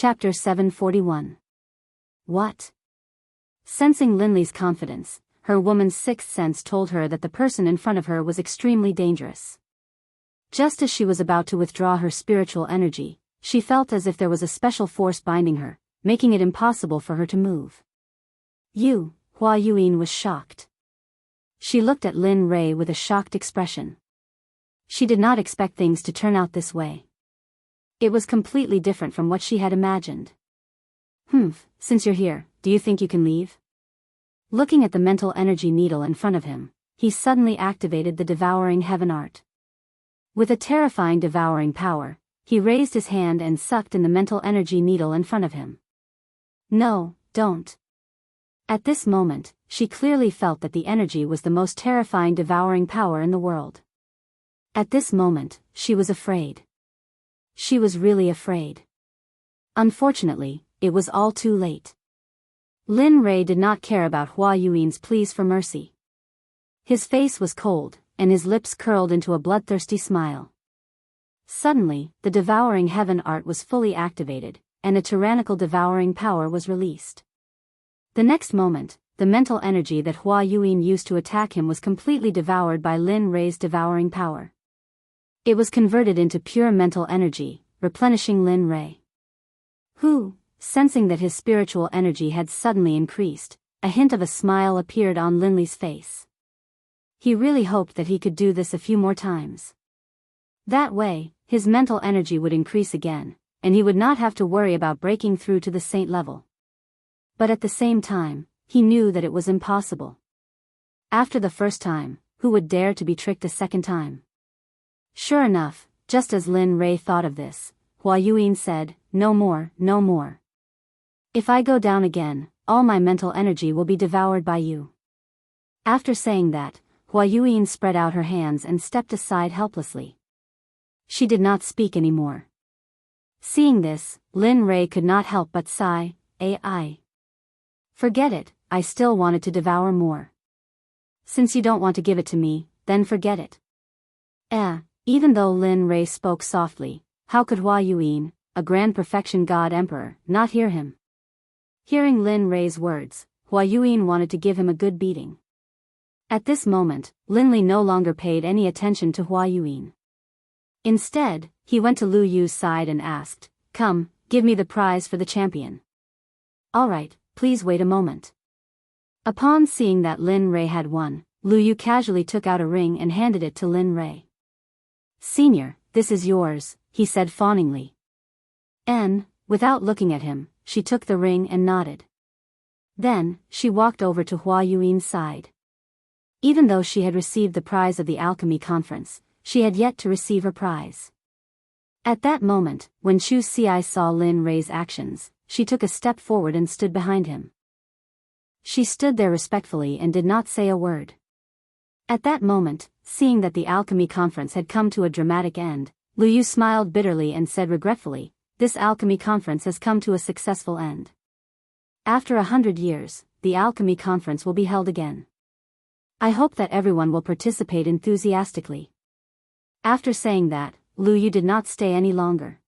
Chapter 741. What? Sensing Linley's confidence, her woman's sixth sense told her that the person in front of her was extremely dangerous. Just as she was about to withdraw her spiritual energy, she felt as if there was a special force binding her, making it impossible for her to move. Hua Yuan was shocked. She looked at Lin Rei with a shocked expression. She did not expect things to turn out this way. It was completely different from what she had imagined. Since you're here, do you think you can leave? Looking at the mental energy needle in front of him, he suddenly activated the devouring heaven art. With a terrifying devouring power, he raised his hand and sucked in the mental energy needle in front of him. No, don't. At this moment, she clearly felt that the energy was the most terrifying devouring power in the world. At this moment, she was afraid. She was really afraid. Unfortunately, it was all too late. Lin Rei did not care about Hua Yuan's pleas for mercy. His face was cold, and his lips curled into a bloodthirsty smile. Suddenly, the devouring heaven art was fully activated, and a tyrannical devouring power was released. The next moment, the mental energy that Hua Yuan used to attack him was completely devoured by Lin Rei's devouring power. It was converted into pure mental energy, replenishing Lin Rei. Sensing that his spiritual energy had suddenly increased, a hint of a smile appeared on Linley's face. He really hoped that he could do this a few more times. That way, his mental energy would increase again, and he would not have to worry about breaking through to the saint level. But at the same time, he knew that it was impossible. After the first time, who would dare to be tricked a second time? Sure enough, just as Lin Rei thought of this, Hua Yuan said, "No more, no more. If I go down again, all my mental energy will be devoured by you." After saying that, Hua Yuan spread out her hands and stepped aside helplessly. She did not speak anymore. Seeing this, Lin Rei could not help but sigh, "Ai. Forget it, I still wanted to devour more. Since you don't want to give it to me, then forget it." Even though Lin Rei spoke softly, how could Hua Yuan, a grand perfection god emperor, not hear him? Hearing Lin Rei's words, Hua Yuan wanted to give him a good beating. At this moment, Linley no longer paid any attention to Hua Yuan. Instead, he went to Lu Yu's side and asked, "Come, give me the prize for the champion." "All right, please wait a moment." Upon seeing that Lin Rei had won, Lu Yu casually took out a ring and handed it to Lin Rei. "Senior, this is yours," he said fawningly. Without looking at him, she took the ring and nodded. Then, she walked over to Hua Yuan's side. Even though she had received the prize of the alchemy conference, she had yet to receive her prize. At that moment, when Chu Xi saw Lin Rei's actions, she took a step forward and stood behind him. She stood there respectfully and did not say a word. At that moment, seeing that the alchemy conference had come to a dramatic end, Lu Yu smiled bitterly and said regretfully, "This alchemy conference has come to a successful end. After 100 years, the alchemy conference will be held again. I hope that everyone will participate enthusiastically." After saying that, Lu Yu did not stay any longer.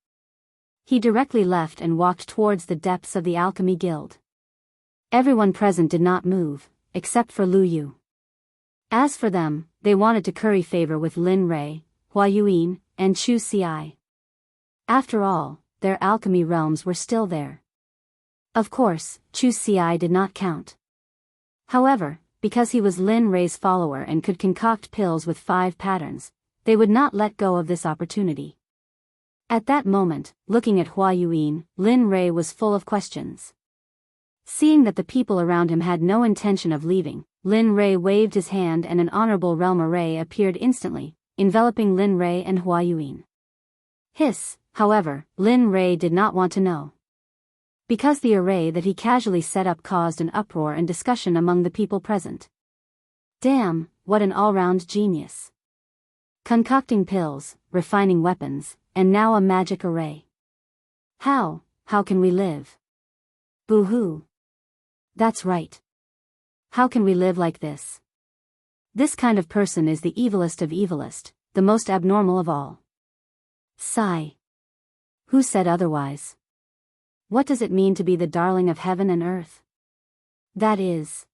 He directly left and walked towards the depths of the alchemy guild. Everyone present did not move, except for Lu Yu. As for them, they wanted to curry favor with Lin Rei, Hua Yuan, and Chu Xi. After all, their alchemy realms were still there. Of course, Chu Xi did not count. However, because he was Lin Rei's follower and could concoct pills with 5 patterns, they would not let go of this opportunity. At that moment, looking at Hua Yuan, Lin Rei was full of questions. Seeing that the people around him had no intention of leaving, Lin Rei waved his hand and an honorable realm array appeared instantly, enveloping Lin Rei and Hua Yuan. However, Lin Rei did not want to know. Because the array that he casually set up caused an uproar and discussion among the people present. Damn, what an all-round genius. Concocting pills, refining weapons, and now a magic array. How can we live? Boo-hoo. That's right. How can we live like this? This kind of person is the evilest of evilest, the most abnormal of all. Sigh. Who said otherwise? What does it mean to be the darling of heaven and earth? That is.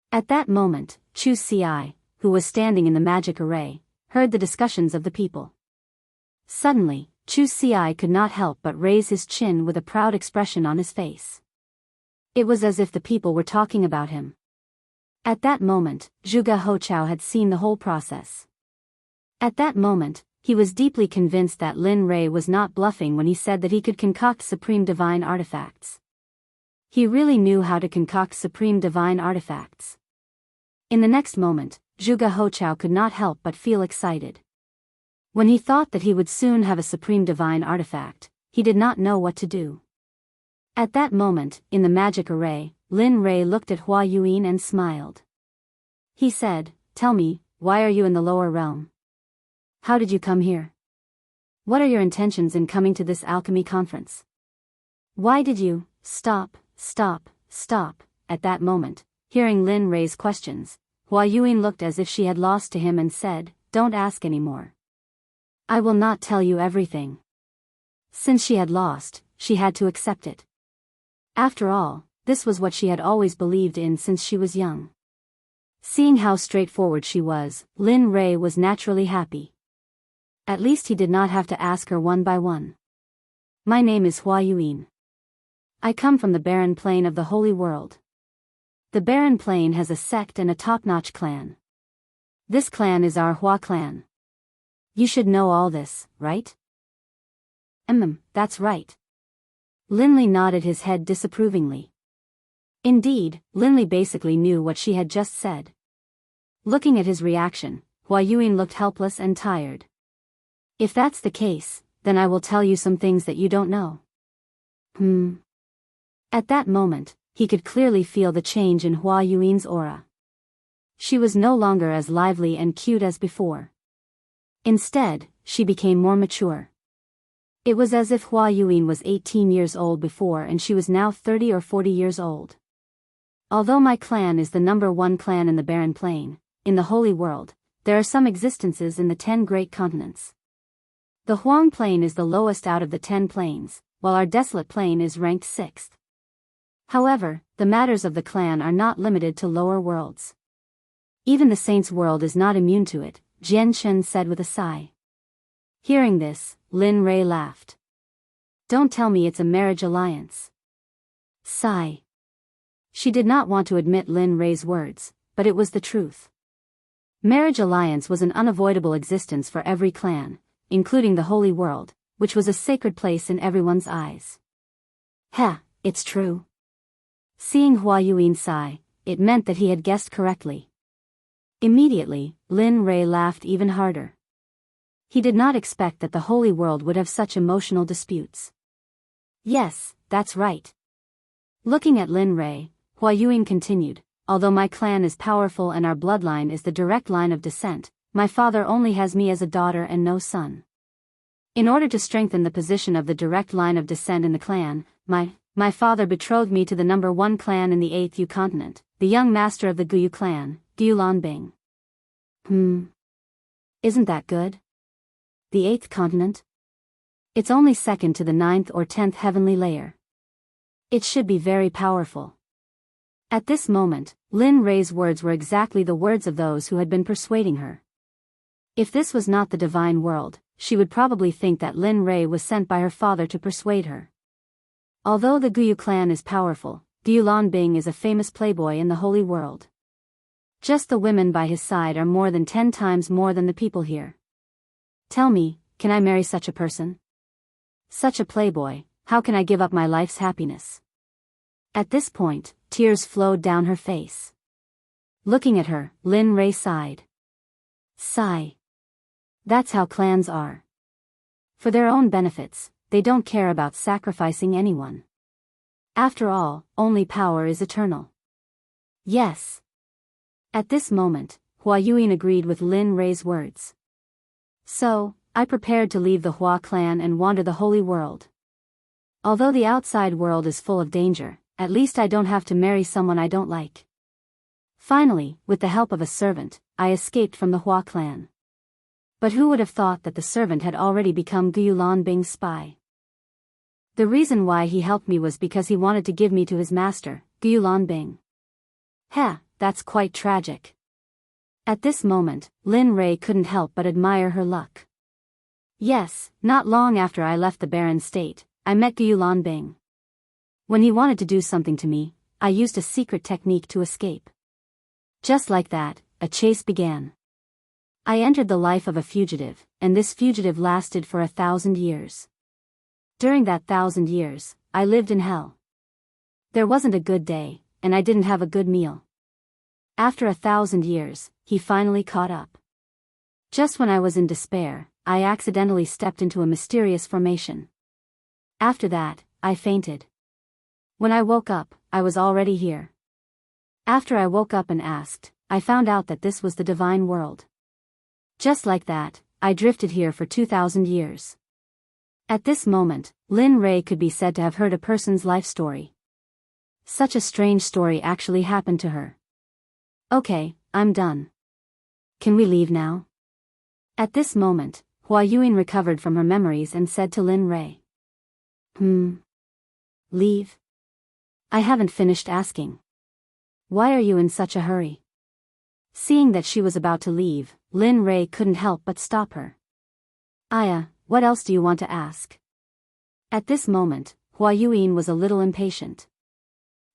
At that moment, Chu Ci, who was standing in the magic array, heard the discussions of the people. Suddenly, Chu Ci could not help but raise his chin with a proud expression on his face. It was as if the people were talking about him. At that moment, Zhuge Hochao had seen the whole process. At that moment, he was deeply convinced that Lin Rei was not bluffing when he said that he could concoct supreme divine artifacts. He really knew how to concoct supreme divine artifacts. In the next moment, Zhuge Hochao could not help but feel excited. When he thought that he would soon have a supreme divine artifact, he did not know what to do. At that moment, in the magic array, Lin Rei looked at Hua Yuan and smiled. He said, "Tell me, why are you in the lower realm? How did you come here? What are your intentions in coming to this alchemy conference? Why did you stop? At that moment, hearing Lin Rei's questions, Hua Yuan looked as if she had lost to him and said, "Don't ask anymore. I will not tell you everything." Since she had lost, she had to accept it. After all, this was what she had always believed in since she was young. Seeing how straightforward she was, Lin Rei was naturally happy. At least he did not have to ask her one by one. "My name is Hua Yuan. I come from the barren plain of the Holy World. The barren plain has a sect and a top-notch clan. This clan is our Hua clan. You should know all this, right?" That's right." Linley nodded his head disapprovingly. Indeed, Linley basically knew what she had just said. Looking at his reaction, Hua Yuan looked helpless and tired. "If that's the case, then I will tell you some things that you don't know." At that moment, he could clearly feel the change in Hua Yuan's aura. She was no longer as lively and cute as before. Instead, she became more mature. It was as if Hua Yuan was 18 years old before and she was now 30 or 40 years old. "Although my clan is the #1 clan in the Barren Plain, in the Holy World, there are some existences in the 10 great continents. The Huang Plain is the lowest out of the 10 plains, while our Desolate Plain is ranked 6th. However, the matters of the clan are not limited to lower worlds. Even the Saints' World is not immune to it," Jian Chen said with a sigh. Hearing this, Lin Rei laughed. "Don't tell me it's a marriage alliance." Sigh. She did not want to admit Lin Rei's words, but it was the truth. Marriage alliance was an unavoidable existence for every clan, including the Holy World, which was a sacred place in everyone's eyes. It's true. Seeing Hua Yuan sigh, it meant that he had guessed correctly. Immediately, Lin Rei laughed even harder. He did not expect that the Holy World would have such emotional disputes. "Yes, that's right." Looking at Lin Rei, Hua Yuan continued, "Although my clan is powerful and our bloodline is the direct line of descent, my father only has me as a daughter and no son. In order to strengthen the position of the direct line of descent in the clan, my father betrothed me to the #1 clan in the 8th Yu continent, the young master of the Guyu clan, Gulan Bing." Isn't that good? The 8th continent? It's only second to the 9th or 10th heavenly layer. It should be very powerful. At this moment, Lin Rei's words were exactly the words of those who had been persuading her. If this was not the divine world, she would probably think that Lin Rei was sent by her father to persuade her. Although the Guyu clan is powerful, Gulan Bing is a famous playboy in the Holy World. Just the women by his side are more than 10 times more than the people here. Tell me, can I marry such a person? Such a playboy, how can I give up my life's happiness? At this point, tears flowed down her face. Looking at her, Lin Rei sighed. Sigh. That's how clans are. For their own benefits, they don't care about sacrificing anyone. After all, only power is eternal. Yes. At this moment, Hua Yuan agreed with Lin Rei's words. So, I prepared to leave the Hua clan and wander the Holy World. Although the outside world is full of danger, at least I don't have to marry someone I don't like. Finally, with the help of a servant, I escaped from the Hua clan. But who would have thought that the servant had already become Gulan Bing's spy? The reason why he helped me was because he wanted to give me to his master, Gulanbing. Heh, that's quite tragic. At this moment, Lin Rei couldn't help but admire her luck. Yes, not long after I left the barren state, I met Gulanbing. When he wanted to do something to me, I used a secret technique to escape. Just like that, a chase began. I entered the life of a fugitive, and this fugitive lasted for 1,000 years. During that 1,000 years, I lived in hell. There wasn't a good day, and I didn't have a good meal. After 1,000 years, he finally caught up. Just when I was in despair, I accidentally stepped into a mysterious formation. After that, I fainted. When I woke up, I was already here. After I woke up and asked, I found out that this was the divine world. Just like that, I drifted here for 2,000 years. At this moment, Lin Rei could be said to have heard a person's life story. Such a strange story actually happened to her. Okay, I'm done. Can we leave now? At this moment, Hua Yuan recovered from her memories and said to Lin Rei. Leave? I haven't finished asking. Why are you in such a hurry? Seeing that she was about to leave, Lin Rei couldn't help but stop her. Aya, what else do you want to ask? At this moment, Hua Yuan was a little impatient.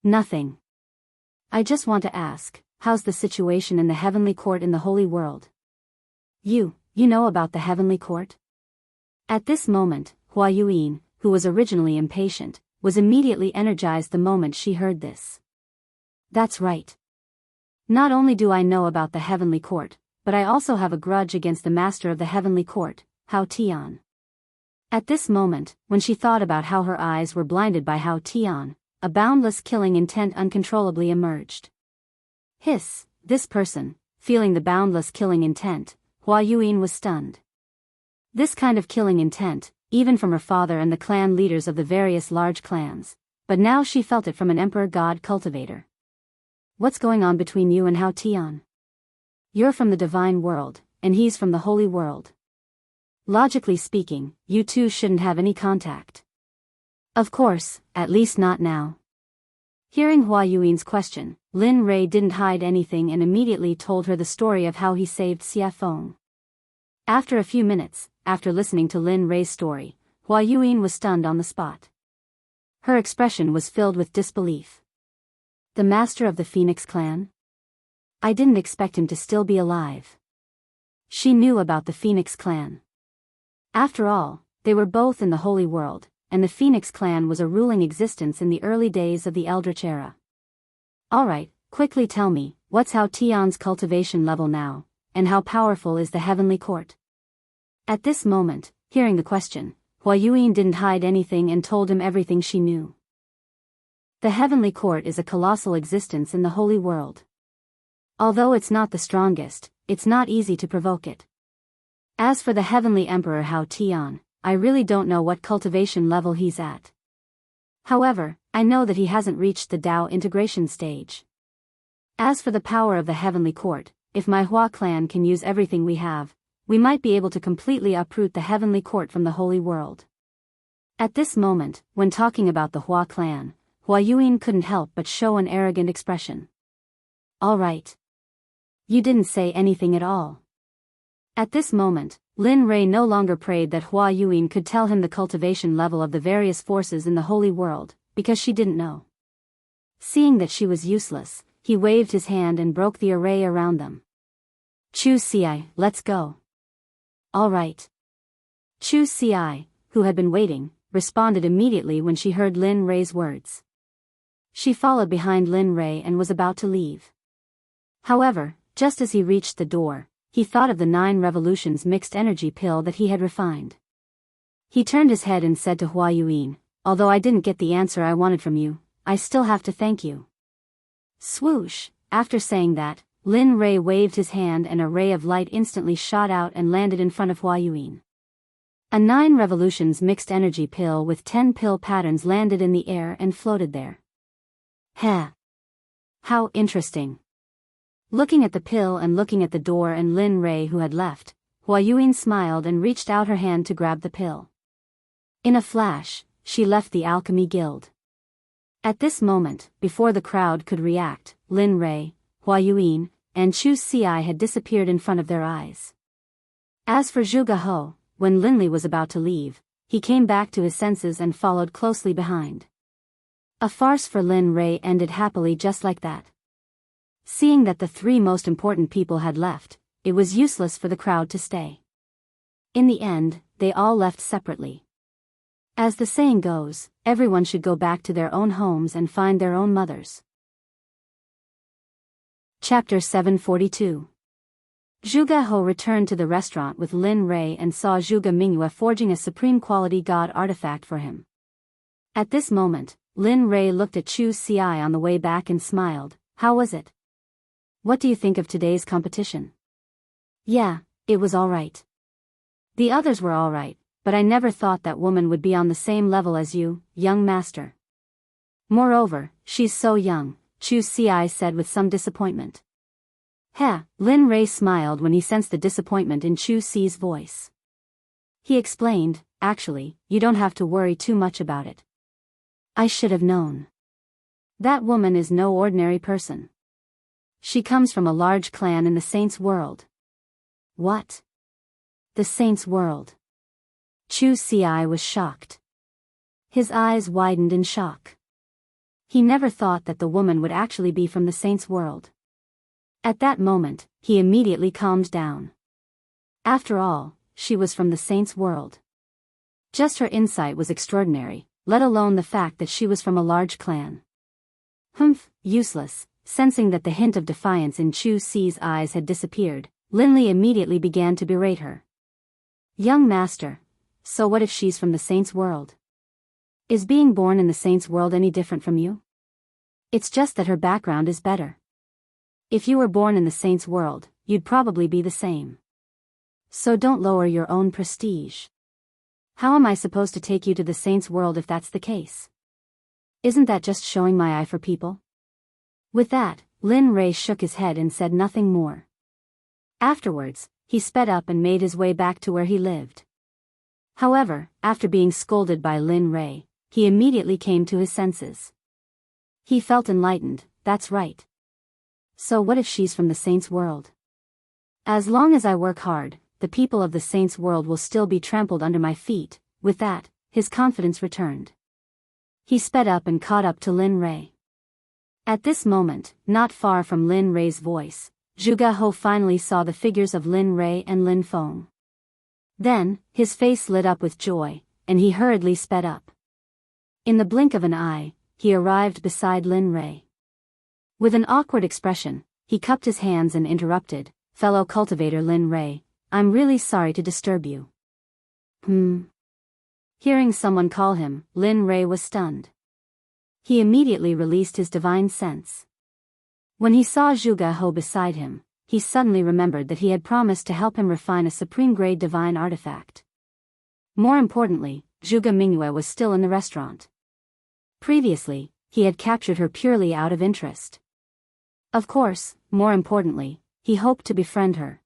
Nothing. I just want to ask, how's the situation in the heavenly court in the holy world? You know about the heavenly court? At this moment, Hua Yuan, who was originally impatient, was immediately energized the moment she heard this. That's right. Not only do I know about the heavenly court, but I also have a grudge against the master of the heavenly court, Hao Tian. At this moment, when she thought about how her eyes were blinded by Hao Tian, a boundless killing intent uncontrollably emerged. Hiss, this person, feeling the boundless killing intent, Hua Yuan was stunned. This kind of killing intent, even from her father and the clan leaders of the various large clans, but now she felt it from an emperor god cultivator. What's going on between you and Hao Tian? You're from the divine world, and he's from the holy world. Logically speaking, you two shouldn't have any contact. Of course, at least not now. Hearing Hua Yuan's question, Lin Rei didn't hide anything and immediately told her the story of how he saved Xia Feng. After a few minutes, after listening to Lin Rei's story, Hua Yuan was stunned on the spot. Her expression was filled with disbelief. The master of the Phoenix clan? I didn't expect him to still be alive. She knew about the Phoenix clan. After all, they were both in the holy world, and the Phoenix clan was a ruling existence in the early days of the Eldritch era. Alright, quickly tell me, what's Hao Tian's cultivation level now, and how powerful is the heavenly court? At this moment, hearing the question, Hua Yuan didn't hide anything and told him everything she knew. The heavenly court is a colossal existence in the holy world. Although it's not the strongest, it's not easy to provoke it. As for the heavenly emperor Hao Tian, I really don't know what cultivation level he's at. However, I know that he hasn't reached the Dao integration stage. As for the power of the heavenly court, if my Hua clan can use everything we have, we might be able to completely uproot the heavenly court from the holy world. At this moment, when talking about the Hua clan, Hua Yuan couldn't help but show an arrogant expression. Alright. You didn't say anything at all. At this moment, Lin Rei no longer prayed that Hua Yuan could tell him the cultivation level of the various forces in the holy world, because she didn't know. Seeing that she was useless, he waved his hand and broke the array around them. Chu Ci, let's go. Alright. Chu Ci, who had been waiting, responded immediately when she heard Lin Rei's words. She followed behind Lin Rei and was about to leave. However, just as he reached the door, he thought of the 9 revolutions mixed energy pill that he had refined. He turned his head and said to Hua Yuan, although I didn't get the answer I wanted from you, I still have to thank you. Swoosh, after saying that, Lin Rei waved his hand and a ray of light instantly shot out and landed in front of Hua Yuan. A 9 revolutions mixed energy pill with 10 pill patterns landed in the air and floated there. Heh. How interesting. Looking at the pill and looking at the door and Lin Rei who had left, Hua Yuan smiled and reached out her hand to grab the pill. In a flash, she left the Alchemy Guild. At this moment, before the crowd could react, Lin Rei, Hua Yuan, and Chu Xi had disappeared in front of their eyes. As for Zhuge He, when Linli was about to leave, he came back to his senses and followed closely behind. A farce for Lin Rei ended happily just like that. Seeing that the three most important people had left, it was useless for the crowd to stay. In the end, they all left separately. As the saying goes, everyone should go back to their own homes and find their own mothers. Chapter 742. Zhuge He returned to the restaurant with Lin Rei and saw Zhuge Mingyue forging a supreme quality god artifact for him. At this moment, Lin Rei looked at Chu Xi on the way back and smiled. How was it? What do you think of today's competition? Yeah, it was alright. The others were alright, but I never thought that woman would be on the same level as you, young master. Moreover, she's so young, Chu Xi said with some disappointment. Heh, Lin Rei smiled when he sensed the disappointment in Chu Xi's voice. He explained, actually, you don't have to worry too much about it. I should have known. That woman is no ordinary person. She comes from a large clan in the Saints' world. What? The Saints' world? Chu Xi was shocked. His eyes widened in shock. He never thought that the woman would actually be from the Saints' world. At that moment, he immediately calmed down. After all, she was from the Saints' world. Just her insight was extraordinary, let alone the fact that she was from a large clan. Humph, useless. Sensing that the hint of defiance in Chu Xi's eyes had disappeared, Linli immediately began to berate her. Young master, so what if she's from the Saints' world? Is being born in the Saints' world any different from you? It's just that her background is better. If you were born in the Saints' world, you'd probably be the same. So don't lower your own prestige. How am I supposed to take you to the Saints' world if that's the case? Isn't that just showing my eye for people? With that, Lin Rei shook his head and said nothing more. Afterwards, he sped up and made his way back to where he lived. However, after being scolded by Lin Rei, he immediately came to his senses. He felt enlightened, that's right. So what if she's from the Saints' world? As long as I work hard, the people of the Saints' world will still be trampled under my feet. With that, his confidence returned. He sped up and caught up to Lin Rei. At this moment, not far from Lin Rei's voice, Zhuge He finally saw the figures of Lin Rei and Lin Feng. Then, his face lit up with joy, and he hurriedly sped up. In the blink of an eye, he arrived beside Lin Rei. With an awkward expression, he cupped his hands and interrupted, fellow cultivator Lin Rei, I'm really sorry to disturb you. Hearing someone call him, Lin Rei was stunned. He immediately released his divine sense. When he saw Zhuge He beside him, he suddenly remembered that he had promised to help him refine a supreme-grade divine artifact. More importantly, Zhuge Mingyue was still in the restaurant. Previously, he had captured her purely out of interest. Of course, more importantly, he hoped to befriend her.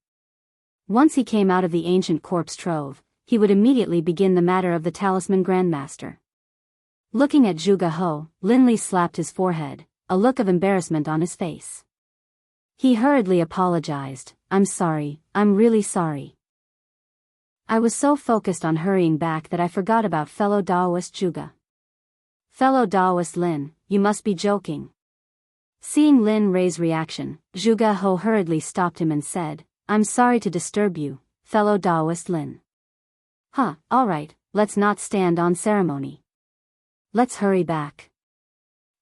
Once he came out of the ancient corpse trove, he would immediately begin the matter of the Talisman Grandmaster. Looking at Zhuge He, Linli slapped his forehead, a look of embarrassment on his face. He hurriedly apologized, I'm sorry, I'm really sorry. I was so focused on hurrying back that I forgot about fellow Daoist Zhuge. Fellow Daoist Lin, you must be joking. Seeing Lin Rei's reaction, Zhuge He hurriedly stopped him and said, I'm sorry to disturb you, fellow Daoist Lin. Alright, let's not stand on ceremony. Let's hurry back.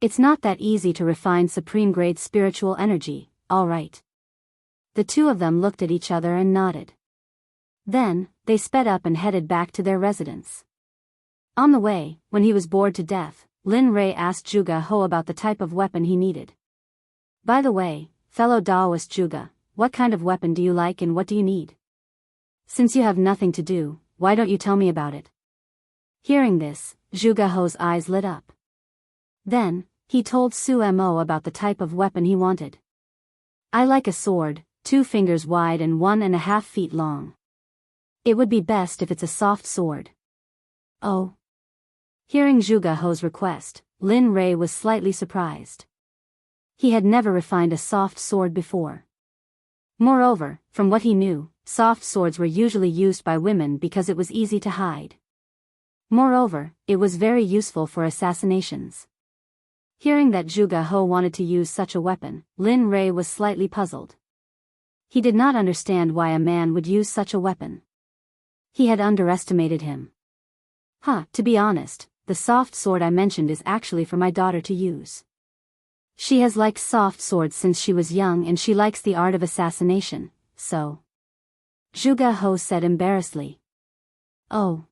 It's not that easy to refine supreme-grade spiritual energy, alright. The two of them looked at each other and nodded. Then, they sped up and headed back to their residence. On the way, when he was bored to death, Lin Rei asked Zhuge He about the type of weapon he needed. By the way, fellow Daoist Zhuge, what kind of weapon do you like and what do you need? Since you have nothing to do, why don't you tell me about it? Hearing this, Zhuge He's eyes lit up. Then, he told Su Mo about the type of weapon he wanted. I like a sword, 2 fingers wide and 1.5 feet long. It would be best if it's a soft sword. Oh. Hearing Zhuge He's request, Lin Rei was slightly surprised. He had never refined a soft sword before. Moreover, from what he knew, soft swords were usually used by women because it was easy to hide. Moreover, it was very useful for assassinations. Hearing that Zhuge He wanted to use such a weapon, Lin Rei was slightly puzzled. He did not understand why a man would use such a weapon. He had underestimated him. To be honest, the soft sword I mentioned is actually for my daughter to use. She has liked soft swords since she was young and she likes the art of assassination, so. Zhuge He said embarrassedly. Oh.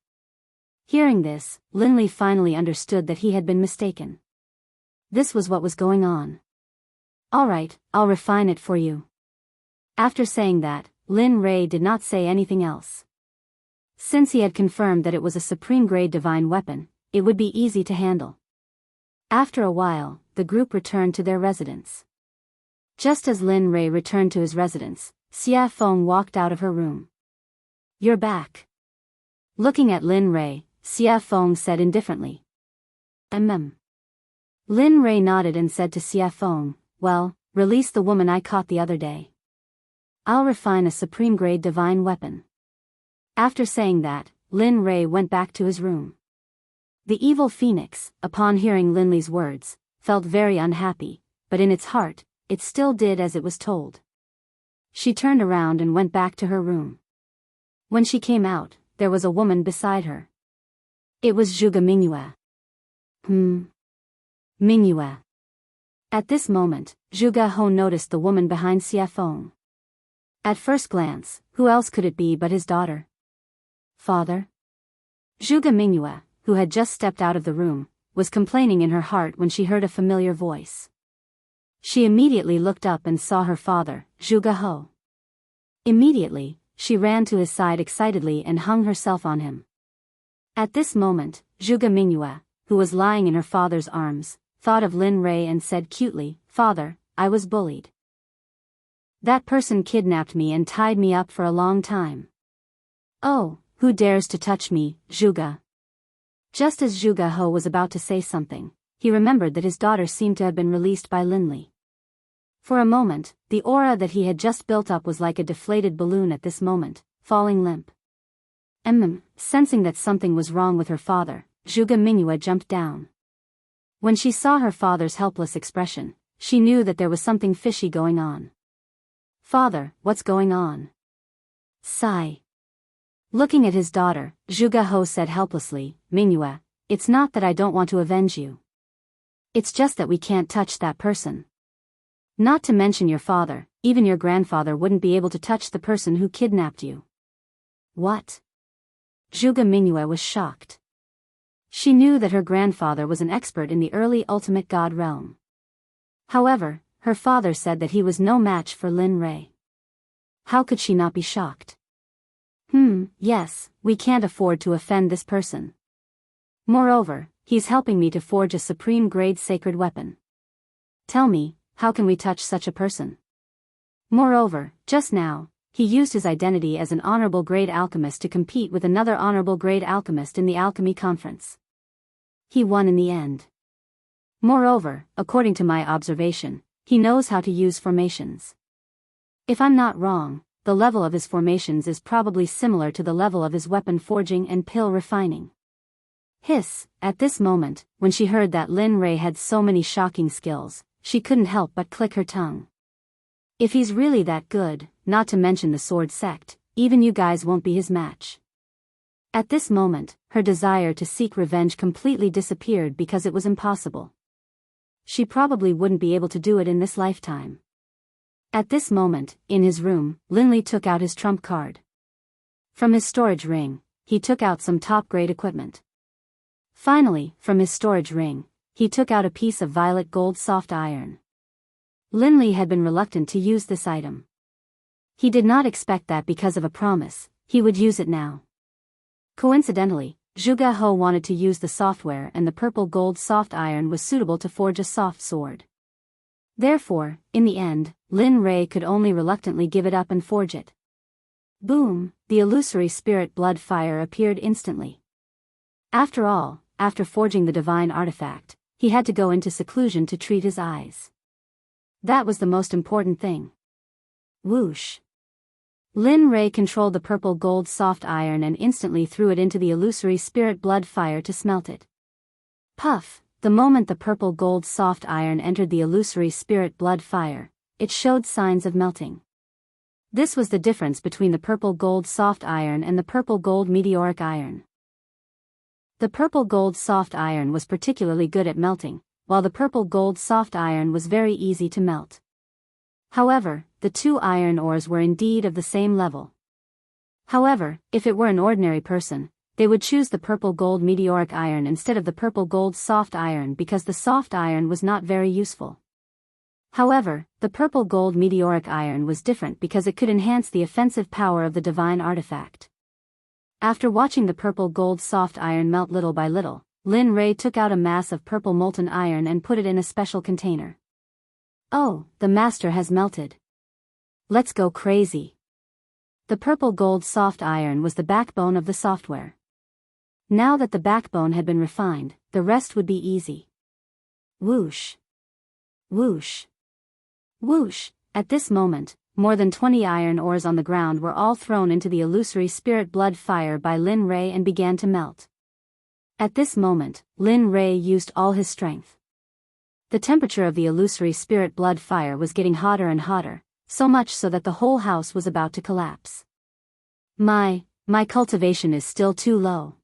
Hearing this, Linli finally understood that he had been mistaken. This was what was going on. Alright, I'll refine it for you. After saying that, Lin Rei did not say anything else. Since he had confirmed that it was a supreme-grade divine weapon, it would be easy to handle. After a while, the group returned to their residence. Just as Lin Rei returned to his residence, Xia Feng walked out of her room. You're back. Looking at Lin Rei, Xia Feng said indifferently. Lin Rei nodded and said to Xia Feng, well, release the woman I caught the other day. I'll refine a supreme-grade divine weapon. After saying that, Lin Rei went back to his room. The evil phoenix, upon hearing Linli's words, felt very unhappy, but in its heart, it still did as it was told. She turned around and went back to her room. When she came out, there was a woman beside her. It was Zhuge Mingyue. Mingyue. At this moment, Zhuge He noticed the woman behind Xia Feng. At first glance, who else could it be but his daughter? Father? Zhuge Mingyue, who had just stepped out of the room, was complaining in her heart when she heard a familiar voice. She immediately looked up and saw her father, Zhuge He. Immediately, she ran to his side excitedly and hung herself on him. At this moment, Zhuge Mingyue, who was lying in her father's arms, thought of Lin Rei and said cutely, Father, I was bullied. That person kidnapped me and tied me up for a long time. Oh, who dares to touch me, Zhuge? Just as Zhuge He was about to say something, he remembered that his daughter seemed to have been released by Linli. For a moment, the aura that he had just built up was like a deflated balloon at this moment, falling limp. Sensing that something was wrong with her father, Zhuge Mingyue jumped down. When she saw her father's helpless expression, she knew that there was something fishy going on. Father, what's going on? Sigh. Looking at his daughter, Zhuge He said helplessly, Mingyue, it's not that I don't want to avenge you. It's just that we can't touch that person. Not to mention your father, even your grandfather wouldn't be able to touch the person who kidnapped you. What? Zhuge Mingyue was shocked. She knew that her grandfather was an expert in the early ultimate god realm. However, her father said that he was no match for Lin Rei. How could she not be shocked? Yes, we can't afford to offend this person. Moreover, he's helping me to forge a supreme-grade sacred weapon. Tell me, how can we touch such a person? Moreover, just now, he used his identity as an honorable grade alchemist to compete with another honorable grade alchemist in the alchemy conference. He won in the end. Moreover, according to my observation, he knows how to use formations. If I'm not wrong, the level of his formations is probably similar to the level of his weapon forging and pill refining. Hiss, at this moment, when she heard that Lin Rei had so many shocking skills, she couldn't help but click her tongue. If he's really that good, not to mention the sword sect, even you guys won't be his match. At this moment, her desire to seek revenge completely disappeared because it was impossible. She probably wouldn't be able to do it in this lifetime. At this moment, in his room, Linli took out his trump card. From his storage ring, he took out some top-grade equipment. Finally, from his storage ring, he took out a piece of violet gold soft iron. Linli had been reluctant to use this item. He did not expect that because of a promise, he would use it now. Coincidentally, Zhuge He wanted to use the software and the purple gold soft iron was suitable to forge a soft sword. Therefore, in the end, Lin Rei could only reluctantly give it up and forge it. Boom, the illusory spirit blood fire appeared instantly. After all, after forging the divine artifact, he had to go into seclusion to treat his eyes. That was the most important thing. Whoosh. Lin Rei controlled the purple gold soft iron and instantly threw it into the illusory spirit blood fire to smelt it. Puff! The moment the purple gold soft iron entered the illusory spirit blood fire, it showed signs of melting. This was the difference between the purple gold soft iron and the purple gold meteoric iron. The purple gold soft iron was particularly good at melting, while the purple gold soft iron was very easy to melt. However, the two iron ores were indeed of the same level. However, if it were an ordinary person, they would choose the purple gold meteoric iron instead of the purple gold soft iron because the soft iron was not very useful. However, the purple gold meteoric iron was different because it could enhance the offensive power of the divine artifact. After watching the purple gold soft iron melt little by little, Lin Rei took out a mass of purple molten iron and put it in a special container. Oh, the master has melted. Let's go crazy. The purple gold soft iron was the backbone of the software. Now that the backbone had been refined, the rest would be easy. Whoosh. Whoosh. Whoosh. At this moment, more than 20 iron ores on the ground were all thrown into the illusory spirit blood fire by Lin Rei and began to melt. At this moment, Lin Rei used all his strength. The temperature of the illusory spirit blood fire was getting hotter and hotter, so much so that the whole house was about to collapse. My cultivation is still too low.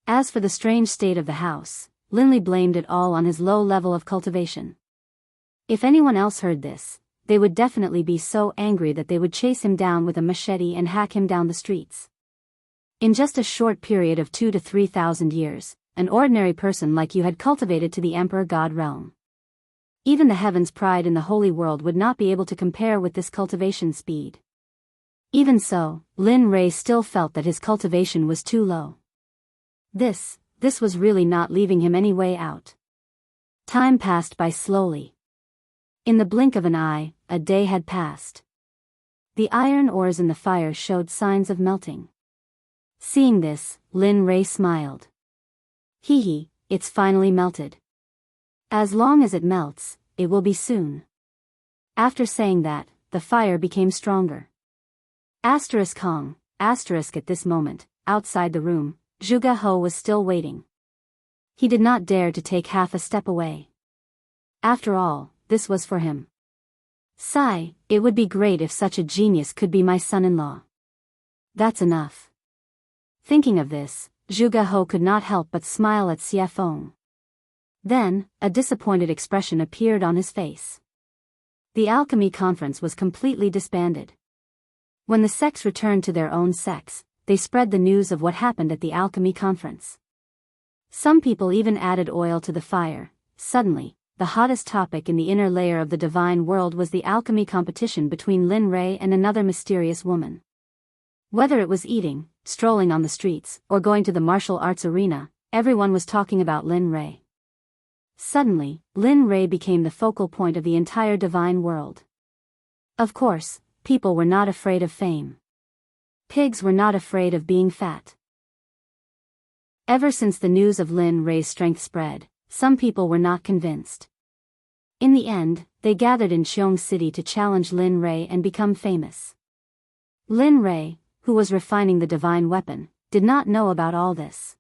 As for the strange state of the house, Linley blamed it all on his low level of cultivation. If anyone else heard this, they would definitely be so angry that they would chase him down with a machete and hack him down the streets. In just a short period of 2,000 to 3,000 years, an ordinary person like you had cultivated to the Emperor God realm. Even the heavens' pride in the holy world would not be able to compare with this cultivation speed. Even so, Lin Rei still felt that his cultivation was too low. This was really not leaving him any way out. Time passed by slowly. In the blink of an eye, a day had passed. The iron ores in the fire showed signs of melting. Seeing this, Lin Rei smiled. Hee, it's finally melted. As long as it melts, it will be soon. After saying that, the fire became stronger. Hong, at this moment, outside the room, Zhuge He was still waiting. He did not dare to take half a step away. After all, this was for him. Sigh, it would be great if such a genius could be my son-in-law. That's enough. Thinking of this, Zhuge He could not help but smile at Xie Feng. Then, a disappointed expression appeared on his face. The alchemy conference was completely disbanded. When the sects returned to their own sects, they spread the news of what happened at the alchemy conference. Some people even added oil to the fire. Suddenly, the hottest topic in the inner layer of the divine world was the alchemy competition between Lin Rei and another mysterious woman. Whether it was eating, strolling on the streets, or going to the martial arts arena, everyone was talking about Lin Rei. Suddenly, Lin Rei became the focal point of the entire divine world. Of course, people were not afraid of fame. Pigs were not afraid of being fat. Ever since the news of Lin Rei's strength spread, some people were not convinced. In the end, they gathered in Qiong City to challenge Lin Rei and become famous. Lin Rei, who was refining the divine weapon, did not know about all this.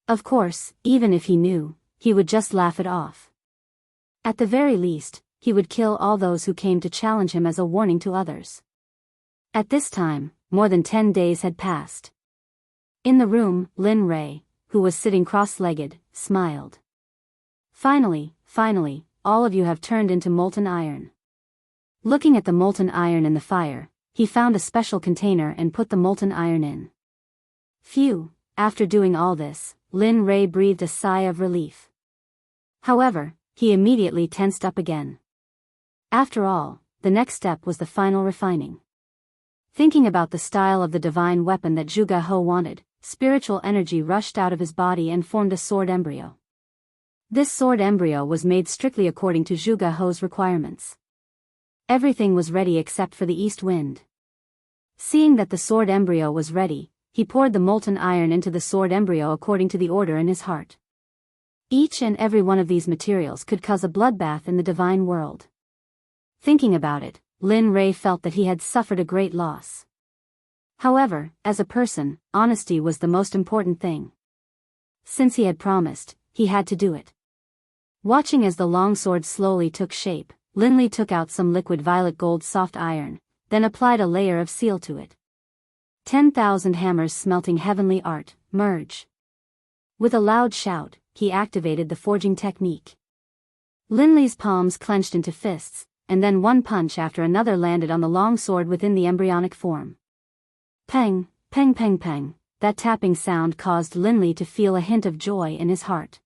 Of course, even if he knew, he would just laugh it off. At the very least, he would kill all those who came to challenge him as a warning to others. At this time, more than 10 days had passed. In the room, Lin Rei, who was sitting cross-legged, smiled. Finally, all of you have turned into molten iron. Looking at the molten iron in the fire, he found a special container and put the molten iron in. Phew, after doing all this, Lin Rei breathed a sigh of relief. However, he immediately tensed up again. After all, the next step was the final refining. Thinking about the style of the divine weapon that Zhuge He wanted, spiritual energy rushed out of his body and formed a sword embryo. This sword embryo was made strictly according to Zhuge He's requirements. Everything was ready except for the east wind. Seeing that the sword embryo was ready, he poured the molten iron into the sword embryo according to the order in his heart. Each and every one of these materials could cause a bloodbath in the divine world. Thinking about it, Lin Rei felt that he had suffered a great loss. However, as a person, honesty was the most important thing. Since he had promised, he had to do it. Watching as the longsword slowly took shape, Lin Li took out some liquid violet gold soft iron, then applied a layer of seal to it. 10,000 hammers smelting heavenly art, merge. With a loud shout, he activated the forging technique. Lin Li's palms clenched into fists, and then one punch after another landed on the long sword within the embryonic form. Peng, peng peng peng, that tapping sound caused Lin Li to feel a hint of joy in his heart.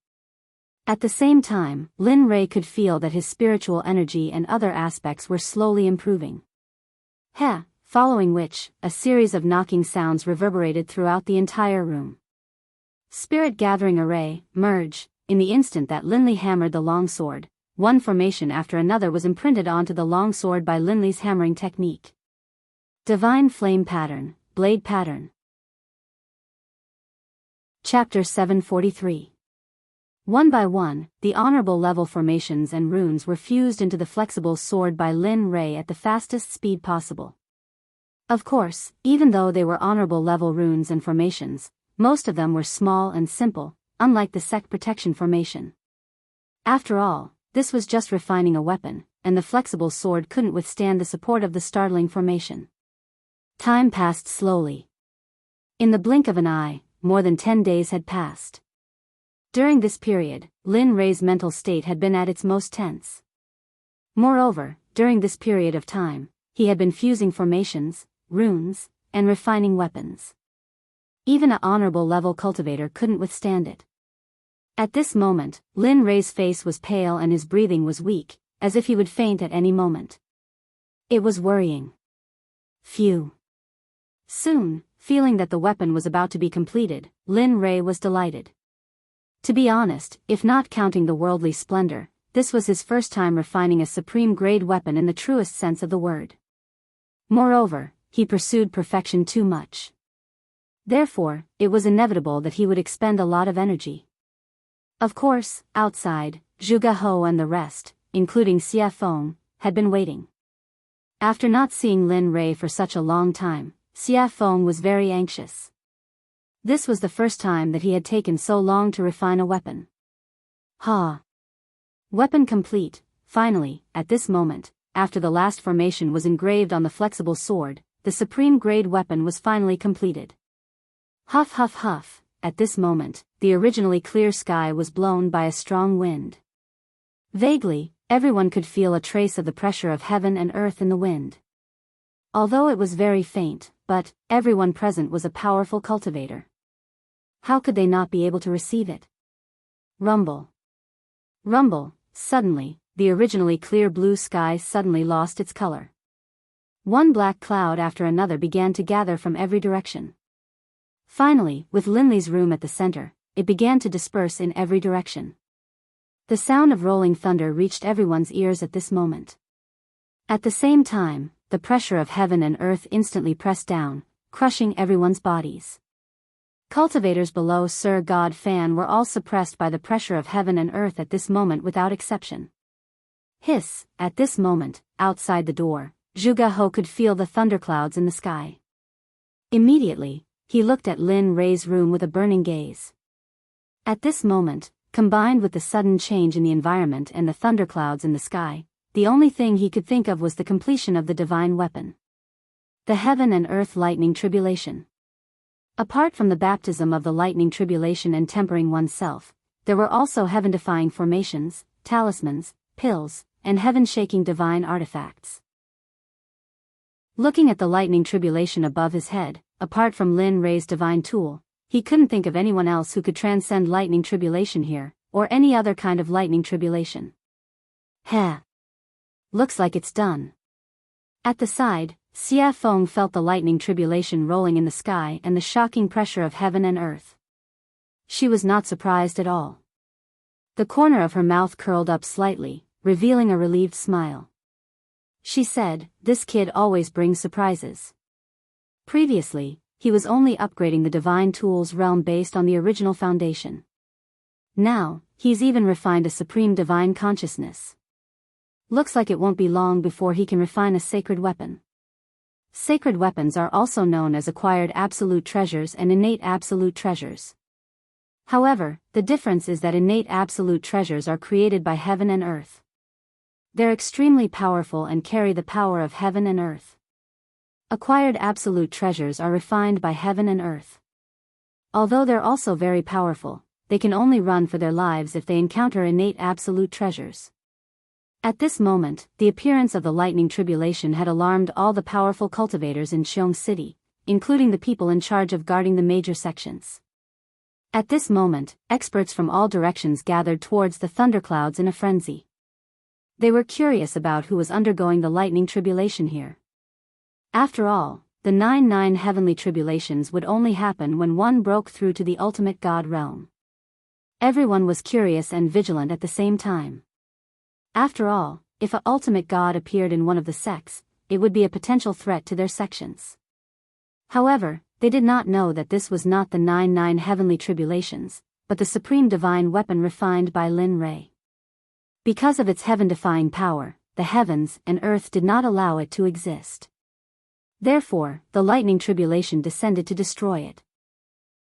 At the same time, Lin Rei could feel that his spiritual energy and other aspects were slowly improving. Following which, a series of knocking sounds reverberated throughout the entire room. Spirit gathering array, merge, in the instant that Lin Li hammered the long sword, one formation after another was imprinted onto the long sword by Lin Li's hammering technique. Divine flame pattern, blade pattern. Chapter 743. One by one, the honorable level formations and runes were fused into the flexible sword by Lin Rei at the fastest speed possible. Of course, even though they were honorable level runes and formations, most of them were small and simple, unlike the Sect protection formation. After all, this was just refining a weapon, and the flexible sword couldn't withstand the support of the startling formation. Time passed slowly. In the blink of an eye, more than 10 days had passed. During this period, Lin Rei's mental state had been at its most tense. Moreover, during this period of time, he had been fusing formations, runes, and refining weapons. Even an honorable level cultivator couldn't withstand it. At this moment, Lin Rei's face was pale and his breathing was weak, as if he would faint at any moment. It was worrying. Phew. Soon, feeling that the weapon was about to be completed, Lin Rei was delighted. To be honest, if not counting the worldly splendor, this was his first time refining a supreme-grade weapon in the truest sense of the word. Moreover, he pursued perfection too much. Therefore, it was inevitable that he would expend a lot of energy. Of course, outside, Zhuge Hou and the rest, including Xie Feng, had been waiting. After not seeing Lin Rei for such a long time, Xie Feng was very anxious. This was the first time that he had taken so long to refine a weapon. Weapon complete. Finally, at this moment, after the last formation was engraved on the flexible sword, the supreme-grade weapon was finally completed. Huff huff huff, at this moment, the originally clear sky was blown by a strong wind. Vaguely, everyone could feel a trace of the pressure of heaven and earth in the wind. Although it was very faint, but everyone present was a powerful cultivator. How could they not be able to receive it? Rumble. Rumble, suddenly, the originally clear blue sky suddenly lost its color. One black cloud after another began to gather from every direction. Finally, with Lin Li's room at the center, it began to disperse in every direction. The sound of rolling thunder reached everyone's ears at this moment. At the same time, the pressure of heaven and earth instantly pressed down, crushing everyone's bodies. Cultivators below Sir God Fan were all suppressed by the pressure of heaven and earth at this moment without exception. Hiss, at this moment, outside the door, Zhuge Hou could feel the thunderclouds in the sky. Immediately, he looked at Lin Rei's room with a burning gaze. At this moment, combined with the sudden change in the environment and the thunderclouds in the sky, the only thing he could think of was the completion of the divine weapon. The heaven and earth lightning tribulation. Apart from the baptism of the lightning tribulation and tempering oneself, there were also heaven-defying formations, talismans, pills, and heaven-shaking divine artifacts. Looking at the lightning tribulation above his head, apart from Lin Rei's divine tool, he couldn't think of anyone else who could transcend lightning tribulation here, or any other kind of lightning tribulation. Looks like it's done. At the side, Xie Feng felt the lightning tribulation rolling in the sky and the shocking pressure of heaven and earth. She was not surprised at all. The corner of her mouth curled up slightly, revealing a relieved smile. She said, "This kid always brings surprises." Previously, he was only upgrading the divine tools realm based on the original foundation. Now, he's even refined a supreme divine consciousness. Looks like it won't be long before he can refine a sacred weapon. Sacred weapons are also known as acquired absolute treasures and innate absolute treasures. However, the difference is that innate absolute treasures are created by heaven and earth. They're extremely powerful and carry the power of heaven and earth. Acquired absolute treasures are refined by heaven and earth. Although they're also very powerful, they can only run for their lives if they encounter innate absolute treasures. At this moment, the appearance of the lightning tribulation had alarmed all the powerful cultivators in Xiong City, including the people in charge of guarding the major sections. At this moment, experts from all directions gathered towards the thunderclouds in a frenzy. They were curious about who was undergoing the lightning tribulation here. After all, the 9 heavenly tribulations would only happen when one broke through to the ultimate God realm. Everyone was curious and vigilant at the same time. After all, if an ultimate god appeared in one of the sects, it would be a potential threat to their sections. However, they did not know that this was not the 9 heavenly tribulations, but the supreme divine weapon refined by Lin Ray. Because of its heaven-defying power, the heavens and earth did not allow it to exist. Therefore, the lightning tribulation descended to destroy it.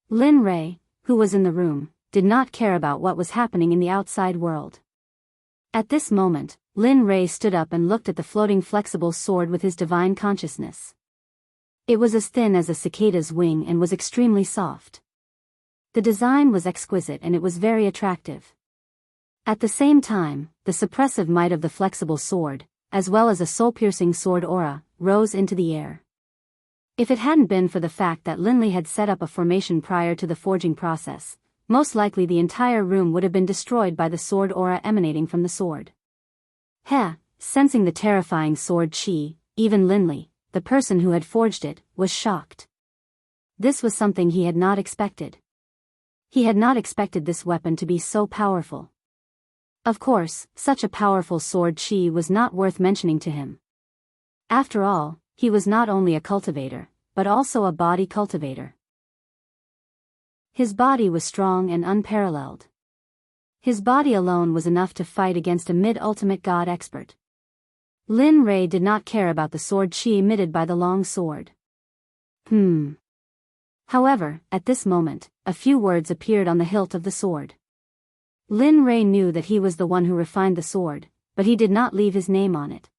Lin Ray, who was in the room, did not care about what was happening in the outside world. At this moment, Lin Ray stood up and looked at the floating flexible sword with his divine consciousness. It was as thin as a cicada's wing and was extremely soft. The design was exquisite and it was very attractive. At the same time, the suppressive might of the flexible sword, as well as a soul-piercing sword aura, rose into the air. If it hadn't been for the fact that Linley had set up a formation prior to the forging process, most likely the entire room would have been destroyed by the sword aura emanating from the sword. Sensing the terrifying sword chi, even Linley, the person who had forged it, was shocked. This was something he had not expected. He had not expected this weapon to be so powerful. Of course, such a powerful sword chi was not worth mentioning to him. After all, he was not only a cultivator, but also a body cultivator. His body was strong and unparalleled. His body alone was enough to fight against a mid-ultimate god expert. Lin Ray did not care about the sword chi emitted by the long sword. However, at this moment, a few words appeared on the hilt of the sword. Lin Ray knew that he was the one who refined the sword, but he did not leave his name on it.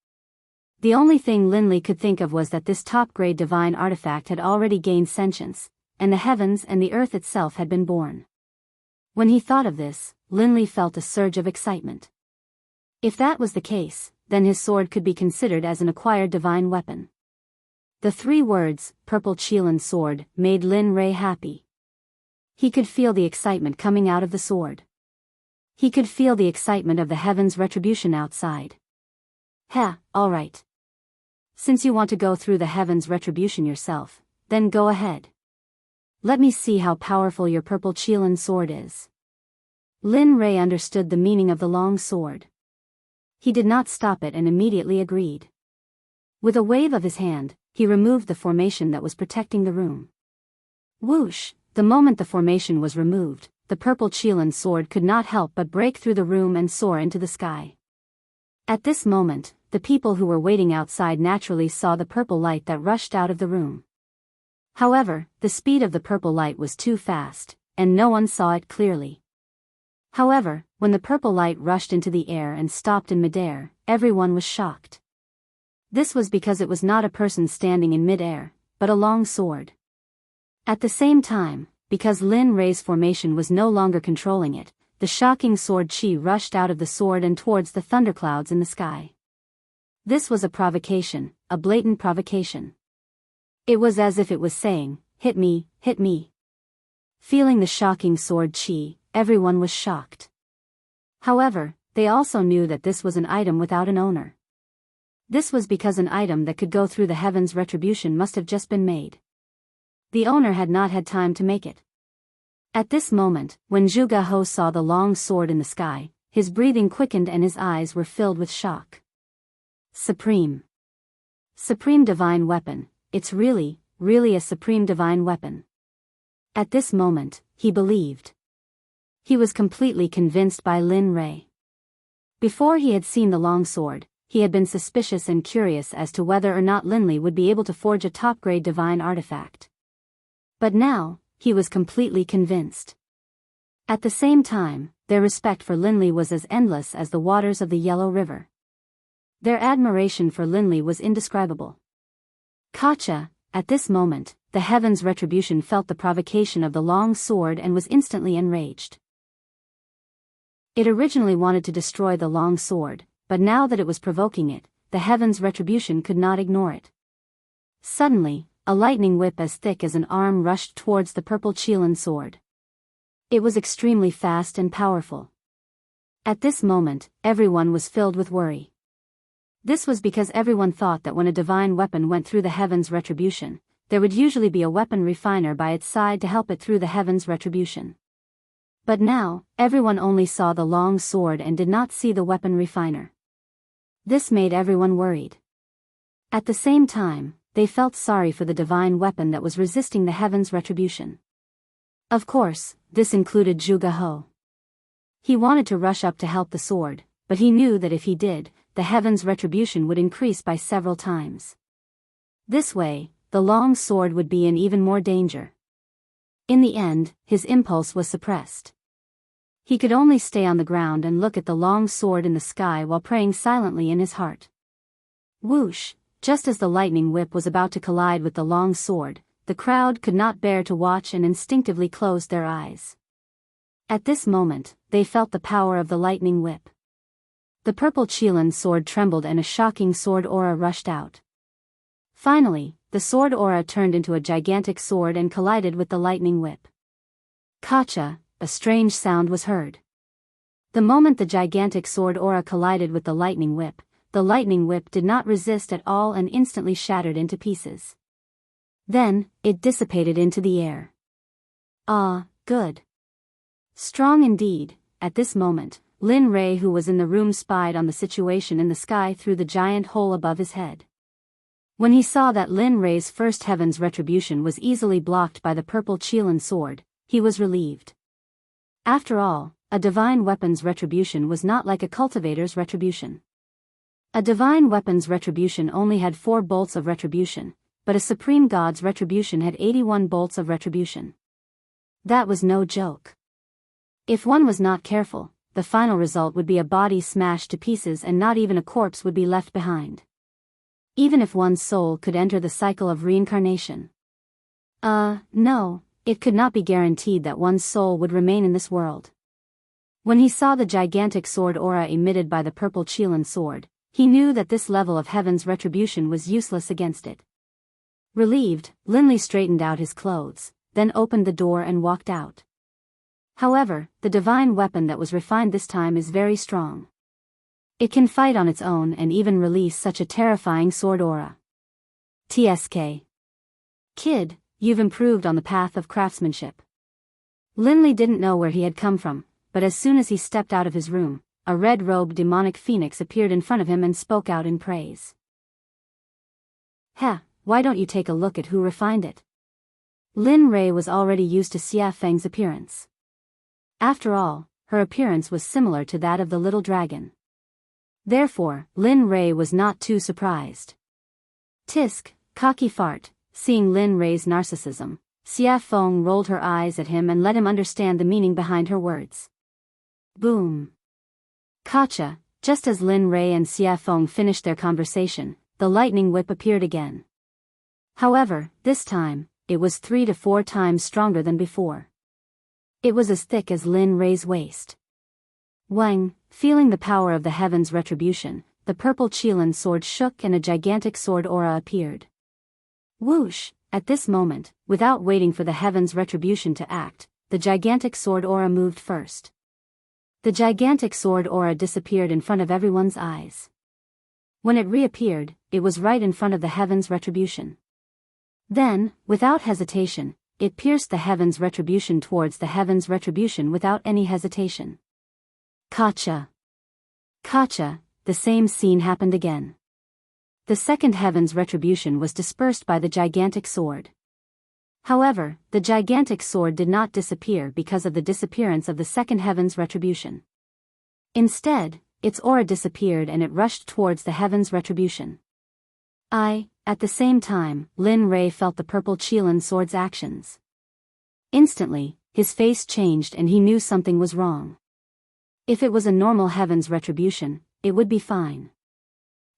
The only thing Linley could think of was that this top-grade divine artifact had already gained sentience, and the heavens and the earth itself had been born. When he thought of this, Linley felt a surge of excitement. If that was the case, then his sword could be considered as an acquired divine weapon. The 3 words, Purple Qilin Sword, made Lin Ray happy. He could feel the excitement coming out of the sword. He could feel the excitement of the heavens' retribution outside. Alright. Since you want to go through the heavens' retribution yourself, then go ahead. Let me see how powerful your Purple Qilin sword is. Lin Ray understood the meaning of the long sword. He did not stop it and immediately agreed. With a wave of his hand, he removed the formation that was protecting the room. Whoosh! The moment the formation was removed, the Purple Qilin sword could not help but break through the room and soar into the sky. At this moment, the people who were waiting outside naturally saw the purple light that rushed out of the room. However, the speed of the purple light was too fast, and no one saw it clearly. However, when the purple light rushed into the air and stopped in midair, everyone was shocked. This was because it was not a person standing in midair, but a long sword. At the same time, because Lin Ray's formation was no longer controlling it, the shocking sword chi rushed out of the sword and towards the thunderclouds in the sky. This was a provocation, a blatant provocation. It was as if it was saying, hit me, hit me. Feeling the shocking sword chi, everyone was shocked. However, they also knew that this was an item without an owner. This was because an item that could go through the heavens' retribution must have just been made. The owner had not had time to make it. At this moment, when Zhuge Ho saw the long sword in the sky, his breathing quickened and his eyes were filled with shock. Supreme divine weapon, it's really really a supreme divine weapon. At this moment, he believed. He was completely convinced by Lin Rei. Before he had seen the long sword, he had been suspicious and curious as to whether or not Linley would be able to forge a top-grade divine artifact. But now, he was completely convinced. At the same time, their respect for Linley was as endless as the waters of the Yellow River. Their admiration for Linley was indescribable. Katja, at this moment, the Heaven's Retribution felt the provocation of the long sword and was instantly enraged. It originally wanted to destroy the long sword, but now that it was provoking it, the Heaven's Retribution could not ignore it. Suddenly, a lightning whip as thick as an arm rushed towards the purple Qilin sword. It was extremely fast and powerful. At this moment, everyone was filled with worry. This was because everyone thought that when a divine weapon went through the Heaven's Retribution, there would usually be a weapon refiner by its side to help it through the Heaven's Retribution. But now, everyone only saw the long sword and did not see the weapon refiner. This made everyone worried. At the same time, they felt sorry for the divine weapon that was resisting the Heaven's Retribution. Of course, this included Zhuge He. He wanted to rush up to help the sword, but he knew that if he did, the Heaven's Retribution would increase by several times. This way, the long sword would be in even more danger. In the end, his impulse was suppressed. He could only stay on the ground and look at the long sword in the sky while praying silently in his heart. Whoosh! Just as the lightning whip was about to collide with the long sword, the crowd could not bear to watch and instinctively closed their eyes. At this moment, they felt the power of the lightning whip. The purple Qilin sword trembled and a shocking sword aura rushed out. Finally, the sword aura turned into a gigantic sword and collided with the lightning whip. Katja! A strange sound was heard. The moment the gigantic sword aura collided with the lightning whip did not resist at all and instantly shattered into pieces. Then, it dissipated into the air. Ah, good. Strong indeed. At this moment, Lin Rei, who was in the room, spied on the situation in the sky through the giant hole above his head. When he saw that Lin Rei's first Heaven's Retribution was easily blocked by the purple Qilin sword, he was relieved. After all, a divine weapon's retribution was not like a cultivator's retribution. A divine weapon's retribution only had 4 bolts of retribution, but a supreme god's retribution had 81 bolts of retribution. That was no joke. If one was not careful, the final result would be a body smashed to pieces and not even a corpse would be left behind. Even if one's soul could enter the cycle of reincarnation. No. It could not be guaranteed that one's soul would remain in this world. When he saw the gigantic sword aura emitted by the purple Qilin sword, he knew that this level of Heaven's Retribution was useless against it. Relieved, Linley straightened out his clothes, then opened the door and walked out. However, the divine weapon that was refined this time is very strong. It can fight on its own and even release such a terrifying sword aura. TSK. Kid, you've improved on the path of craftsmanship. Linley didn't know where he had come from, but as soon as he stepped out of his room, a red-robed demonic phoenix appeared in front of him and spoke out in praise. Why don't you take a look at who refined it? Lin Rei was already used to Xia Feng's appearance. After all, her appearance was similar to that of the little dragon. Therefore, Lin Rei was not too surprised. Tisk, cocky fart. Seeing Lin Rei's narcissism, Xia Feng rolled her eyes at him and let him understand the meaning behind her words. Boom. Katja! Just as Lin Rei and Xia Feng finished their conversation, the lightning whip appeared again. However, this time, it was 3 to 4 times stronger than before. It was as thick as Lin Rei's waist. Wang, feeling the power of the Heaven's Retribution, the purple Qilin sword shook and a gigantic sword aura appeared. Whoosh! At this moment, without waiting for the Heaven's Retribution to act, the gigantic sword aura moved first. The gigantic sword aura disappeared in front of everyone's eyes. When it reappeared, it was right in front of the Heaven's Retribution. Then, without hesitation, it pierced the Heaven's Retribution towards the Heaven's Retribution without any hesitation. Katja! The same scene happened again. The second heaven's retribution was dispersed by the gigantic sword. However, the gigantic sword did not disappear because of the disappearance of the second heaven's retribution. Instead, its aura disappeared and it rushed towards the heaven's retribution. At the same time, Lin Rei felt the purple Qilin sword's actions. Instantly, his face changed and he knew something was wrong. If it was a normal heaven's retribution, it would be fine.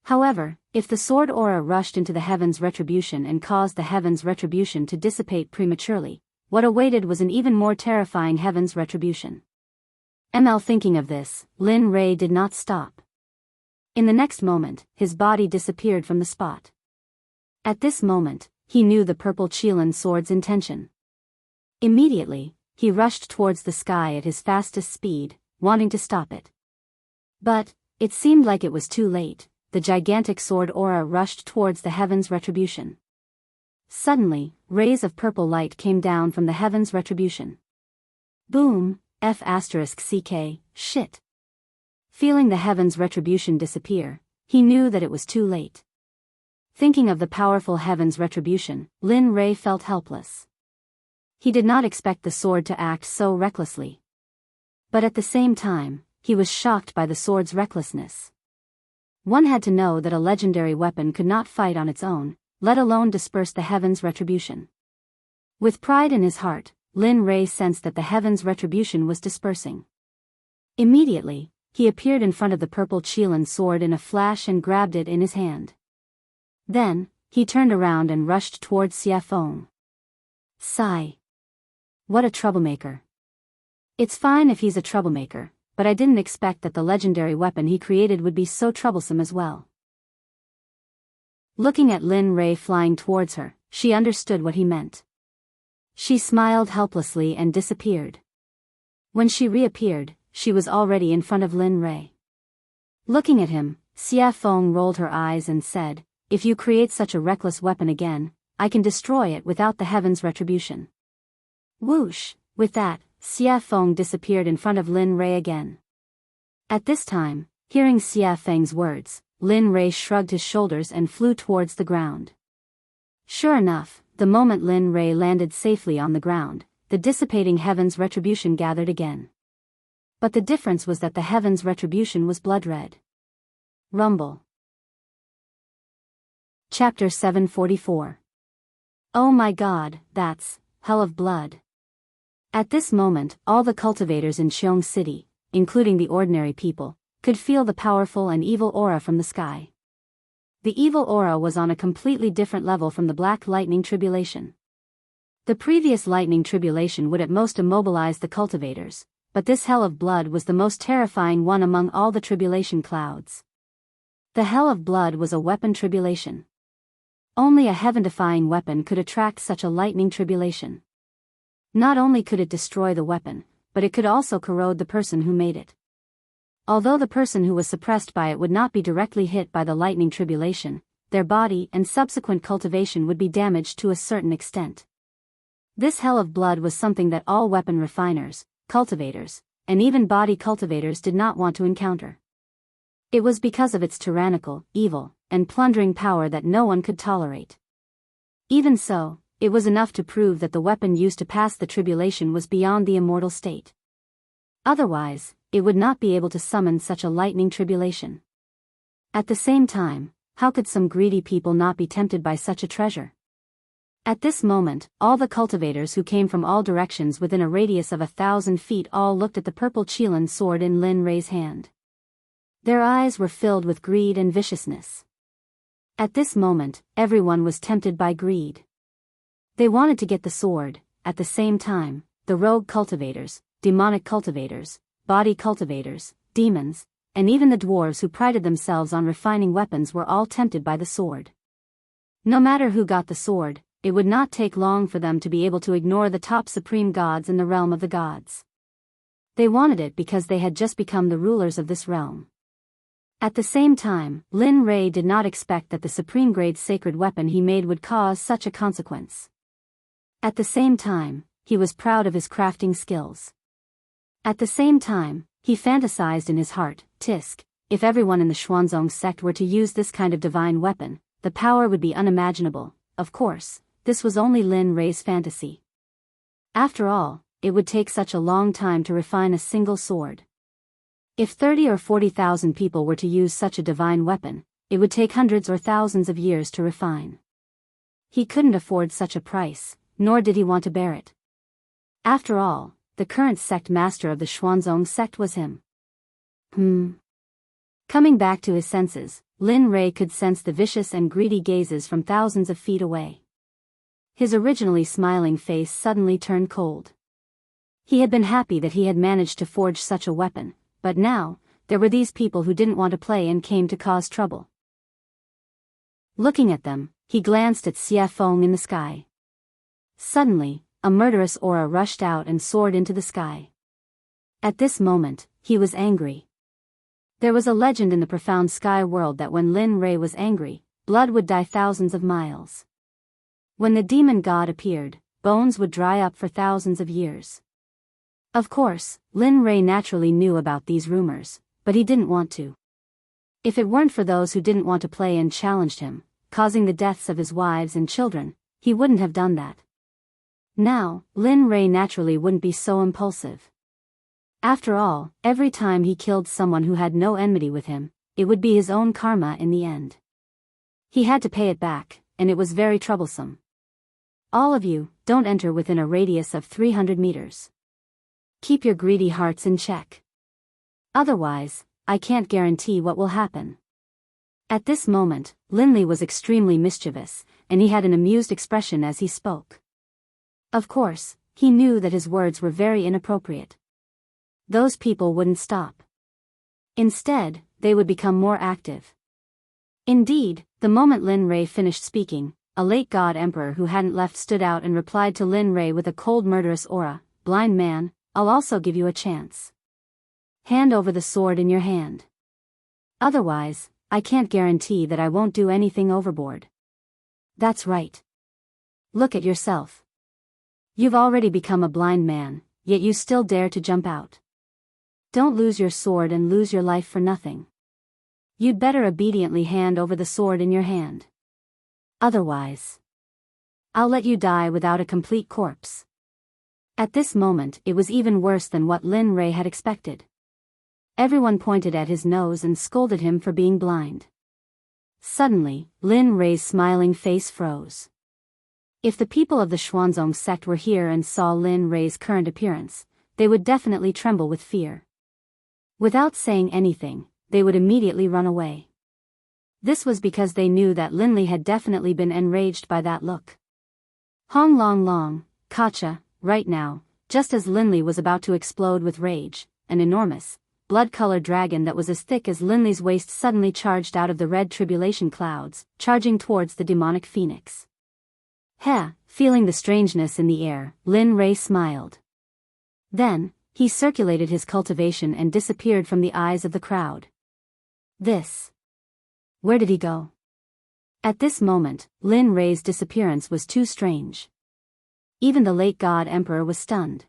However, if the sword aura rushed into the heaven's retribution and caused the heaven's retribution to dissipate prematurely, what awaited was an even more terrifying heaven's retribution. Thinking of this, Lin Rei did not stop. In the next moment, his body disappeared from the spot. At this moment, he knew the purple Qilin sword's intention. Immediately, he rushed towards the sky at his fastest speed, wanting to stop it. But it seemed like it was too late. The gigantic sword aura rushed towards the heaven's retribution. Suddenly, rays of purple light came down from the heaven's retribution. Boom, *CK, shit. Feeling the heaven's retribution disappear, he knew that it was too late. Thinking of the powerful heaven's retribution, Lin Rei felt helpless. He did not expect the sword to act so recklessly. But at the same time, he was shocked by the sword's recklessness. One had to know that a legendary weapon could not fight on its own, let alone disperse the heaven's retribution. With pride in his heart, Lin Rei sensed that the heaven's retribution was dispersing. Immediately, he appeared in front of the purple Qilin sword in a flash and grabbed it in his hand. Then, he turned around and rushed towards Xie Feng. Sigh. What a troublemaker. It's fine if he's a troublemaker, but I didn't expect that the legendary weapon he created would be so troublesome as well. Looking at Lin Rei flying towards her, she understood what he meant. She smiled helplessly and disappeared. When she reappeared, she was already in front of Lin Rei. Looking at him, Xie Feng rolled her eyes and said, "If you create such a reckless weapon again, I can destroy it without the heaven's retribution." Whoosh! With that, Xie Feng disappeared in front of Lin Rei again. At this time, hearing Xie Feng's words, Lin Rei shrugged his shoulders and flew towards the ground. Sure enough, the moment Lin Rei landed safely on the ground, the dissipating heaven's retribution gathered again. But the difference was that the heaven's retribution was blood red. Rumble. Chapter 744. Oh my god, that's hell of blood. At this moment, all the cultivators in Qiong City, including the ordinary people, could feel the powerful and evil aura from the sky. The evil aura was on a completely different level from the black lightning tribulation. The previous lightning tribulation would at most immobilize the cultivators, but this hell of blood was the most terrifying one among all the tribulation clouds. The hell of blood was a weapon tribulation. Only a heaven-defying weapon could attract such a lightning tribulation. Not only could it destroy the weapon, but it could also corrode the person who made it. Although the person who was suppressed by it would not be directly hit by the lightning tribulation, their body and subsequent cultivation would be damaged to a certain extent. This hell of blood was something that all weapon refiners, cultivators, and even body cultivators did not want to encounter. It was because of its tyrannical, evil, and plundering power that no one could tolerate. Even so, it was enough to prove that the weapon used to pass the tribulation was beyond the immortal state. Otherwise, it would not be able to summon such a lightning tribulation. At the same time, how could some greedy people not be tempted by such a treasure? At this moment, all the cultivators who came from all directions within a radius of 1,000 feet all looked at the purple Qilin sword in Lin Rei's hand. Their eyes were filled with greed and viciousness. At this moment, everyone was tempted by greed. They wanted to get the sword. At the same time, the rogue cultivators, demonic cultivators, body cultivators, demons, and even the dwarves who prided themselves on refining weapons were all tempted by the sword. No matter who got the sword, it would not take long for them to be able to ignore the top supreme gods in the realm of the gods. They wanted it because they had just become the rulers of this realm. At the same time, Lin Rei did not expect that the supreme-grade sacred weapon he made would cause such a consequence. At the same time, he was proud of his crafting skills. At the same time, he fantasized in his heart, Tisk, if everyone in the Xuanzong sect were to use this kind of divine weapon, the power would be unimaginable. Of course, this was only Lin Rei's fantasy. After all, it would take such a long time to refine a single sword. If 30 or 40,000 people were to use such a divine weapon, it would take hundreds or thousands of years to refine. He couldn't afford such a price, nor did he want to bear it. After all, the current sect master of the Xuanzong sect was him. Coming back to his senses, Lin Rei could sense the vicious and greedy gazes from thousands of feet away. His originally smiling face suddenly turned cold. He had been happy that he had managed to forge such a weapon, but now, there were these people who didn't want to play and came to cause trouble. Looking at them, he glanced at Xie Feng in the sky. Suddenly, a murderous aura rushed out and soared into the sky. At this moment, he was angry. There was a legend in the profound sky world that when Lin Rei was angry, blood would dye thousands of miles. When the demon god appeared, bones would dry up for thousands of years. Of course, Lin Rei naturally knew about these rumors, but he didn't want to. If it weren't for those who didn't want to play and challenged him, causing the deaths of his wives and children, he wouldn't have done that. Now, Lin Rei naturally wouldn't be so impulsive. After all, every time he killed someone who had no enmity with him, it would be his own karma in the end. He had to pay it back, and it was very troublesome. All of you, don't enter within a radius of 300 meters. Keep your greedy hearts in check. Otherwise, I can't guarantee what will happen. At this moment, Linley was extremely mischievous, and he had an amused expression as he spoke. Of course, he knew that his words were very inappropriate. Those people wouldn't stop. Instead, they would become more active. Indeed, the moment Lin Rei finished speaking, a late god emperor who hadn't left stood out and replied to Lin Rei with a cold murderous aura, "Blind man, I'll also give you a chance. Hand over the sword in your hand. Otherwise, I can't guarantee that I won't do anything overboard." That's right. Look at yourself. You've already become a blind man, yet you still dare to jump out. Don't lose your sword and lose your life for nothing. You'd better obediently hand over the sword in your hand. Otherwise, I'll let you die without a complete corpse. At this moment, it was even worse than what Lin Rei had expected. Everyone pointed at his nose and scolded him for being blind. Suddenly, Lin Rei's smiling face froze. If the people of the Xuanzong sect were here and saw Lin Rei's current appearance, they would definitely tremble with fear. Without saying anything, they would immediately run away. This was because they knew that Linley had definitely been enraged by that look. Hong Long Long, Kacha, right now, just as Linley was about to explode with rage, an enormous, blood-colored dragon that was as thick as Linley's waist suddenly charged out of the red tribulation clouds, charging towards the demonic phoenix. Heh, feeling the strangeness in the air, Lin Rei smiled. Then, he circulated his cultivation and disappeared from the eyes of the crowd. Where did he go? At this moment, Lin Rei's disappearance was too strange. Even the late god emperor was stunned.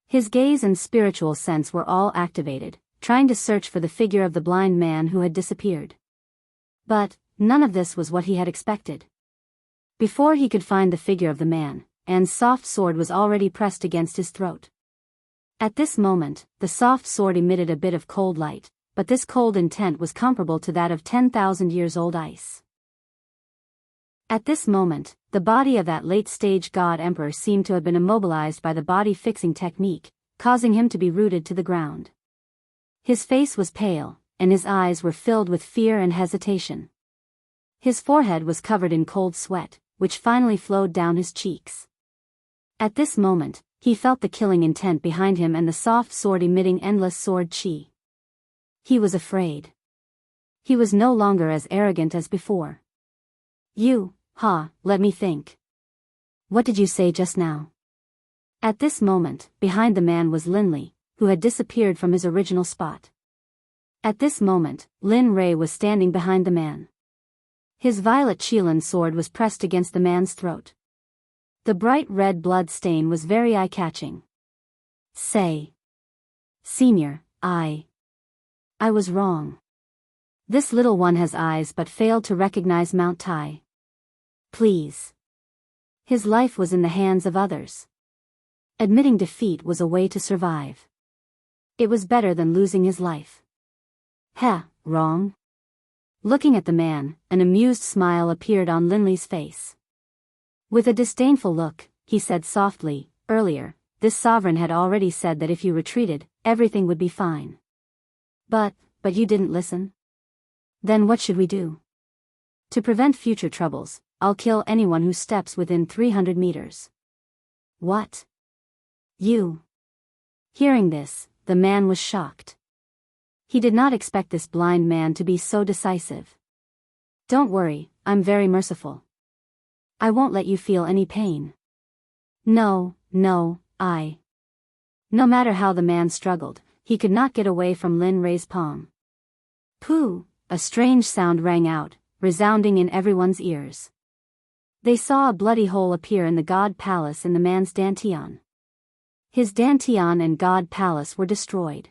His gaze and spiritual sense were all activated, trying to search for the figure of the blind man who had disappeared. But, none of this was what he had expected. Before he could find the figure of the man, An's soft sword was already pressed against his throat. At this moment, the soft sword emitted a bit of cold light, but this cold intent was comparable to that of 10,000 years old ice. At this moment, the body of that late-stage god emperor seemed to have been immobilized by the body-fixing technique, causing him to be rooted to the ground. His face was pale, and his eyes were filled with fear and hesitation. His forehead was covered in cold sweat, which finally flowed down his cheeks. At this moment, he felt the killing intent behind him and the soft sword emitting endless sword chi. He was afraid. He was no longer as arrogant as before. Let me think. What did you say just now? At this moment, behind the man was Linley, who had disappeared from his original spot. At this moment, Lin Rei was standing behind the man. His violet Qilin sword was pressed against the man's throat. The bright red blood stain was very eye-catching. Say. Senior, I was wrong. This little one has eyes but failed to recognize Mount Tai. Please. His life was in the hands of others. Admitting defeat was a way to survive. It was better than losing his life. Heh, wrong? Looking at the man, an amused smile appeared on Linley's face. With a disdainful look, he said softly, earlier, this sovereign had already said that if you retreated, everything would be fine. But you didn't listen? Then what should we do? To prevent future troubles, I'll kill anyone who steps within 300 meters. What? You? Hearing this, the man was shocked. He did not expect this blind man to be so decisive. Don't worry, I'm very merciful. I won't let you feel any pain. No, I. No matter how the man struggled, he could not get away from Lin Rei's palm. Pooh! A strange sound rang out, resounding in everyone's ears. They saw a bloody hole appear in the god palace in the man's dantian. His dantian and god palace were destroyed.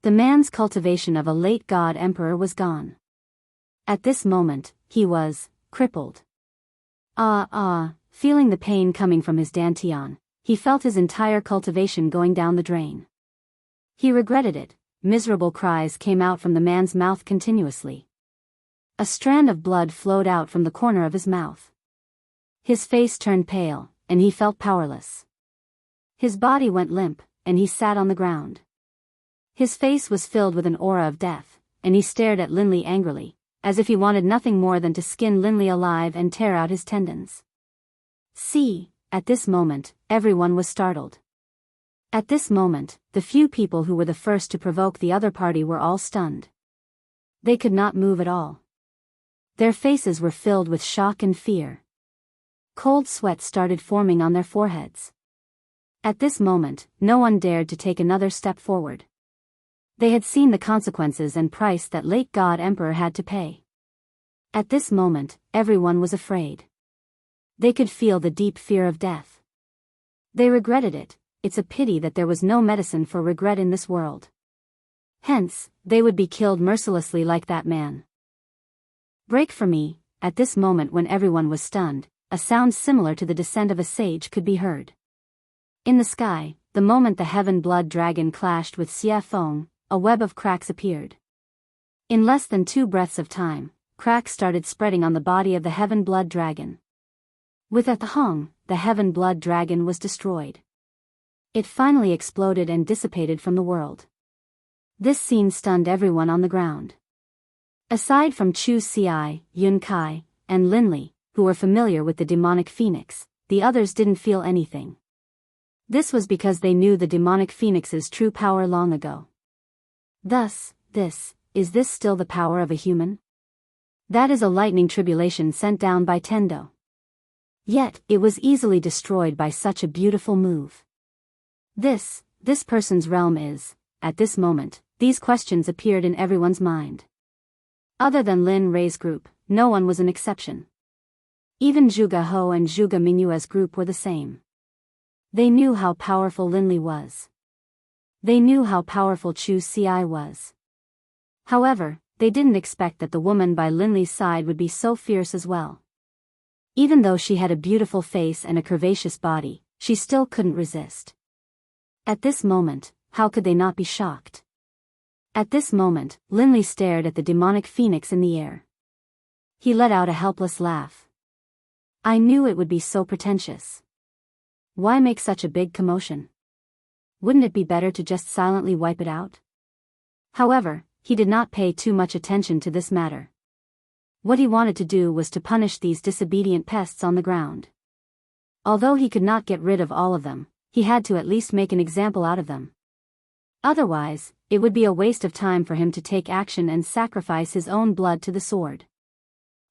The man's cultivation of a late god emperor was gone. At this moment, he was crippled. Feeling the pain coming from his dantian, he felt his entire cultivation going down the drain. He regretted it. Miserable cries came out from the man's mouth continuously. A strand of blood flowed out from the corner of his mouth. His face turned pale, and he felt powerless. His body went limp, and he sat on the ground. His face was filled with an aura of death, and he stared at Linley angrily, as if he wanted nothing more than to skin Linley alive and tear out his tendons. See, at this moment, everyone was startled. At this moment, the few people who were the first to provoke the other party were all stunned. They could not move at all. Their faces were filled with shock and fear. Cold sweat started forming on their foreheads. At this moment, no one dared to take another step forward. They had seen the consequences and price that late God Emperor had to pay. At this moment, everyone was afraid. They could feel the deep fear of death. They regretted it. It's a pity that there was no medicine for regret in this world. Hence, they would be killed mercilessly like that man. Break for me. At this moment when everyone was stunned, a sound similar to the descent of a sage could be heard. In the sky, the moment the heaven blood dragon clashed with Xie Feng, a web of cracks appeared. In less than 2 breaths of time, cracks started spreading on the body of the heaven blood dragon. With a thong, the heaven blood dragon was destroyed. It finally exploded and dissipated from the world. This scene stunned everyone on the ground. Aside from Chu Xi, Yun Kai, and Linley, who were familiar with the demonic phoenix, the others didn't feel anything. This was because they knew the demonic phoenix's true power long ago. Thus, is this still the power of a human? That is a lightning tribulation sent down by Tendo. Yet, it was easily destroyed by such a beautiful move. This person's realm is, at this moment, these questions appeared in everyone's mind. Other than Lin Rei's group, no one was an exception. Even Zhuge Ho and Zhuge Mingyue's group were the same. They knew how powerful Linley was. They knew how powerful Chu Xi was. However, they didn't expect that the woman by Linley's side would be so fierce as well. Even though she had a beautiful face and a curvaceous body, she still couldn't resist. At this moment, how could they not be shocked? At this moment, Linley stared at the demonic phoenix in the air. He let out a helpless laugh. I knew it would be so pretentious. Why make such a big commotion? Wouldn't it be better to just silently wipe it out? However, he did not pay too much attention to this matter. What he wanted to do was to punish these disobedient pests on the ground. Although he could not get rid of all of them, he had to at least make an example out of them. Otherwise, it would be a waste of time for him to take action and sacrifice his own blood to the sword.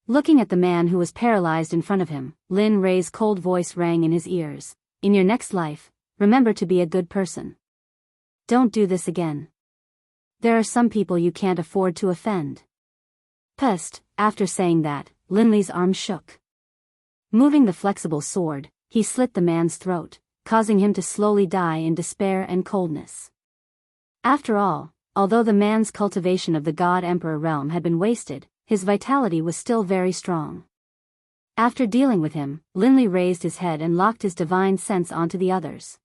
Looking at the man who was paralyzed in front of him, Lin Rei's cold voice rang in his ears. In your next life, remember to be a good person. Don't do this again. There are some people you can't afford to offend. Pest. After saying that, Linley's arm shook. Moving the flexible sword, he slit the man's throat, causing him to slowly die in despair and coldness. After all, although the man's cultivation of the God Emperor realm had been wasted, his vitality was still very strong. After dealing with him, Linley raised his head and locked his divine sense onto the others.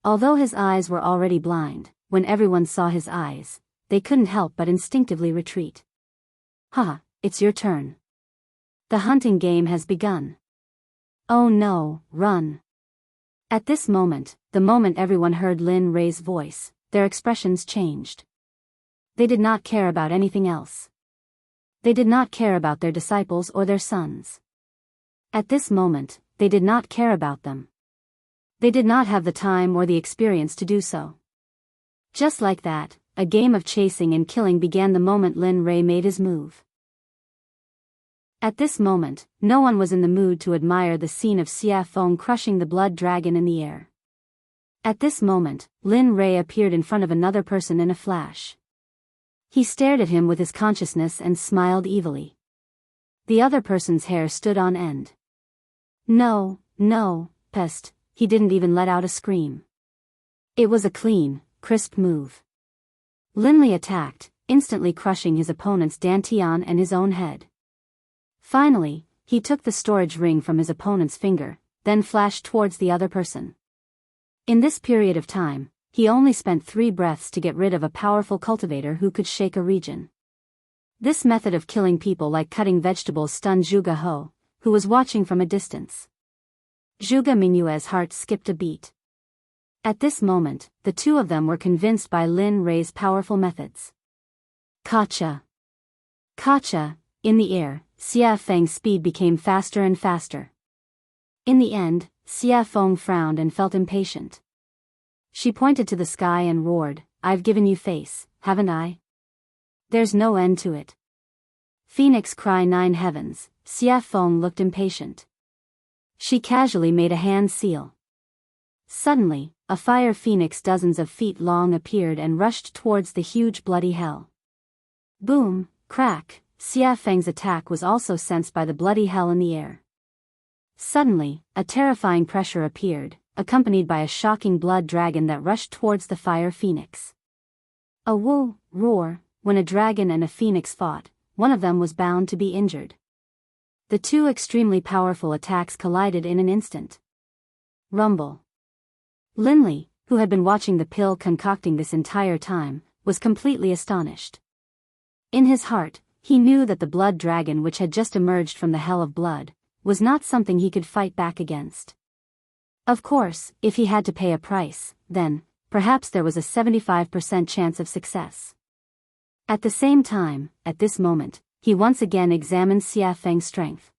Although his eyes were already blind, when everyone saw his eyes, they couldn't help but instinctively retreat. "Ha, it's your turn. The hunting game has begun. Oh no, run." At this moment, the moment everyone heard Lin Rei's voice, their expressions changed. They did not care about anything else. They did not care about their disciples or their sons. At this moment, they did not care about them. They did not have the time or the experience to do so. Just like that, a game of chasing and killing began the moment Lin Rei made his move. At this moment, no one was in the mood to admire the scene of Xia Feng crushing the blood dragon in the air. At this moment, Lin Rei appeared in front of another person in a flash. He stared at him with his consciousness and smiled evilly. The other person's hair stood on end. No, pest, he didn't even let out a scream. It was a clean, crisp move. Linley attacked, instantly crushing his opponent's dantian and his own head. Finally, he took the storage ring from his opponent's finger, then flashed towards the other person. In this period of time, he only spent 3 breaths to get rid of a powerful cultivator who could shake a region. This method of killing people like cutting vegetables stunned Zhuge He, who was watching from a distance. Zhuge Mingyue's heart skipped a beat. At this moment, the two of them were convinced by Lin Rei's powerful methods. Kacha! Kacha! In the air, Xia Feng's speed became faster and faster. In the end, Xia Feng frowned and felt impatient. She pointed to the sky and roared, "I've given you face, haven't I? There's no end to it." Phoenix cry 9 heavens, Xia Feng looked impatient. She casually made a hand seal. Suddenly, a fire phoenix dozens of feet long appeared and rushed towards the huge bloody hell. Boom, crack, Xia Feng's attack was also sensed by the bloody hell in the air. Suddenly, a terrifying pressure appeared, accompanied by a shocking blood dragon that rushed towards the fire phoenix. A woo, roar, when a dragon and a phoenix fought, one of them was bound to be injured. The two extremely powerful attacks collided in an instant. Rumble. Linley, who had been watching the pill concocting this entire time, was completely astonished. In his heart, he knew that the blood dragon which had just emerged from the hell of blood, was not something he could fight back against. Of course, if he had to pay a price, then, perhaps there was a 75% chance of success. At the same time, at this moment, he once again examined Xia Feng's strength.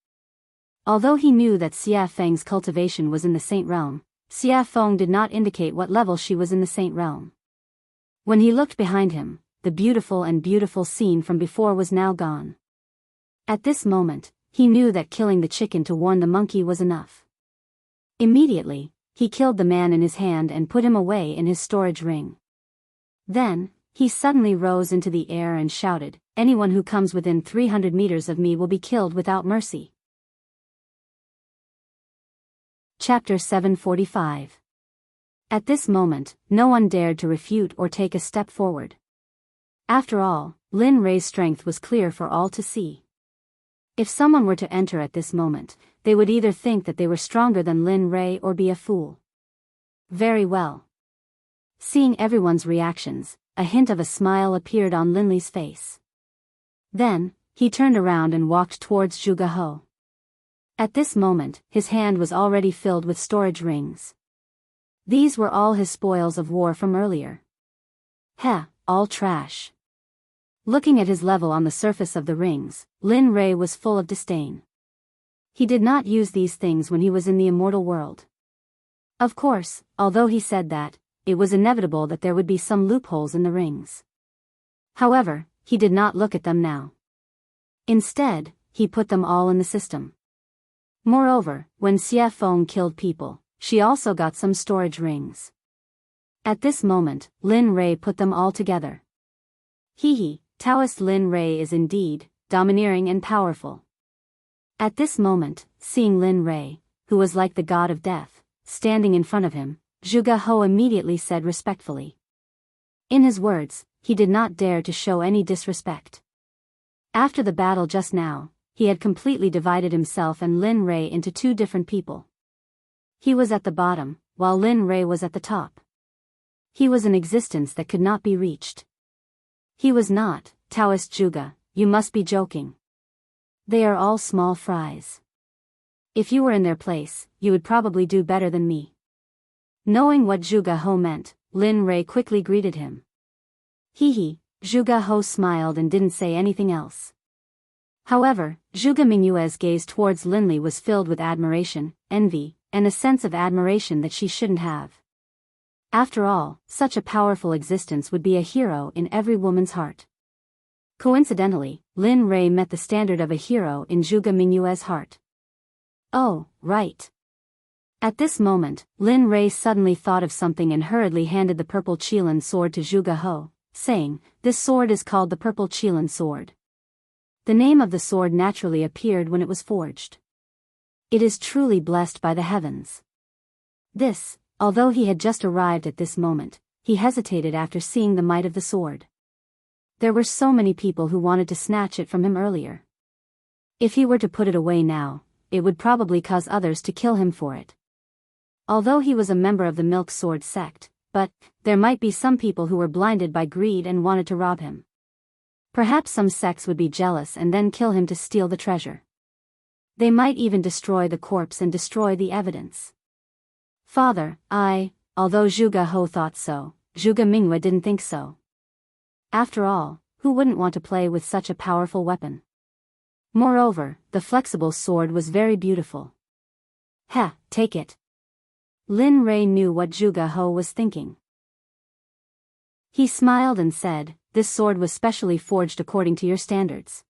Although he knew that Xia Feng's cultivation was in the Saint Realm, Xia Feng did not indicate what level she was in the Saint Realm. When he looked behind him, the beautiful scene from before was now gone. At this moment, he knew that killing the chicken to warn the monkey was enough. Immediately, he killed the man in his hand and put him away in his storage ring. Then, he suddenly rose into the air and shouted, "Anyone who comes within 300 meters of me will be killed without mercy." Chapter 745. At this moment, no one dared to refute or take a step forward. After all, Lin Rei's strength was clear for all to see. If someone were to enter at this moment, they would either think that they were stronger than Lin Rei or be a fool. Very well. Seeing everyone's reactions, a hint of a smile appeared on Linley's face. Then, he turned around and walked towards Zhuge He. At this moment, his hand was already filled with storage rings. These were all his spoils of war from earlier. Heh, all trash. Looking at his level on the surface of the rings, Lin Rei was full of disdain. He did not use these things when he was in the immortal world. Of course, although he said that, it was inevitable that there would be some loopholes in the rings. However, he did not look at them now. Instead, he put them all in the system. Moreover, when Xia Feng killed people, she also got some storage rings. At this moment, Lin Rei put them all together. Hee, Taoist Lin Rei is indeed domineering and powerful. At this moment, seeing Lin Rei, who was like the god of death, standing in front of him, Zhuge He immediately said respectfully. In his words, he did not dare to show any disrespect. After the battle just now, he had completely divided himself and Lin Rei into two different people. He was at the bottom, while Lin Rei was at the top. He was an existence that could not be reached. He was not, Taoist Zhuge, you must be joking. They are all small fries. If you were in their place, you would probably do better than me. Knowing what Zhuge He meant, Lin Rei quickly greeted him. Hee, Zhuge He smiled and didn't say anything else. However, Zhuge Mingyue's gaze towards Linli was filled with admiration, envy, and a sense of admiration that she shouldn't have. After all, such a powerful existence would be a hero in every woman's heart. Coincidentally, Lin Rei met the standard of a hero in Zhuge Mingyue's heart. Oh, right. At this moment, Lin Rei suddenly thought of something and hurriedly handed the purple Qilin sword to Zhuge He, saying, "This sword is called the purple Qilin sword." The name of the sword naturally appeared when it was forged. It is truly blessed by the heavens. This, although he had just arrived at this moment, he hesitated after seeing the might of the sword. There were so many people who wanted to snatch it from him earlier. If he were to put it away now, it would probably cause others to kill him for it. Although he was a member of the Milk Sword Sect, but there might be some people who were blinded by greed and wanted to rob him. Perhaps some sects would be jealous and then kill him to steal the treasure. They might even destroy the corpse and destroy the evidence. Father, although Zhuge He thought so, Zhuge Mingyue didn't think so. After all, who wouldn't want to play with such a powerful weapon? Moreover, the flexible sword was very beautiful. Take it. Lin Rei knew what Zhuge He was thinking. He smiled and said, "This sword was specially forged according to your standards.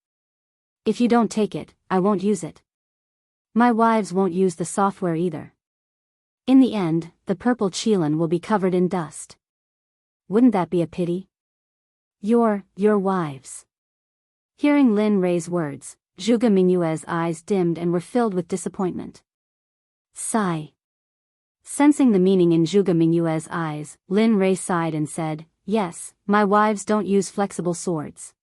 If you don't take it, I won't use it. My wives won't use the software either. In the end, the purple Qilin will be covered in dust. Wouldn't that be a pity? Your wives." Hearing Lin Rei's words, Zhuge Mingyue's eyes dimmed and were filled with disappointment. Sigh. Sensing the meaning in Zhuge Mingyue's eyes, Lin Rei sighed and said, "Yes, my wives don't use flexible swords.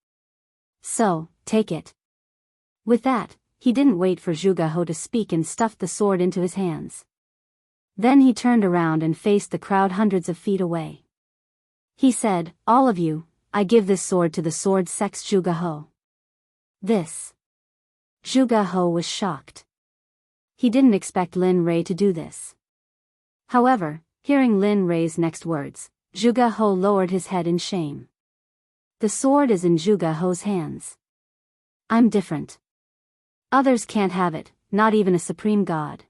So, take it." With that, he didn't wait for Zhuge He to speak and stuffed the sword into his hands. Then he turned around and faced the crowd hundreds of feet away. He said, "All of you, I give this sword to the Sword Sect's Zhuge He." This. Zhuge He was shocked. He didn't expect Lin Rei to do this. However, hearing Lin Rei's next words, Zhuge He lowered his head in shame. The sword is in Zhuge He's hands. I'm different. Others can't have it, not even a supreme god.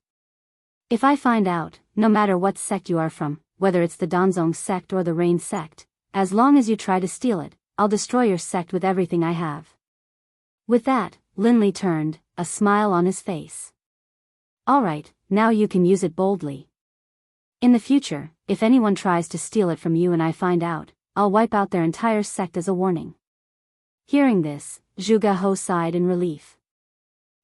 If I find out, no matter what sect you are from, whether it's the Danzong sect or the Rain sect, as long as you try to steal it, I'll destroy your sect with everything I have. With that, Linli turned, a smile on his face. Alright, now you can use it boldly. In the future, if anyone tries to steal it from you and I find out, I'll wipe out their entire sect as a warning. Hearing this, Zhuge He sighed in relief.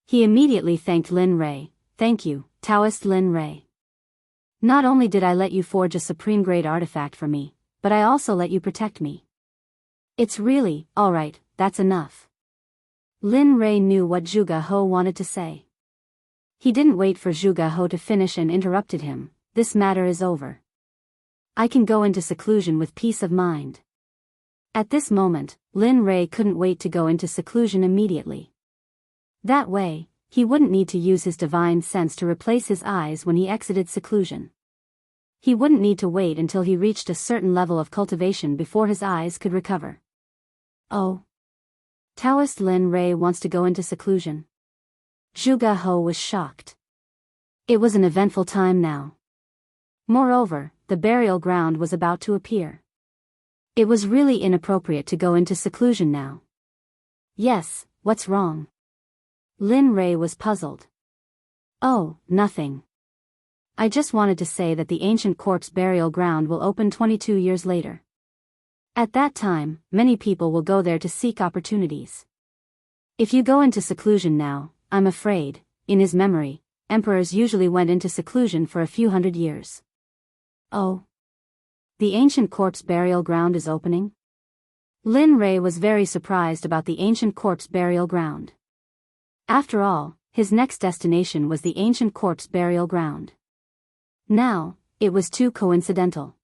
He immediately thanked Lin Rei. Thank you, Taoist Lin Rei. Not only did I let you forge a supreme-grade artifact for me, but I also let you protect me. It's really, alright, that's enough. Lin Rei knew what Zhuge He wanted to say. He didn't wait for Zhuge He to finish and interrupted him. This matter is over. I can go into seclusion with peace of mind. At this moment, Lin Rei couldn't wait to go into seclusion immediately. That way, he wouldn't need to use his divine sense to replace his eyes when he exited seclusion. He wouldn't need to wait until he reached a certain level of cultivation before his eyes could recover. Oh. Taoist Lin Rei wants to go into seclusion. Zhuge He was shocked. It was an eventful time now. Moreover, the burial ground was about to appear. It was really inappropriate to go into seclusion now. Yes, what's wrong? Lin Rei was puzzled. Oh, nothing. I just wanted to say that the ancient corpse burial ground will open 22 years later. At that time, many people will go there to seek opportunities. If you go into seclusion now, I'm afraid, in his memory, emperors usually went into seclusion for a few hundred years. Oh. The ancient corpse burial ground is opening? Lin Rei was very surprised about the ancient corpse burial ground. After all, his next destination was the ancient corpse burial ground. Now, it was too coincidental.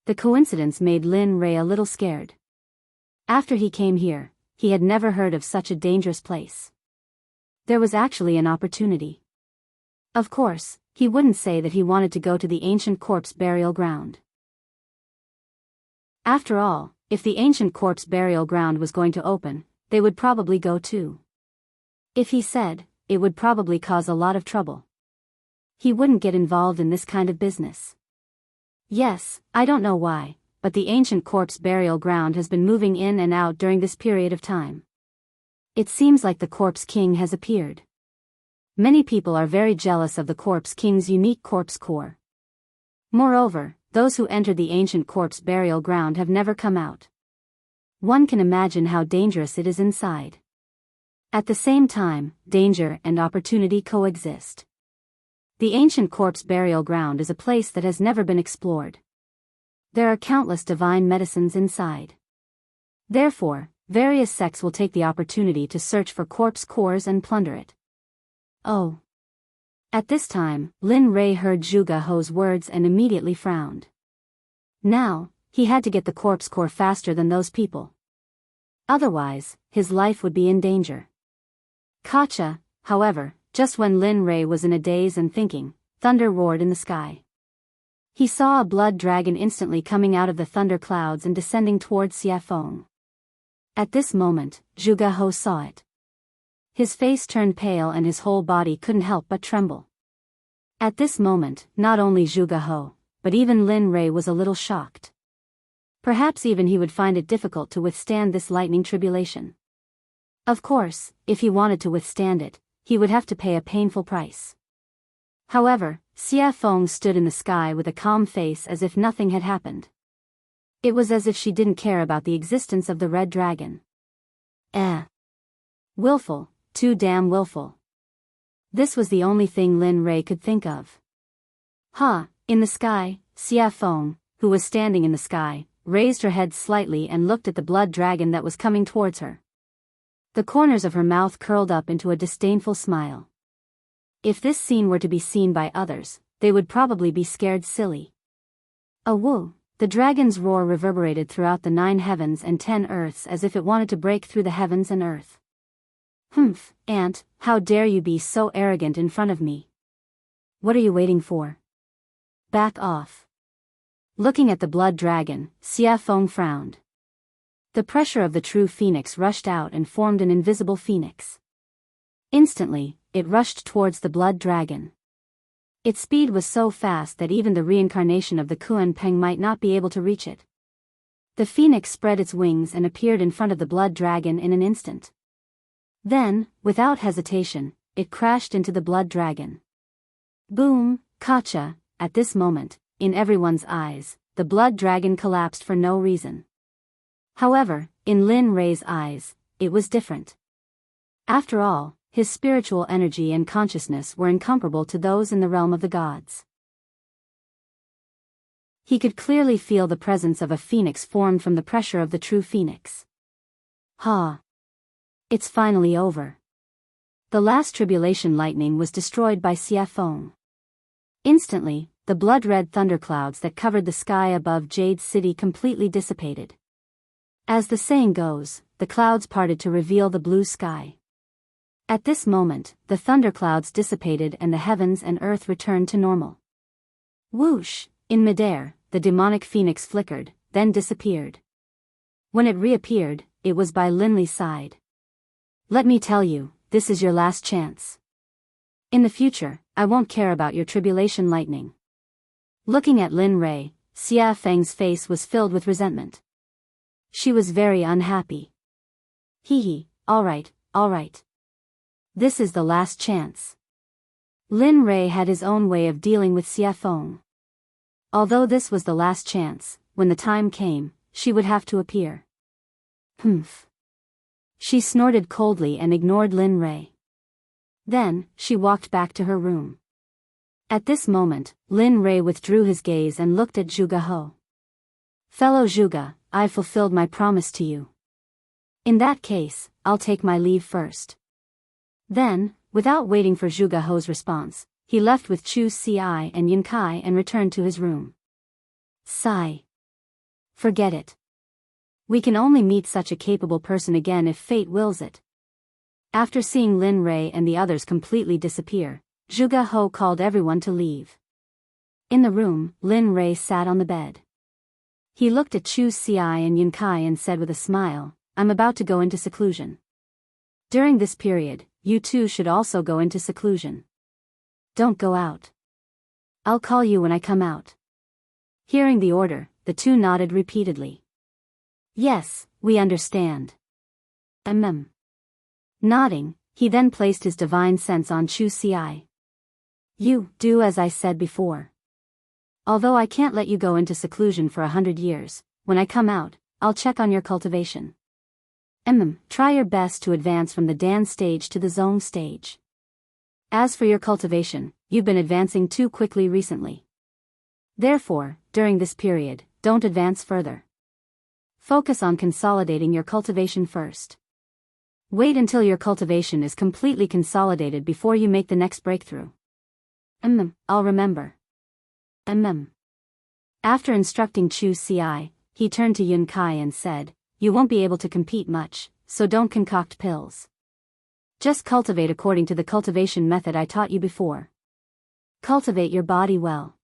The coincidence made Lin Rei a little scared. After he came here, he had never heard of such a dangerous place. There was actually an opportunity. Of course, he wouldn't say that he wanted to go to the ancient corpse burial ground. After all, if the ancient corpse burial ground was going to open, they would probably go too. If he said, it would probably cause a lot of trouble. He wouldn't get involved in this kind of business. Yes, I don't know why, but the ancient corpse burial ground has been moving in and out during this period of time. It seems like the corpse king has appeared. Many people are very jealous of the corpse king's unique corpse core. Moreover, those who entered the ancient corpse burial ground have never come out. One can imagine how dangerous it is inside. At the same time, danger and opportunity coexist. The ancient corpse burial ground is a place that has never been explored. There are countless divine medicines inside. Therefore, various sects will take the opportunity to search for corpse cores and plunder it. Oh. At this time, Lin Rei heard Zhuge He's words and immediately frowned. Now, he had to get the corpse core faster than those people. Otherwise, his life would be in danger. Gotcha, however, just when Lin Rei was in a daze and thinking, thunder roared in the sky. He saw a blood dragon instantly coming out of the thunder clouds and descending towards Xiafeng. At this moment, Zhuge He saw it. His face turned pale and his whole body couldn't help but tremble. At this moment, not only Zhuge He, but even Lin Rei was a little shocked. Perhaps even he would find it difficult to withstand this lightning tribulation. Of course, if he wanted to withstand it, he would have to pay a painful price. However, Xiafeng stood in the sky with a calm face as if nothing had happened. It was as if she didn't care about the existence of the red dragon. Willful, too damn willful. This was the only thing Lin Rei could think of. In the sky, Xiafeng, who was standing in the sky, raised her head slightly and looked at the blood dragon that was coming towards her. The corners of her mouth curled up into a disdainful smile. If this scene were to be seen by others, they would probably be scared silly. Woo! The dragon's roar reverberated throughout the 9 heavens and 10 earths as if it wanted to break through the heavens and earth. Aunt, how dare you be so arrogant in front of me? What are you waiting for? Back off. Looking at the blood dragon, Xiafeng frowned. The pressure of the true phoenix rushed out and formed an invisible phoenix. Instantly, it rushed towards the blood dragon. Its speed was so fast that even the reincarnation of the Kuan Peng might not be able to reach it. The phoenix spread its wings and appeared in front of the blood dragon in an instant. Then, without hesitation, it crashed into the blood dragon. Boom, gotcha! At this moment, in everyone's eyes, the blood dragon collapsed for no reason. However, in Lin Rei's eyes, it was different. After all, his spiritual energy and consciousness were incomparable to those in the realm of the gods. He could clearly feel the presence of a phoenix formed from the pressure of the true phoenix. It's finally over. The last tribulation lightning was destroyed by Xiafeng. Instantly, the blood-red thunderclouds that covered the sky above Jade's city completely dissipated. As the saying goes, the clouds parted to reveal the blue sky. At this moment, the thunderclouds dissipated and the heavens and earth returned to normal. Whoosh! In midair, the demonic phoenix flickered, then disappeared. When it reappeared, it was by Lin Li's side. Let me tell you, this is your last chance. In the future, I won't care about your tribulation lightning. Looking at Lin Rei, Xiafeng's face was filled with resentment. She was very unhappy. Alright. This is the last chance. Lin Rei had his own way of dealing with Xiafeng. Although this was the last chance, when the time came, she would have to appear. She snorted coldly and ignored Lin Rei. Then, she walked back to her room. At this moment, Lin Rei withdrew his gaze and looked at Zhuge He. Fellow Zhuge, I've fulfilled my promise to you. In that case, I'll take my leave first. Then, without waiting for Zhuge He's response, he left with Chu Ci and Yun Kai and returned to his room. Sigh. Forget it. We can only meet such a capable person again if fate wills it. After seeing Lin Rei and the others completely disappear, Zhuge He called everyone to leave. In the room, Lin Rei sat on the bed. He looked at Chu Ci and Yun Kai and said with a smile, I'm about to go into seclusion. During this period, you two should also go into seclusion. Don't go out. I'll call you when I come out. Hearing the order, the two nodded repeatedly. Yes, we understand. Nodding, he then placed his divine sense on Chu Ci. You do as I said before. Although I can't let you go into seclusion for 100 years, when I come out, I'll check on your cultivation. Try your best to advance from the Dan stage to the Zone stage. As for your cultivation, you've been advancing too quickly recently. Therefore, during this period, don't advance further. Focus on consolidating your cultivation first. Wait until your cultivation is completely consolidated before you make the next breakthrough. I'll remember. After instructing Chu Ci, he turned to Yun Kai and said, you won't be able to compete much, so don't concoct pills. Just cultivate according to the cultivation method I taught you before. Cultivate your body well.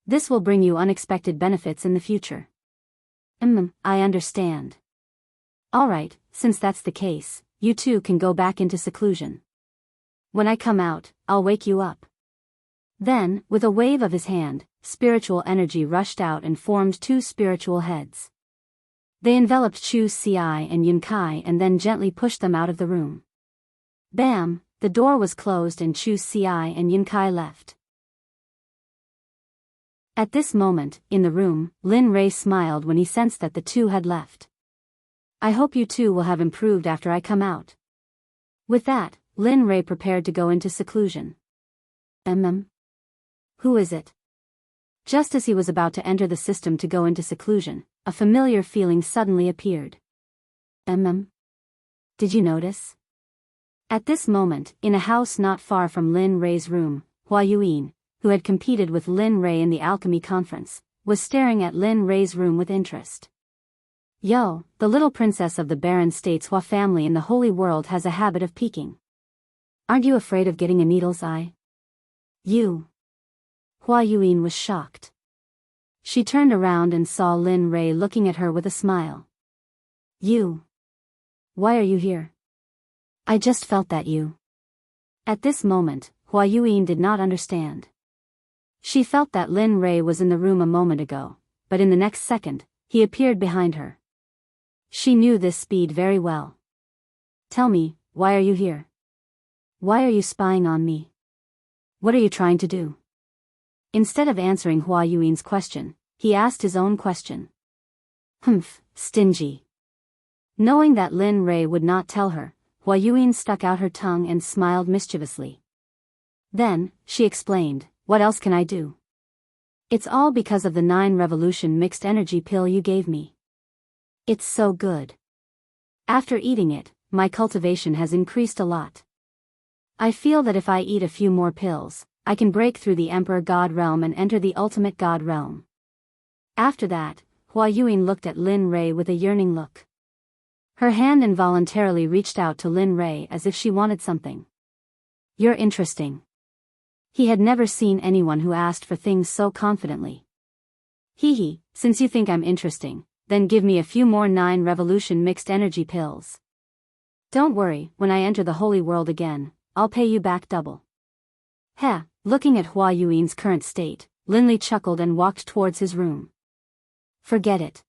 This will bring you unexpected benefits in the future. I understand. Alright, since that's the case, you two can go back into seclusion. When I come out, I'll wake you up. Then, with a wave of his hand, spiritual energy rushed out and formed two spiritual heads. They enveloped Chu Ci and Yun Kai and then gently pushed them out of the room. Bam! The door was closed and Chu Ci and Yun Kai left. At this moment, in the room, Lin Rei smiled when he sensed that the two had left. I hope you two will have improved after I come out. With that, Lin Rei prepared to go into seclusion. Who is it? Just as he was about to enter the system to go into seclusion, a familiar feeling suddenly appeared. Did you notice? At this moment, in a house not far from Lin Rei's room, Hua Yuan, who had competed with Lin Rei in the alchemy conference, was staring at Lin Rei's room with interest. Yo, the little princess of the Baron States Hua family in the holy world has a habit of peeking. Aren't you afraid of getting a needle's eye? You. Hua Yuan was shocked. She turned around and saw Lin Rei looking at her with a smile. You. Why are you here? I just felt that you. At this moment, Hua Yuan did not understand. She felt that Lin Rei was in the room a moment ago, but in the next second, he appeared behind her. She knew this speed very well. Tell me, why are you here? Why are you spying on me? What are you trying to do? Instead of answering Hua Yuan's question, he asked his own question. Stingy. Knowing that Lin Rei would not tell her, Hua Yuan stuck out her tongue and smiled mischievously. Then, she explained, what else can I do? It's all because of the 9 revolution mixed energy pill you gave me. It's so good. After eating it, my cultivation has increased a lot. I feel that if I eat a few more pills, I can break through the Emperor God realm and enter the ultimate God realm. After that, Hua Yuan looked at Lin Rei with a yearning look. Her hand involuntarily reached out to Lin Rei as if she wanted something. You're interesting. He had never seen anyone who asked for things so confidently. Hee, since you think I'm interesting, then give me a few more 9 revolution mixed energy pills. Don't worry, when I enter the holy world again, I'll pay you back double. Heh, looking at Hua Yuan's current state, Lin Li chuckled and walked towards his room. Forget it.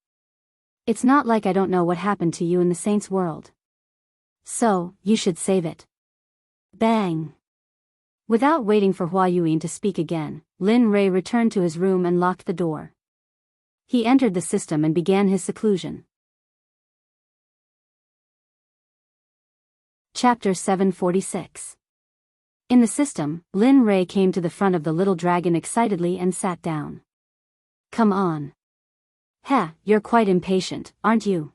It's not like I don't know what happened to you in the saint's world. So, you should save it. Bang! Without waiting for Hua Yuan to speak again, Lin Rei returned to his room and locked the door. He entered the system and began his seclusion. Chapter 746. In the system, Lin Rei came to the front of the little dragon excitedly and sat down. Come on. "Heh, you're quite impatient, aren't you?"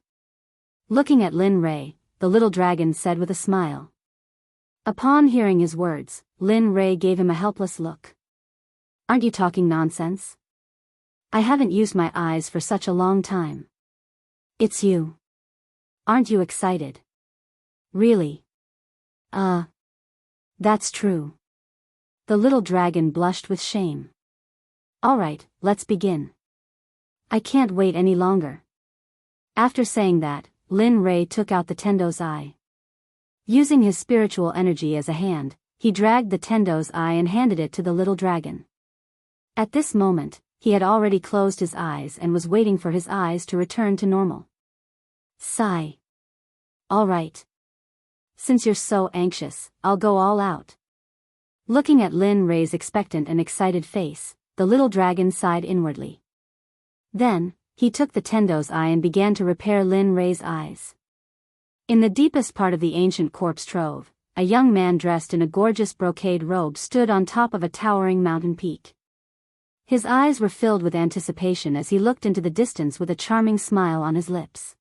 Looking at Lin Rei, the little dragon said with a smile. Upon hearing his words, Lin Rei gave him a helpless look. "Aren't you talking nonsense? I haven't used my eyes for such a long time." "It's you. Aren't you excited?" "Really?" That's true." The little dragon blushed with shame. "Alright, let's begin. I can't wait any longer." After saying that, Lin Rei took out the Tendo's eye. Using his spiritual energy as a hand, he dragged the Tendo's eye and handed it to the little dragon. At this moment, he had already closed his eyes and was waiting for his eyes to return to normal. Sigh. "Alright. Since you're so anxious, I'll go all out." Looking at Lin Rei's expectant and excited face, the little dragon sighed inwardly. Then, he took the Tendo's eye and began to repair Lin Rei's eyes. In the deepest part of the ancient corpse trove, a young man dressed in a gorgeous brocade robe stood on top of a towering mountain peak. His eyes were filled with anticipation as he looked into the distance with a charming smile on his lips.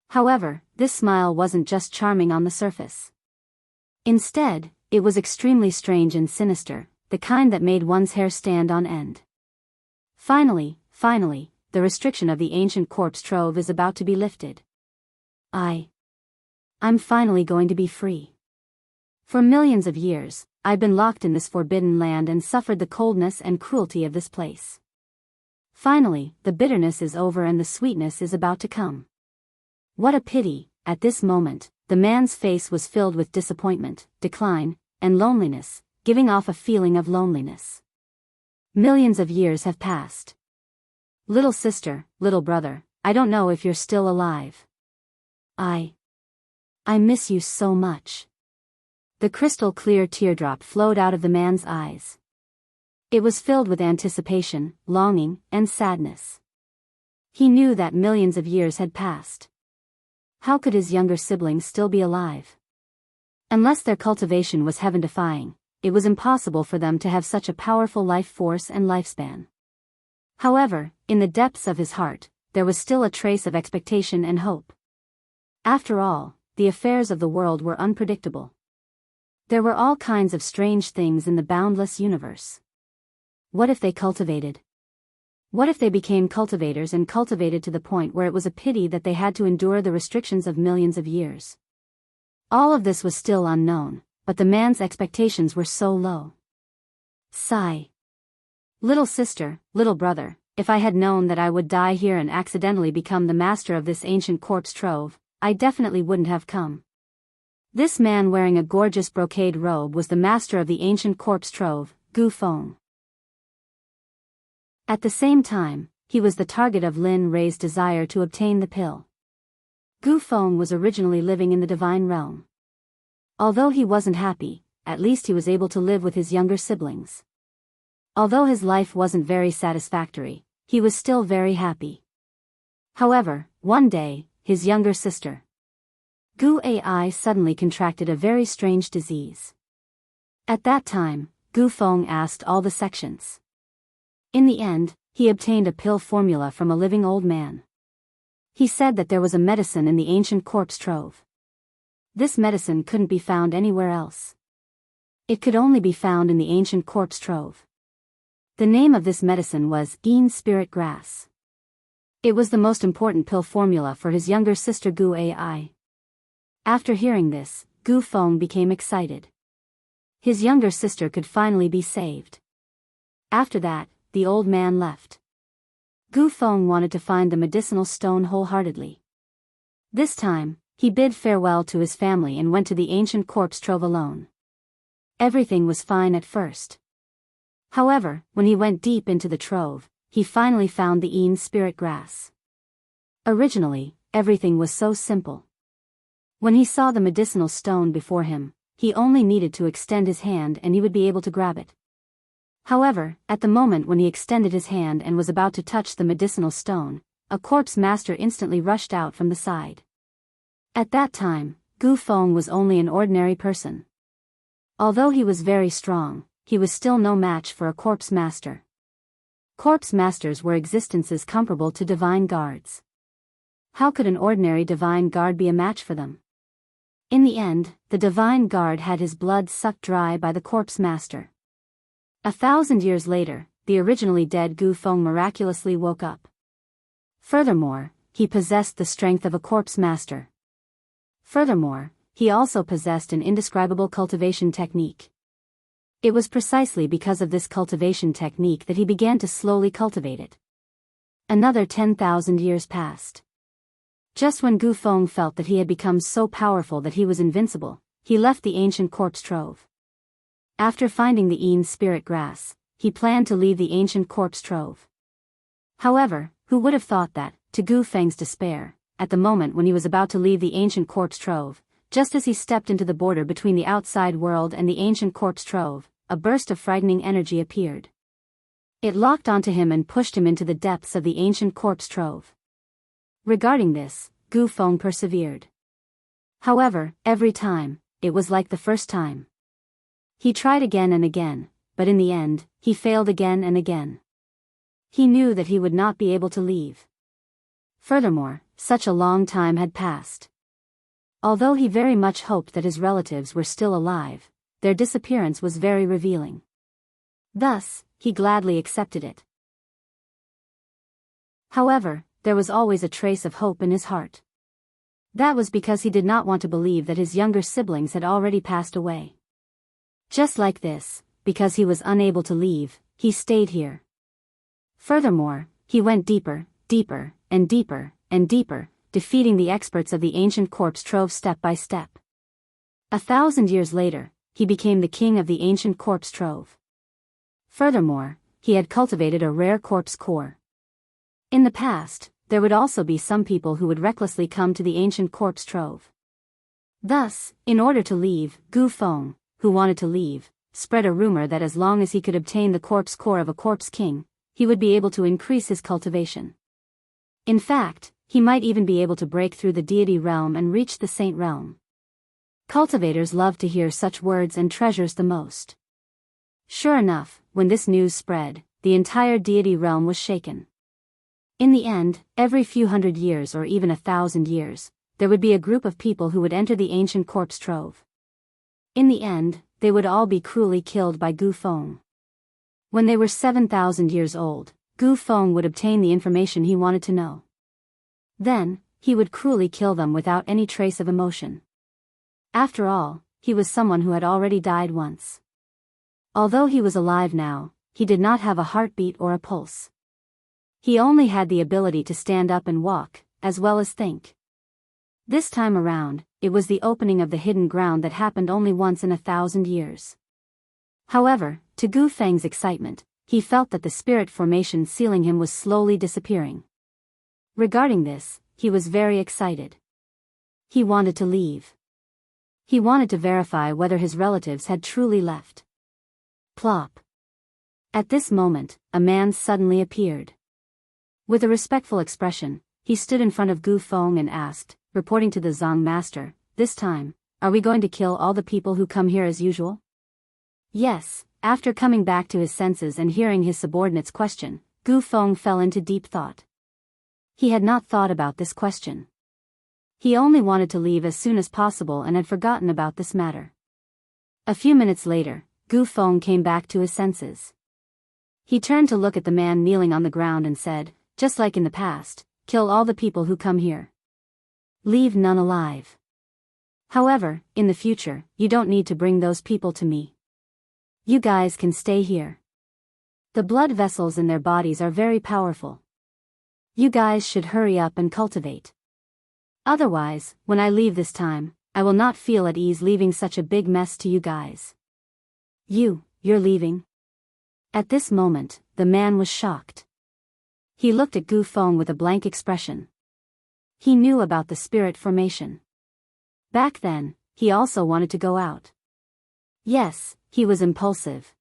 However, this smile wasn't just charming on the surface. Instead, it was extremely strange and sinister, the kind that made one's hair stand on end. Finally, the restriction of the ancient corpse trove is about to be lifted. I'm finally going to be free. For millions of years, I've been locked in this forbidden land and suffered the coldness and cruelty of this place. Finally, the bitterness is over and the sweetness is about to come. What a pity." At this moment, the man's face was filled with disappointment, decline, and loneliness, giving off a feeling of loneliness. Millions of years have passed. "Little sister, little brother, I don't know if you're still alive. I miss you so much." The crystal-clear teardrop flowed out of the man's eyes. It was filled with anticipation, longing, and sadness. He knew that millions of years had passed. How could his younger siblings still be alive? Unless their cultivation was heaven-defying, it was impossible for them to have such a powerful life force and lifespan. However, in the depths of his heart, there was still a trace of expectation and hope. After all, the affairs of the world were unpredictable. There were all kinds of strange things in the boundless universe. What if they cultivated? What if they became cultivators and cultivated to the point where it was a pity that they had to endure the restrictions of millions of years? All of this was still unknown, but the man's expectations were so low. Sigh. "Little sister, little brother, if I had known that I would die here and accidentally become the master of this ancient corpse trove, I definitely wouldn't have come." This man wearing a gorgeous brocade robe was the master of the ancient corpse trove, Gu Feng. At the same time, he was the target of Lin Rei's desire to obtain the pill. Gu Feng was originally living in the divine realm. Although he wasn't happy, at least he was able to live with his younger siblings. Although his life wasn't very satisfactory, he was still very happy. However, one day, his younger sister, Gu Ai, suddenly contracted a very strange disease. At that time, Gu Feng asked all the sections. In the end, he obtained a pill formula from a living old man. He said that there was a medicine in the ancient corpse trove. This medicine couldn't be found anywhere else. It could only be found in the ancient corpse trove. The name of this medicine was Yin Spirit Grass. It was the most important pill formula for his younger sister Gu Ai. After hearing this, Gu Feng became excited. His younger sister could finally be saved. After that, the old man left. Gu Feng wanted to find the medicinal stone wholeheartedly. This time, he bid farewell to his family and went to the ancient corpse trove alone. Everything was fine at first. However, when he went deep into the trove, he finally found the Yin Spirit Grass. Originally, everything was so simple. When he saw the medicinal stone before him, he only needed to extend his hand and he would be able to grab it. However, at the moment when he extended his hand and was about to touch the medicinal stone, a corpse master instantly rushed out from the side. At that time, Gu Feng was only an ordinary person. Although he was very strong, he was still no match for a corpse master. Corpse masters were existences comparable to divine guards. How could an ordinary divine guard be a match for them? In the end, the divine guard had his blood sucked dry by the corpse master. 1,000 years later, the originally dead Gu Feng miraculously woke up. Furthermore, he possessed the strength of a corpse master. Furthermore, he also possessed an indescribable cultivation technique. It was precisely because of this cultivation technique that he began to slowly cultivate it. Another 10,000 years passed. Just when Gu Feng felt that he had become so powerful that he was invincible, he left the ancient corpse trove. After finding the Yin spirit grass, he planned to leave the ancient corpse trove. However, who would have thought that, to Gu Feng's despair, at the moment when he was about to leave the ancient corpse trove, just as he stepped into the border between the outside world and the ancient corpse trove, a burst of frightening energy appeared. It locked onto him and pushed him into the depths of the ancient corpse trove. Regarding this, Gu Feng persevered. However, every time, it was like the first time. He tried again and again, but in the end, he failed again and again. He knew that he would not be able to leave. Furthermore, such a long time had passed. Although he very much hoped that his relatives were still alive, their disappearance was very revealing. Thus, he gladly accepted it. However, there was always a trace of hope in his heart. That was because he did not want to believe that his younger siblings had already passed away. Just like this, because he was unable to leave, he stayed here. Furthermore, he went deeper, deeper, and deeper, and deeper, defeating the experts of the ancient corpse trove step by step. 1,000 years later, he became the king of the ancient corpse trove. Furthermore, he had cultivated a rare corpse core. In the past, there would also be some people who would recklessly come to the ancient corpse trove. Thus, in order to leave, Gu Feng, who wanted to leave, spread a rumor that as long as he could obtain the corpse core of a corpse king, he would be able to increase his cultivation. In fact, he might even be able to break through the deity realm and reach the saint realm. Cultivators love to hear such words and treasures the most. Sure enough, when this news spread, the entire deity realm was shaken. In the end, every few hundred years or even 1,000 years, there would be a group of people who would enter the ancient corpse trove. In the end, they would all be cruelly killed by Gu Feng. When they were 7,000 years old, Gu Feng would obtain the information he wanted to know. Then, he would cruelly kill them without any trace of emotion. After all, he was someone who had already died once. Although he was alive now, he did not have a heartbeat or a pulse. He only had the ability to stand up and walk, as well as think. This time around, it was the opening of the hidden ground that happened only once in 1,000 years. However, to Gu Feng's excitement, he felt that the spirit formation sealing him was slowly disappearing. Regarding this, he was very excited. He wanted to leave. He wanted to verify whether his relatives had truly left. Plop. At this moment, a man suddenly appeared. With a respectful expression, he stood in front of Gu Feng and asked, reporting to the Zong master, "This time, are we going to kill all the people who come here as usual?" Yes. After coming back to his senses and hearing his subordinate's question, Gu Feng fell into deep thought. He had not thought about this question. He only wanted to leave as soon as possible and had forgotten about this matter. A few minutes later, Gu Feng came back to his senses. He turned to look at the man kneeling on the ground and said, "Just like in the past, kill all the people who come here. Leave none alive. However, in the future, you don't need to bring those people to me. You guys can stay here. The blood vessels in their bodies are very powerful. You guys should hurry up and cultivate. Otherwise, when I leave this time, I will not feel at ease leaving such a big mess to you guys." You're leaving? At this moment, the man was shocked. He looked at Gu Feng with a blank expression. He knew about the spirit formation. Back then, he also wanted to go out. Yes, he was impulsive.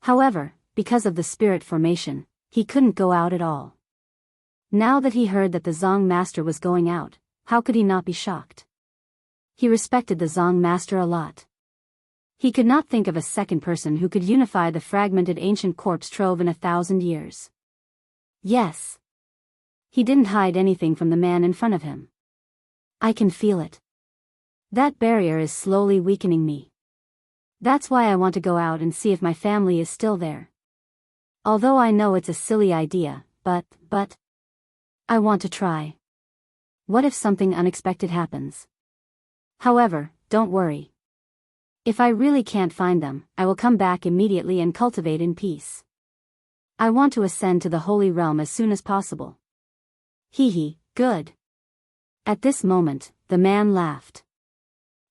However, because of the spirit formation, he couldn't go out at all. Now that he heard that the Zong master was going out, how could he not be shocked? He respected the Zong master a lot. He could not think of a second person who could unify the fragmented ancient corpse trove in 1,000 years. Yes. He didn't hide anything from the man in front of him. I can feel it. That barrier is slowly weakening me. That's why I want to go out and see if my family is still there. Although I know it's a silly idea, but I want to try. What if something unexpected happens? However, don't worry. If I really can't find them, I will come back immediately and cultivate in peace. I want to ascend to the Holy Realm as soon as possible. Hee, good. At this moment, the man laughed.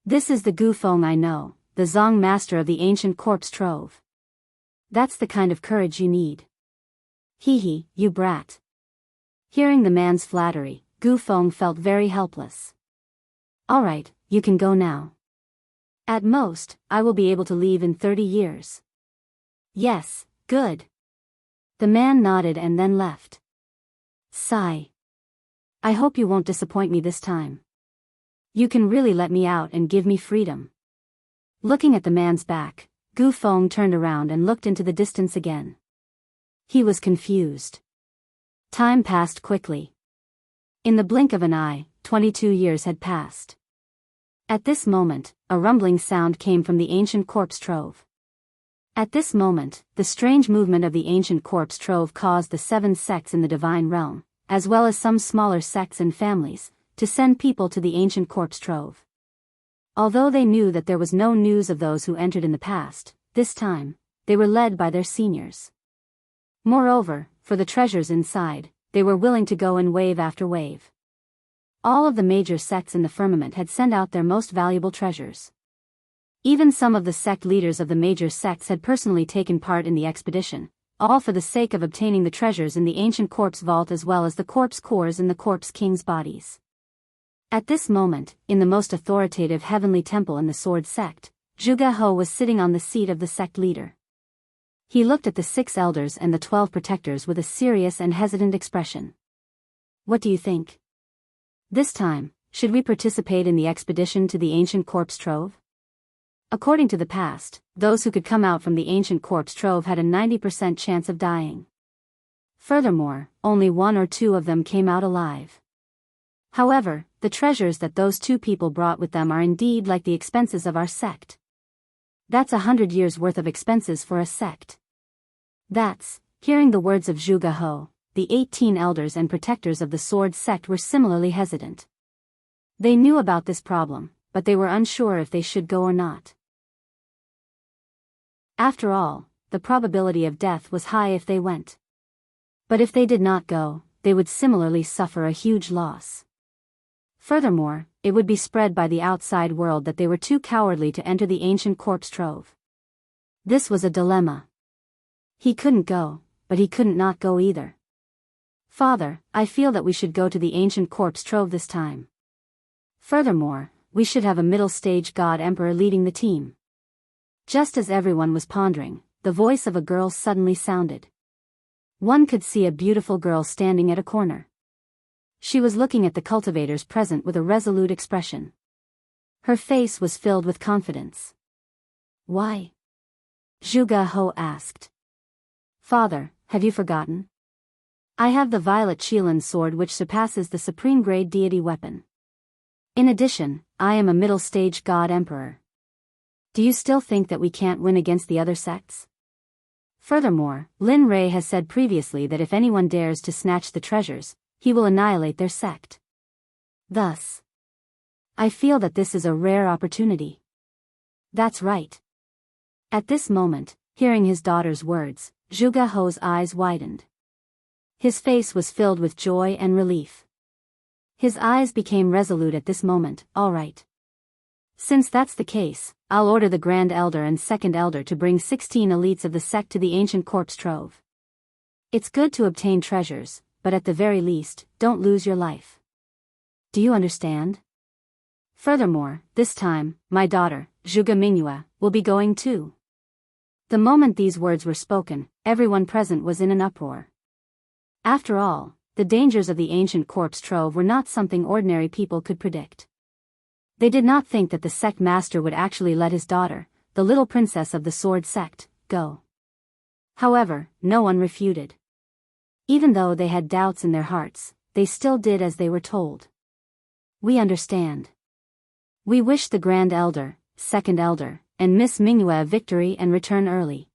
This is the Gu Feng I know, the Zong master of the ancient corpse trove. That's the kind of courage you need. Hee, you brat. Hearing the man's flattery, Gu Feng felt very helpless. Alright, you can go now. At most, I will be able to leave in 30 years. Yes, good. The man nodded and then left. Sigh. I hope you won't disappoint me this time. You can really let me out and give me freedom. Looking at the man's back, Gu Feng turned around and looked into the distance again. He was confused. Time passed quickly. In the blink of an eye, 22 years had passed. At this moment, a rumbling sound came from the ancient corpse trove. At this moment, the strange movement of the ancient corpse trove caused the 7 sects in the divine realm, as well as some smaller sects and families, to send people to the ancient corpse trove. Although they knew that there was no news of those who entered in the past, this time, they were led by their seniors. Moreover, for the treasures inside, they were willing to go in wave after wave. All of the major sects in the firmament had sent out their most valuable treasures. Even some of the sect leaders of the major sects had personally taken part in the expedition, all for the sake of obtaining the treasures in the ancient corpse vault as well as the corpse cores in the corpse king's bodies. At this moment, in the most authoritative heavenly temple in the sword sect, Zhuge He was sitting on the seat of the sect leader. He looked at the 6 elders and the 12 protectors with a serious and hesitant expression. What do you think? This time, should we participate in the expedition to the ancient corpse trove? According to the past, those who could come out from the ancient corpse trove had a 90% chance of dying. Furthermore, only 1 or 2 of them came out alive. However, the treasures that those 2 people brought with them are indeed like the expenses of our sect. That's 100 years' worth of expenses for a sect. Hearing the words of Zhuge He, the 18 elders and protectors of the sword sect were similarly hesitant. They knew about this problem, but they were unsure if they should go or not. After all, the probability of death was high if they went. But if they did not go, they would similarly suffer a huge loss. Furthermore, it would be spread by the outside world that they were too cowardly to enter the ancient corpse trove. This was a dilemma. He couldn't go, but he couldn't not go either. Father, I feel that we should go to the ancient corpse trove this time. Furthermore, we should have a middle-stage god emperor leading the team. Just as everyone was pondering, the voice of a girl suddenly sounded. One could see a beautiful girl standing at a corner. She was looking at the cultivators present with a resolute expression. Her face was filled with confidence. Why? Zhuge He asked. Father, have you forgotten? I have the violet Qilin sword which surpasses the supreme grade deity weapon. In addition, I am a middle-stage god emperor. Do you still think that we can't win against the other sects? Furthermore, Lin Rei has said previously that if anyone dares to snatch the treasures, he will annihilate their sect. Thus, I feel that this is a rare opportunity. That's right. At this moment, hearing his daughter's words, Zhuge He's eyes widened. His face was filled with joy and relief. His eyes became resolute at this moment. All right. Since that's the case, I'll order the Grand Elder and Second Elder to bring 16 elites of the sect to the ancient corpse trove. It's good to obtain treasures, but at the very least, don't lose your life. Do you understand? Furthermore, this time, my daughter, Zhuge Mingyue, will be going too. The moment these words were spoken, everyone present was in an uproar. After all, the dangers of the ancient corpse trove were not something ordinary people could predict. They did not think that the sect master would actually let his daughter, the little princess of the sword sect, go. However, no one refuted. Even though they had doubts in their hearts, they still did as they were told. We understand. We wish the Grand Elder, Second Elder, and Miss Mingyue a victory and return early.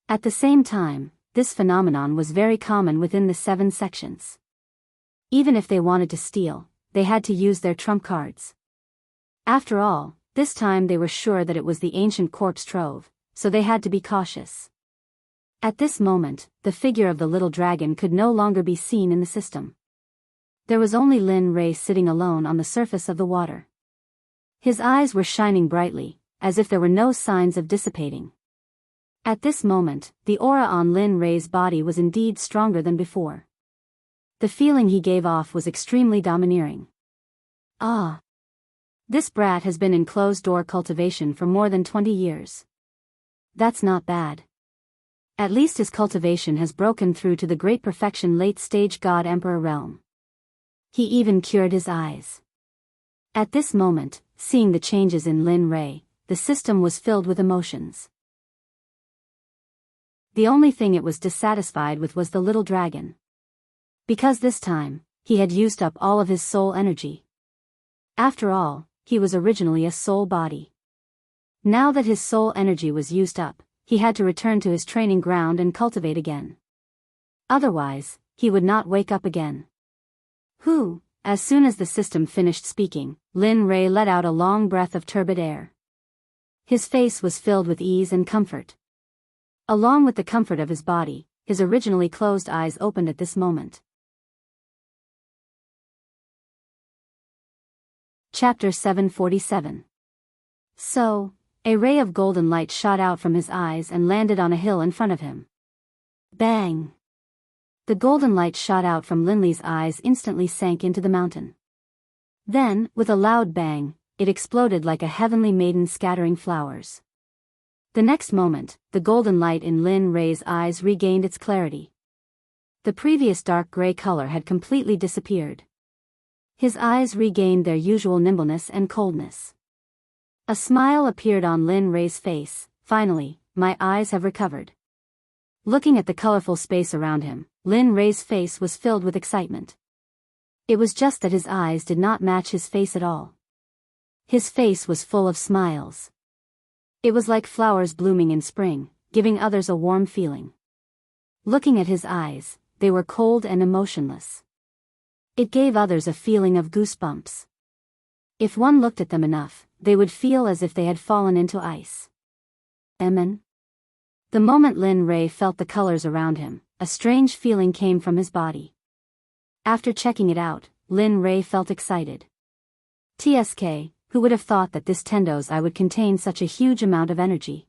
At the same time, this phenomenon was very common within the 7 sections. Even if they wanted to steal, they had to use their trump cards. After all, this time they were sure that it was the ancient corpse trove, so they had to be cautious. At this moment, the figure of the little dragon could no longer be seen in the system. There was only Lin Rei sitting alone on the surface of the water. His eyes were shining brightly, as if there were no signs of dissipating. At this moment, the aura on Lin Rei's body was indeed stronger than before. The feeling he gave off was extremely domineering. Ah! This brat has been in closed-door cultivation for more than 20 years. That's not bad. At least his cultivation has broken through to the great perfection late-stage God-Emperor realm. He even cured his eyes. At this moment, seeing the changes in Lin Rei, the system was filled with emotions. The only thing it was dissatisfied with was the little dragon. Because this time, he had used up all of his soul energy. After all, he was originally a soul body. Now that his soul energy was used up, he had to return to his training ground and cultivate again. Otherwise, he would not wake up again. As soon as the system finished speaking, Lin Rei let out a long breath of turbid air. His face was filled with ease and comfort. Along with the comfort of his body, his originally closed eyes opened at this moment. Chapter 747. So, a ray of golden light shot out from his eyes and landed on a hill in front of him. Bang! The golden light shot out from Linley's eyes instantly sank into the mountain. Then, with a loud bang, it exploded like a heavenly maiden scattering flowers. The next moment, the golden light in Lin Rei's eyes regained its clarity. The previous dark gray color had completely disappeared. His eyes regained their usual nimbleness and coldness. A smile appeared on Lin Rei's face. Finally, my eyes have recovered. Looking at the colorful space around him, Lin Rei's face was filled with excitement. It was just that his eyes did not match his face at all. His face was full of smiles. It was like flowers blooming in spring, giving others a warm feeling. Looking at his eyes, they were cold and emotionless. It gave others a feeling of goosebumps. If one looked at them enough, they would feel as if they had fallen into ice. Amen. The moment Lin Rei felt the colors around him, a strange feeling came from his body. After checking it out, Lin Rei felt excited. TSK, who would have thought that this Tendo's eye would contain such a huge amount of energy?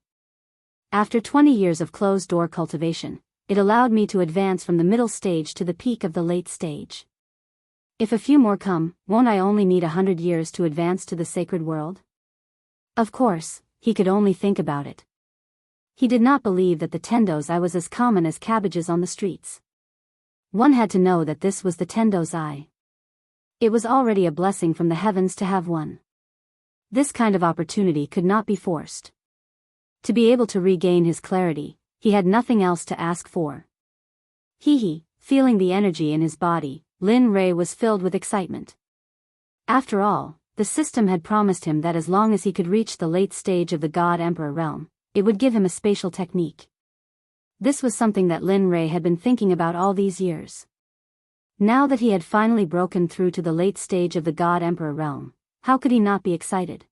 After 20 years of closed-door cultivation, it allowed me to advance from the middle stage to the peak of the late stage. If a few more come, won't I only need 100 years to advance to the sacred world? Of course, he could only think about it. He did not believe that the Tendo's eye was as common as cabbages on the streets. One had to know that this was the Tendo's eye. It was already a blessing from the heavens to have one. This kind of opportunity could not be forced. To be able to regain his clarity, he had nothing else to ask for. Feeling the energy in his body, Lin Rei was filled with excitement. After all, the system had promised him that as long as he could reach the late stage of the God-Emperor realm, it would give him a spatial technique. This was something that Lin Rei had been thinking about all these years. Now that he had finally broken through to the late stage of the God-Emperor realm, how could he not be excited?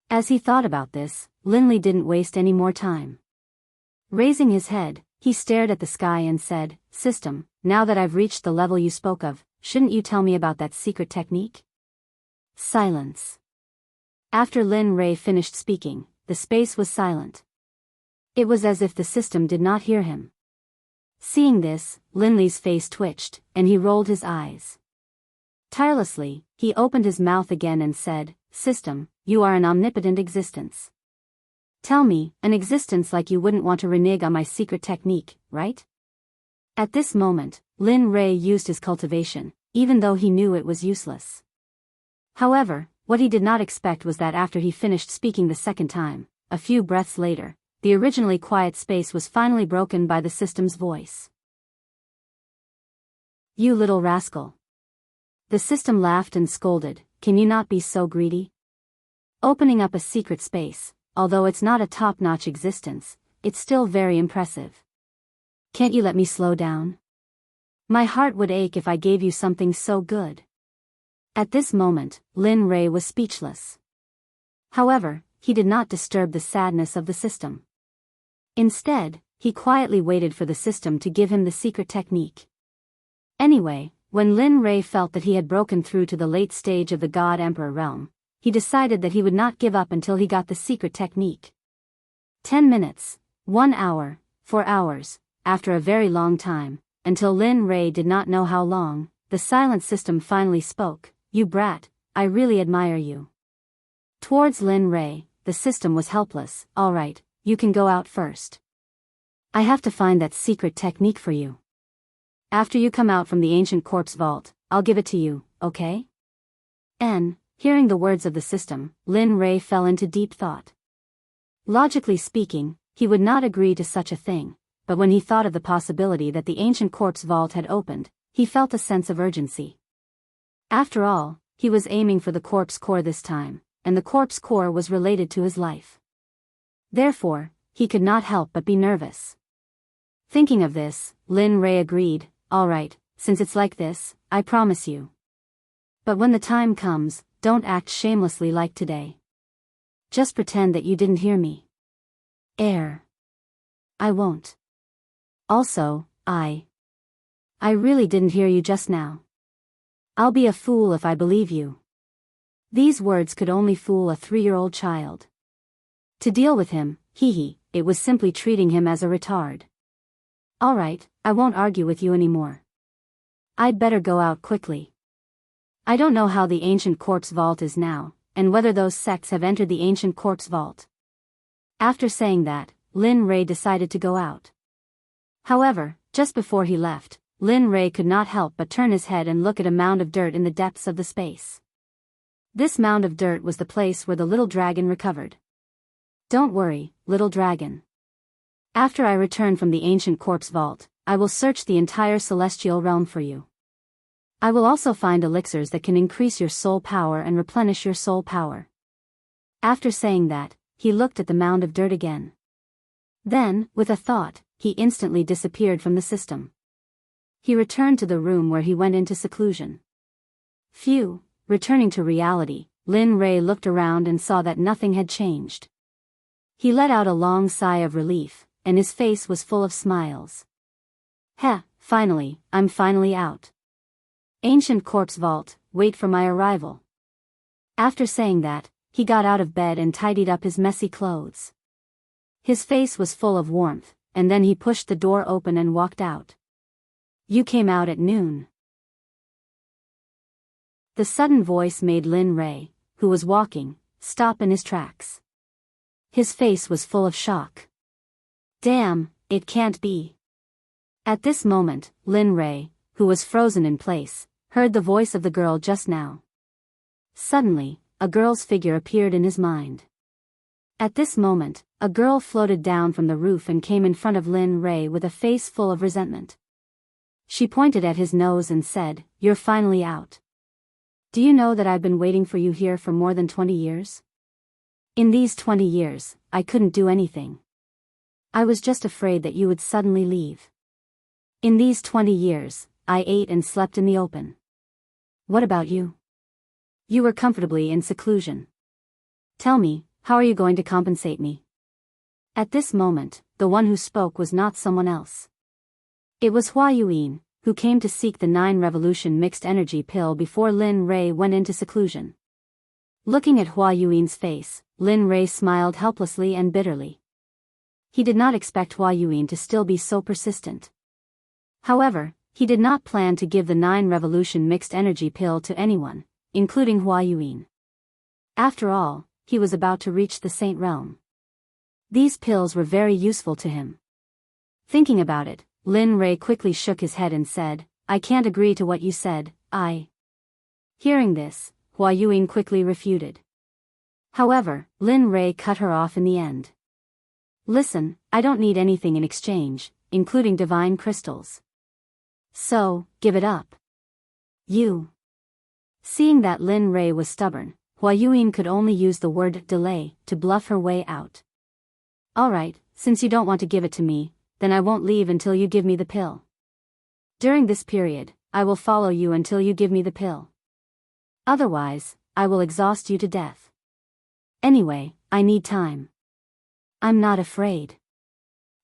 As he thought about this, Linley didn't waste any more time. Raising his head, he stared at the sky and said, "System, now that I've reached the level you spoke of, shouldn't you tell me about that secret technique?" Silence. After Lin Rei finished speaking, the space was silent. It was as if the system did not hear him. Seeing this, Linley's face twitched, and he rolled his eyes. Tirelessly, he opened his mouth again and said, "System, you are an omnipotent existence. Tell me, an existence like you wouldn't want to renege on my secret technique, right?" At this moment, Lin Rei used his cultivation, even though he knew it was useless. However, what he did not expect was that after he finished speaking the second time, a few breaths later, the originally quiet space was finally broken by the system's voice. "You little rascal." The system laughed and scolded, "Can you not be so greedy? Opening up a secret space, although it's not a top-notch existence, it's still very impressive. Can't you let me slow down? My heart would ache if I gave you something so good." At this moment, Lin Rei was speechless. However, he did not disturb the sadness of the system. Instead, he quietly waited for the system to give him the secret technique. Anyway, when Lin Rei felt that he had broken through to the late stage of the God Emperor realm, he decided that he would not give up until he got the secret technique. 10 minutes, 1 hour, 4 hours, after a very long time, until Lin Rei did not know how long, the silent system finally spoke, "You brat, I really admire you." Towards Lin Rei, the system was helpless. "All right, you can go out first. I have to find that secret technique for you. After you come out from the ancient corpse vault, I'll give it to you, okay?" Hearing the words of the system, Lin Rei fell into deep thought. Logically speaking, he would not agree to such a thing, but when he thought of the possibility that the ancient corpse vault had opened, he felt a sense of urgency. After all, he was aiming for the corpse core this time, and the corpse core was related to his life. Therefore, he could not help but be nervous. Thinking of this, Lin Rei agreed, "All right, since it's like this, I promise you. But when the time comes, don't act shamelessly like today. Just pretend that you didn't hear me." "I won't. Also, I really didn't hear you just now. I'll be a fool if I believe you." These words could only fool a 3-year-old child. To deal with him, it was simply treating him as a retard. "All right, I won't argue with you anymore. I'd better go out quickly. I don't know how the ancient corpse vault is now, and whether those sects have entered the ancient corpse vault." After saying that, Lin Rei decided to go out. However, just before he left, Lin Rei could not help but turn his head and look at a mound of dirt in the depths of the space. This mound of dirt was the place where the little dragon recovered. "Don't worry, little dragon. After I return from the ancient corpse vault, I will search the entire celestial realm for you. I will also find elixirs that can increase your soul power and replenish your soul power." After saying that, he looked at the mound of dirt again. Then, with a thought, he instantly disappeared from the system. He returned to the room where he went into seclusion. Phew. Returning to reality, Lin Rei looked around and saw that nothing had changed. He let out a long sigh of relief, and his face was full of smiles. Finally, I'm finally out. Ancient corpse vault, wait for my arrival." After saying that, he got out of bed and tidied up his messy clothes. His face was full of warmth, and then he pushed the door open and walked out. "You came out at noon." The sudden voice made Lin Rei, who was walking, stop in his tracks. His face was full of shock. "Damn, it can't be." At this moment, Lin Rei, who was frozen in place, heard the voice of the girl just now. Suddenly, a girl's figure appeared in his mind. At this moment, a girl floated down from the roof and came in front of Lin Rei with a face full of resentment. She pointed at his nose and said, "You're finally out. Do you know that I've been waiting for you here for more than 20 years? In these 20 years, I couldn't do anything. I was just afraid that you would suddenly leave. In these 20 years, I ate and slept in the open. What about you? You were comfortably in seclusion. Tell me, how are you going to compensate me?" At this moment, the one who spoke was not someone else. It was Hua Yuan, who came to seek the 9 revolution mixed energy pill before Lin Rei went into seclusion. Looking at Hua Yuan's face, Lin Rei smiled helplessly and bitterly. He did not expect Hua Yuan to still be so persistent. However, he did not plan to give the 9 revolution mixed energy pill to anyone, including Hua Yuan. After all, he was about to reach the Saint Realm. These pills were very useful to him. Thinking about it, Lin Rei quickly shook his head and said, "I can't agree to what you said, I." Hearing this, Hua Yuan quickly refuted. However, Lin Rei cut her off in the end. Listen, I don't need anything in exchange, including divine crystals. So, give it up. You. Seeing that Lin Rei was stubborn, Hua Yuan could only use the word delay to bluff her way out. Alright, since you don't want to give it to me, then I won't leave until you give me the pill. During this period, I will follow you until you give me the pill. Otherwise, I will exhaust you to death. Anyway, I need time. I'm not afraid.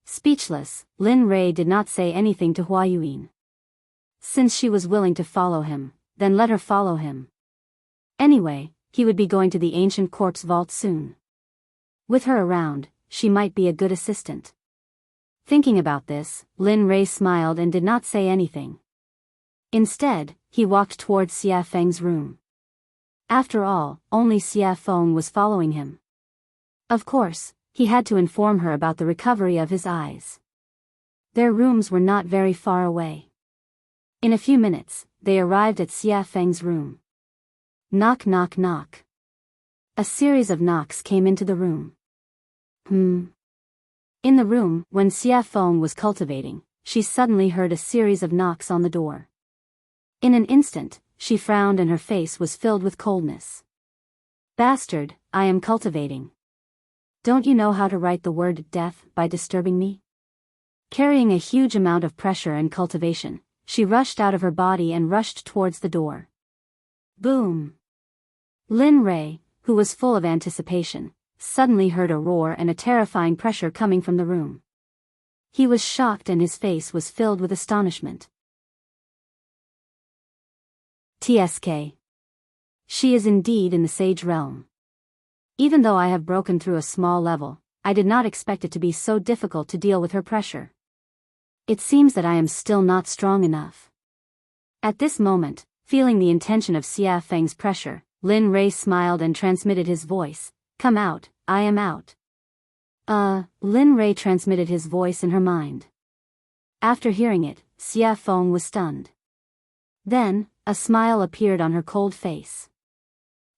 Speechless, Lin Rei did not say anything to Hua Yuan. Since she was willing to follow him, then let her follow him. Anyway, he would be going to the ancient corpse vault soon. With her around, she might be a good assistant. Thinking about this, Lin Rei smiled and did not say anything. Instead, he walked towards Xia Feng's room. After all, only Xia Feng was following him. Of course, he had to inform her about the recovery of his eyes. Their rooms were not very far away. In a few minutes, they arrived at Xia Feng's room. Knock knock knock. A series of knocks came into the room. In the room, when Xia Feng was cultivating, she suddenly heard a series of knocks on the door. In an instant, she frowned and her face was filled with coldness. Bastard, I am cultivating. Don't you know how to write the word death by disturbing me? Carrying a huge amount of pressure and cultivation, she rushed out of her body and rushed towards the door. Boom! Lin Rei, who was full of anticipation, suddenly heard a roar and a terrifying pressure coming from the room. He was shocked and his face was filled with astonishment. TSK. She is indeed in the sage realm. Even though I have broken through a small level, I did not expect it to be so difficult to deal with her pressure. It seems that I am still not strong enough. At this moment, feeling the intention of Xia Feng's pressure, Lin Rei smiled and transmitted his voice, "Come out, I am out." Lin Rei transmitted his voice in her mind. After hearing it, Xia Feng was stunned. Then, a smile appeared on her cold face.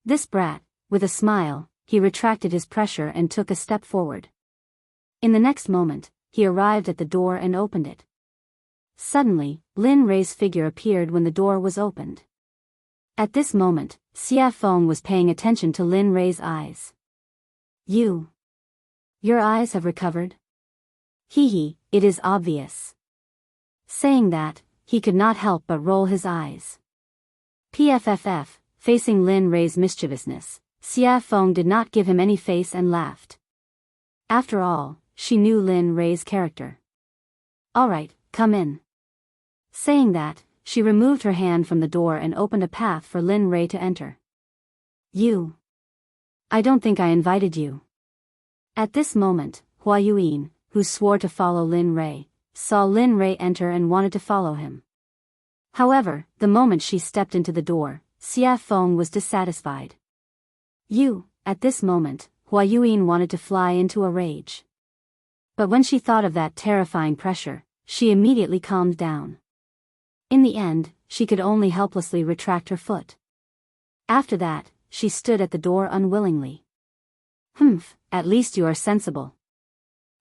This brat, with a smile, he retracted his pressure and took a step forward. In the next moment, he arrived at the door and opened it. Suddenly, Lin Rei's figure appeared when the door was opened. At this moment, Xia Feng was paying attention to Lin Rei's eyes. Your eyes have recovered? Hee, it is obvious. Saying that, he could not help but roll his eyes. PFFF, facing Lin Rei's mischievousness, Xia Feng did not give him any face and laughed. After all, she knew Lin Rei's character. Alright, come in. Saying that, she removed her hand from the door and opened a path for Lin Rei to enter. I don't think I invited you. At this moment, Hua Yuan, who swore to follow Lin Rei, saw Lin Rei enter and wanted to follow him. However, the moment she stepped into the door, Xia Feng was dissatisfied. At this moment, Hua Yuan wanted to fly into a rage. But when she thought of that terrifying pressure, she immediately calmed down. In the end, she could only helplessly retract her foot. After that, she stood at the door unwillingly. At least you are sensible.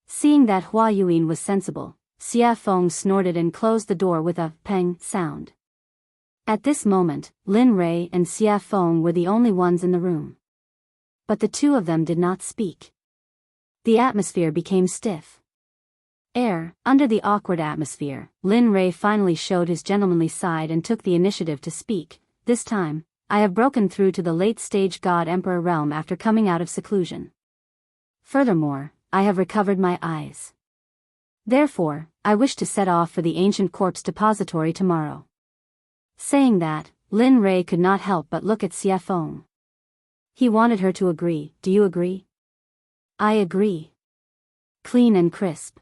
Seeing that Hua Yuan was sensible, Xia Feng snorted and closed the door with a peng sound. At this moment, Lin Rei and Xia Feng were the only ones in the room. But the two of them did not speak. The atmosphere became stiff. Under the awkward atmosphere, Lin Rei finally showed his gentlemanly side and took the initiative to speak. This time, I have broken through to the late-stage God-Emperor realm after coming out of seclusion. Furthermore, I have recovered my eyes. Therefore, I wish to set off for the ancient corpse depository tomorrow. Saying that, Lin Rei could not help but look at Xia Feng. He wanted her to agree. Do you agree? I agree. Clean and crisp.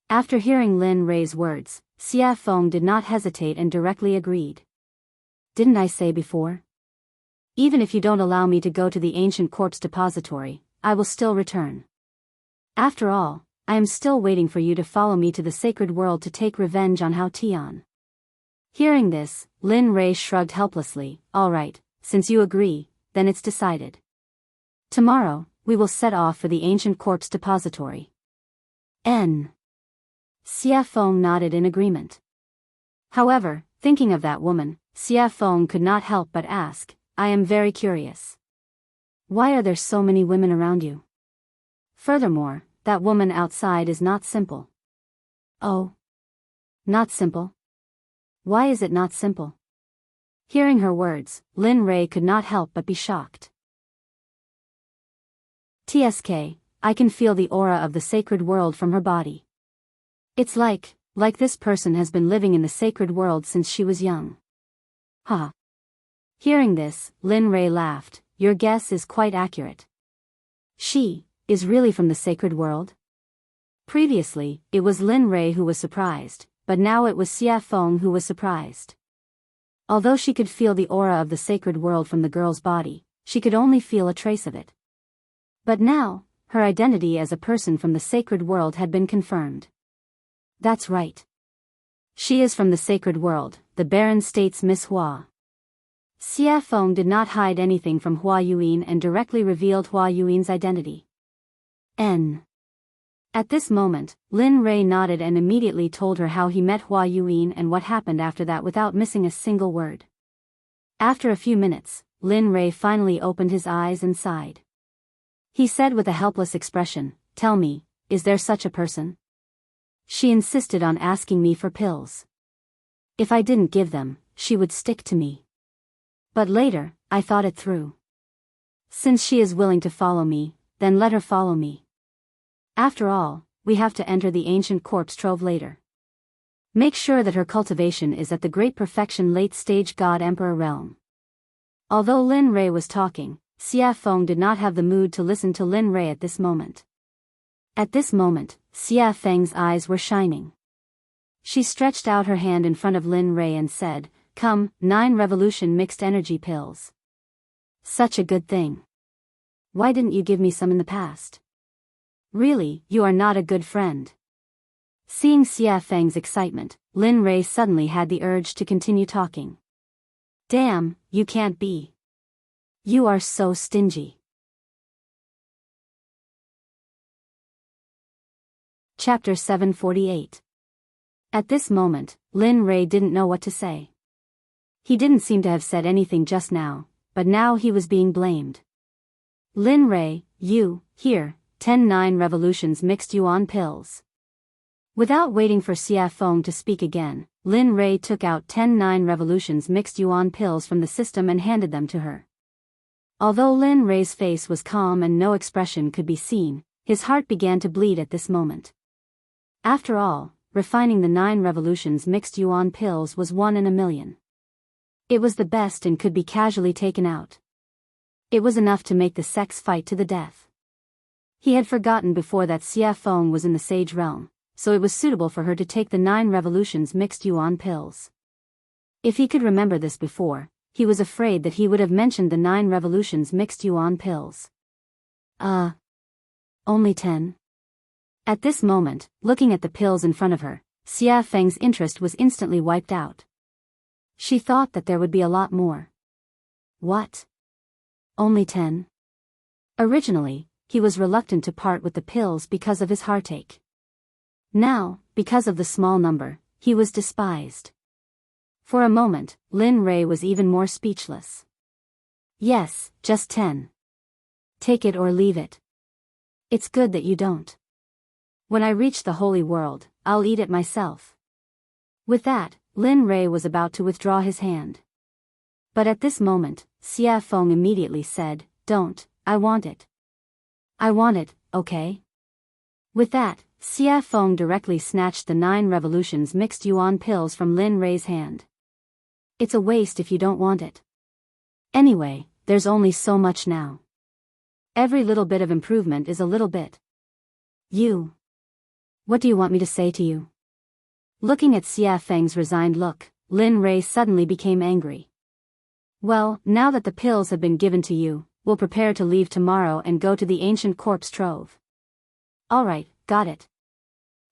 After hearing Lin Rei's words, Xia Feng did not hesitate and directly agreed. Didn't I say before? Even if you don't allow me to go to the ancient corpse depository, I will still return. After all, I am still waiting for you to follow me to the sacred world to take revenge on Hao Tian. Hearing this, Lin Rei shrugged helplessly. All right, since you agree, then it's decided. Tomorrow, we will set off for the ancient corpse depository. N. Xia Feng nodded in agreement. However, thinking of that woman, Xia Feng could not help but ask, I am very curious. Why are there so many women around you? Furthermore, that woman outside is not simple. Oh. Not simple? Why is it not simple? Hearing her words, Lin Rei could not help but be shocked. TSK, I can feel the aura of the sacred world from her body. It's like this person has been living in the sacred world since she was young. Ha. Hearing this, Lin Rei laughed, your guess is quite accurate. She is really from the sacred world? Previously, it was Lin Rei who was surprised, but now it was Xia Feng who was surprised. Although she could feel the aura of the sacred world from the girl's body, she could only feel a trace of it. But now, her identity as a person from the sacred world had been confirmed. That's right. She is from the sacred world, the Baron states Miss Hua. Xia Feng did not hide anything from Hua Yuan and directly revealed Hua Yuan's identity. N. At this moment, Lin Rei nodded and immediately told her how he met Hua Yuan and what happened after that without missing a single word. After a few minutes, Lin Rei finally opened his eyes and sighed. He said with a helpless expression, tell me, is there such a person? She insisted on asking me for pills. If I didn't give them, she would stick to me. But later, I thought it through. Since she is willing to follow me, then let her follow me. After all, we have to enter the ancient corpse trove later. Make sure that her cultivation is at the great perfection late-stage God-Emperor realm. Although Lin Rei was talking, Xia Feng did not have the mood to listen to Lin Rei at this moment. At this moment, Xia Feng's eyes were shining. She stretched out her hand in front of Lin Rei and said, come, 9 revolution mixed energy pills. Such a good thing. Why didn't you give me some in the past? Really, you are not a good friend. Seeing Xia Feng's excitement, Lin Rei suddenly had the urge to continue talking. Damn, you can't be. You are so stingy. Chapter 748. At this moment, Lin Rei didn't know what to say. He didn't seem to have said anything just now, but now he was being blamed. Lin Rei, you, here, 10 revolutions mixed yuan pills. Without waiting for Xia Feng to speak again, Lin Rei took out 10 revolutions mixed yuan pills from the system and handed them to her. Although Lin Rei's face was calm and no expression could be seen, his heart began to bleed at this moment. After all, refining the 9 revolutions mixed yuan pills was 1 in a million. It was the best and could be casually taken out. It was enough to make the Sects fight to the death. He had forgotten before that Xia Feng was in the sage realm, so it was suitable for her to take the 9 revolutions mixed yuan pills. If he could remember this before, he was afraid that he would have mentioned the 9 revolutions mixed yuan pills. Only 10? At this moment, looking at the pills in front of her, Xia Feng's interest was instantly wiped out. She thought that there would be a lot more. What? Only 10? Originally, he was reluctant to part with the pills because of his heartache. Now, because of the small number, he was despised. For a moment, Lin Rei was even more speechless. Yes, just 10. Take it or leave it. It's good that you don't. When I reach the holy world, I'll eat it myself. With that, Lin Rei was about to withdraw his hand. But at this moment, Xia Feng immediately said, don't, I want it. I want it, okay? With that, Xia Feng directly snatched the 9 revolutions mixed yuan pills from Lin Rei's hand. It's a waste if you don't want it. Anyway, there's only so much now. Every little bit of improvement is a little bit. What do you want me to say to you? Looking at Xia Feng's resigned look, Lin Rei suddenly became angry. Well, now that the pills have been given to you, we'll prepare to leave tomorrow and go to the ancient corpse trove. Alright, got it.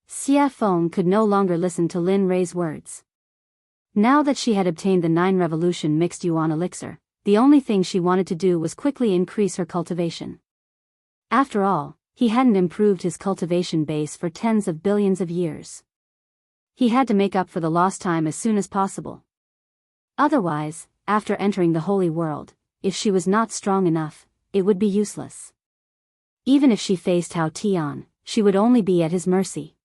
Xia Feng could no longer listen to Lin Rei's words. Now that she had obtained the 9 revolution mixed yuan elixir, the only thing she wanted to do was quickly increase her cultivation. After all, he hadn't improved his cultivation base for tens of billions of years. He had to make up for the lost time as soon as possible. Otherwise, after entering the holy world, if she was not strong enough, it would be useless. Even if she faced Hao Tian, she would only be at his mercy.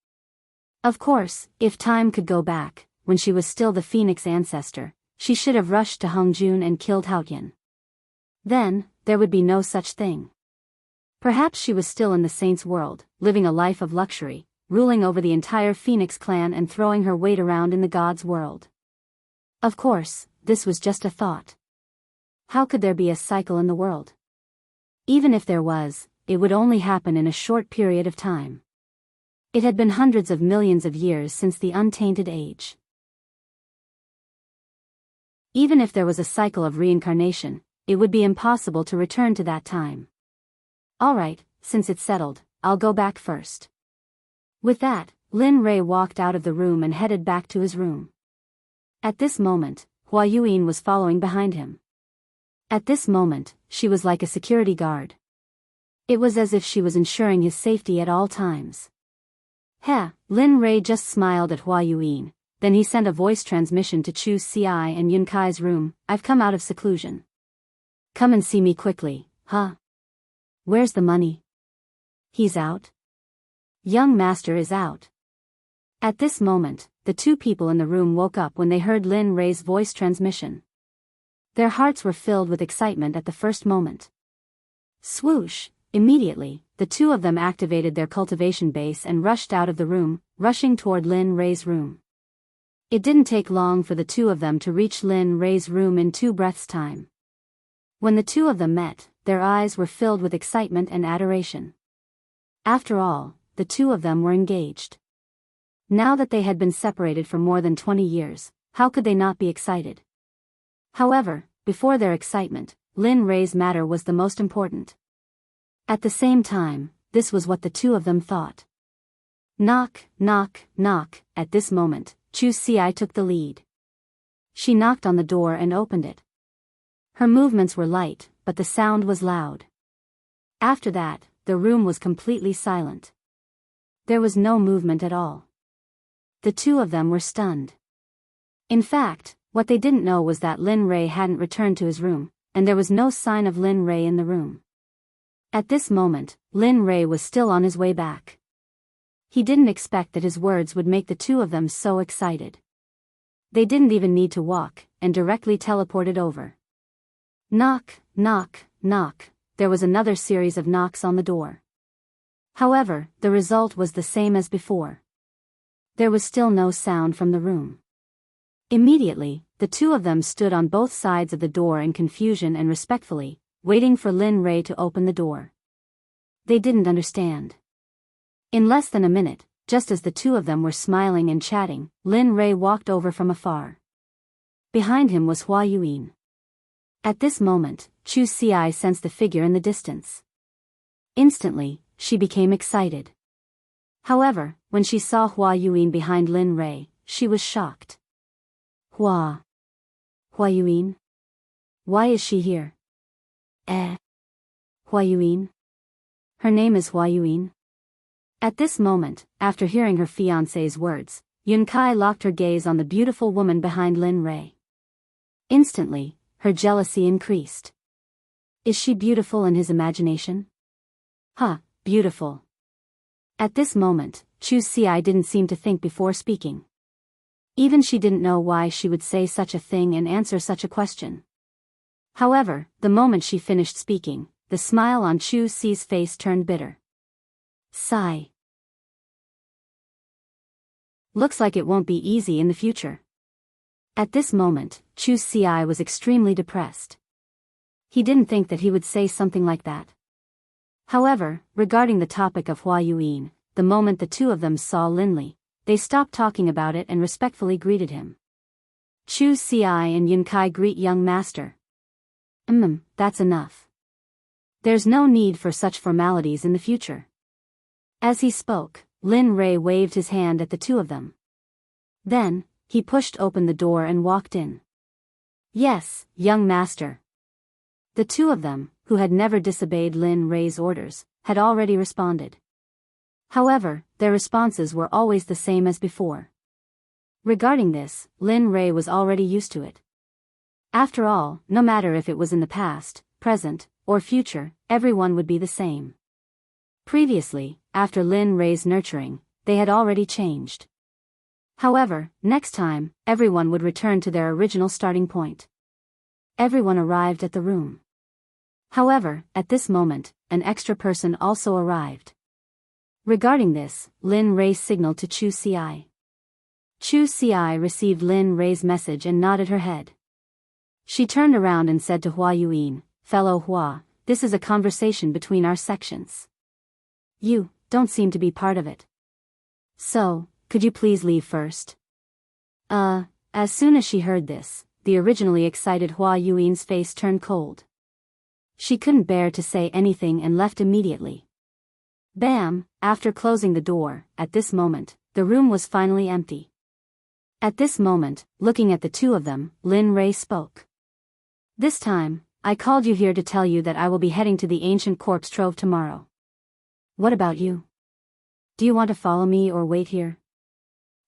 Of course, if time could go back, when she was still the Phoenix ancestor, she should have rushed to Hongjun and killed Haoyan. Then, there would be no such thing. Perhaps she was still in the saint's world, living a life of luxury, ruling over the entire Phoenix clan and throwing her weight around in the god's world. Of course, this was just a thought. How could there be a cycle in the world? Even if there was, it would only happen in a short period of time. It had been hundreds of millions of years since the untainted age. Even if there was a cycle of reincarnation, it would be impossible to return to that time. Alright, since it's settled, I'll go back first. With that, Lin Rei walked out of the room and headed back to his room. At this moment, Hua Yuan was following behind him. At this moment, she was like a security guard. It was as if she was ensuring his safety at all times. Lin Rei just smiled at Hua Yuan, then he sent a voice transmission to Chu Xi and Yun Kai's room. I've come out of seclusion. Come and see me quickly, huh? Where's the money? He's out? Young master is out. At this moment, the two people in the room woke up when they heard Lin Rei's voice transmission. Their hearts were filled with excitement at the first moment. Swoosh! Immediately, the two of them activated their cultivation base and rushed out of the room, rushing toward Lin Rei's room. It didn't take long for the two of them to reach Lin Rei's room in 2 breaths' time. When the two of them met, their eyes were filled with excitement and adoration. After all, the two of them were engaged. Now that they had been separated for more than 20 years, how could they not be excited? However, before their excitement, Lin Rei's matter was the most important. At the same time, this was what the two of them thought. Knock, knock, knock. At this moment, Chu Xi took the lead. She knocked on the door and opened it. Her movements were light, but the sound was loud. After that, the room was completely silent. There was no movement at all. The two of them were stunned. In fact, what they didn't know was that Lin Rei hadn't returned to his room, and there was no sign of Lin Rei in the room. At this moment, Lin Rei was still on his way back. He didn't expect that his words would make the two of them so excited. They didn't even need to walk, and directly teleported over. Knock, knock, knock. There was another series of knocks on the door. However, the result was the same as before. There was still no sound from the room. Immediately, the two of them stood on both sides of the door in confusion and respectfully, waiting for Lin Rei to open the door. They didn't understand. In less than a minute, just as the two of them were smiling and chatting, Lin Rei walked over from afar. Behind him was Hua Yuan. At this moment, Chu Xi sensed the figure in the distance. Instantly, she became excited. However, when she saw Hua Yuan behind Lin Rei, she was shocked. Hua Yuan? Why is she here? Hua Yuan? Her name is Hua Yuan. At this moment, after hearing her fiancé's words, Yun Kai locked her gaze on the beautiful woman behind Lin Rei. Instantly, her jealousy increased. Is she beautiful in his imagination? Beautiful. At this moment, Chu Xi didn't seem to think before speaking. Even she didn't know why she would say such a thing and answer such a question. However, the moment she finished speaking, the smile on Chu Xi's face turned bitter. Sigh. Looks like it won't be easy in the future. At this moment, Chu Xi was extremely depressed. He didn't think that he would say something like that. However, regarding the topic of Hua Yuan, the moment the two of them saw Lin Li, they stopped talking about it and respectfully greeted him. Chu Xi and Yun Kai greet young master. That's enough. There's no need for such formalities in the future. As he spoke, Lin Rei waved his hand at the two of them. Then, he pushed open the door and walked in. Yes, young master. The two of them, who had never disobeyed Lin Rei's orders, had already responded. However, their responses were always the same as before. Regarding this, Lin Rei was already used to it. After all, no matter if it was in the past, present, or future, everyone would be the same. Previously, after Lin Rei's nurturing, they had already changed. However, next time, everyone would return to their original starting point. Everyone arrived at the room. However, at this moment, an extra person also arrived. Regarding this, Lin Rei signaled to Chu Xi. Chu Xi received Lin Rei's message and nodded her head. She turned around and said to Hua Yuan, "Fellow Hua, this is a conversation between our sections. You don't seem to be part of it. So, could you please leave first?" As soon as she heard this, the originally excited Hua Yuan's face turned cold. She couldn't bear to say anything and left immediately. Bam! After closing the door, at this moment, the room was finally empty. At this moment, looking at the two of them, Lin Rei spoke. "This time, I called you here to tell you that I will be heading to the ancient corpse trove tomorrow. What about you? Do you want to follow me or wait here?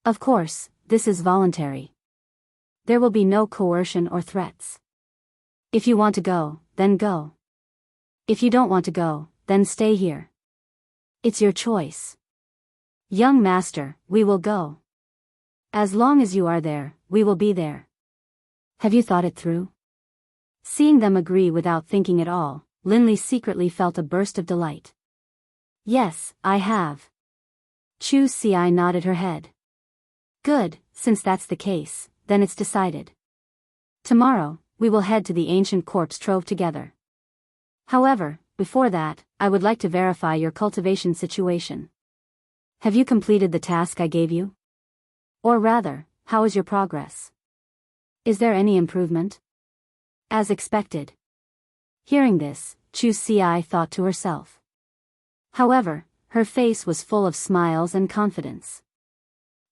Of course, this is voluntary. There will be no coercion or threats. If you want to go, then go. If you don't want to go, then stay here. It's your choice. Young master, we will go. As long as you are there, we will be there. Have you thought it through?" Seeing them agree without thinking at all, Linley secretly felt a burst of delight. "Yes, I have." Chu Xi nodded her head. "Good, since that's the case, then it's decided. Tomorrow, we will head to the ancient corpse trove together. However, before that, I would like to verify your cultivation situation. Have you completed the task I gave you? Or rather, how is your progress? Is there any improvement?" "As expected." Hearing this, Chu Xi thought to herself. However, her face was full of smiles and confidence.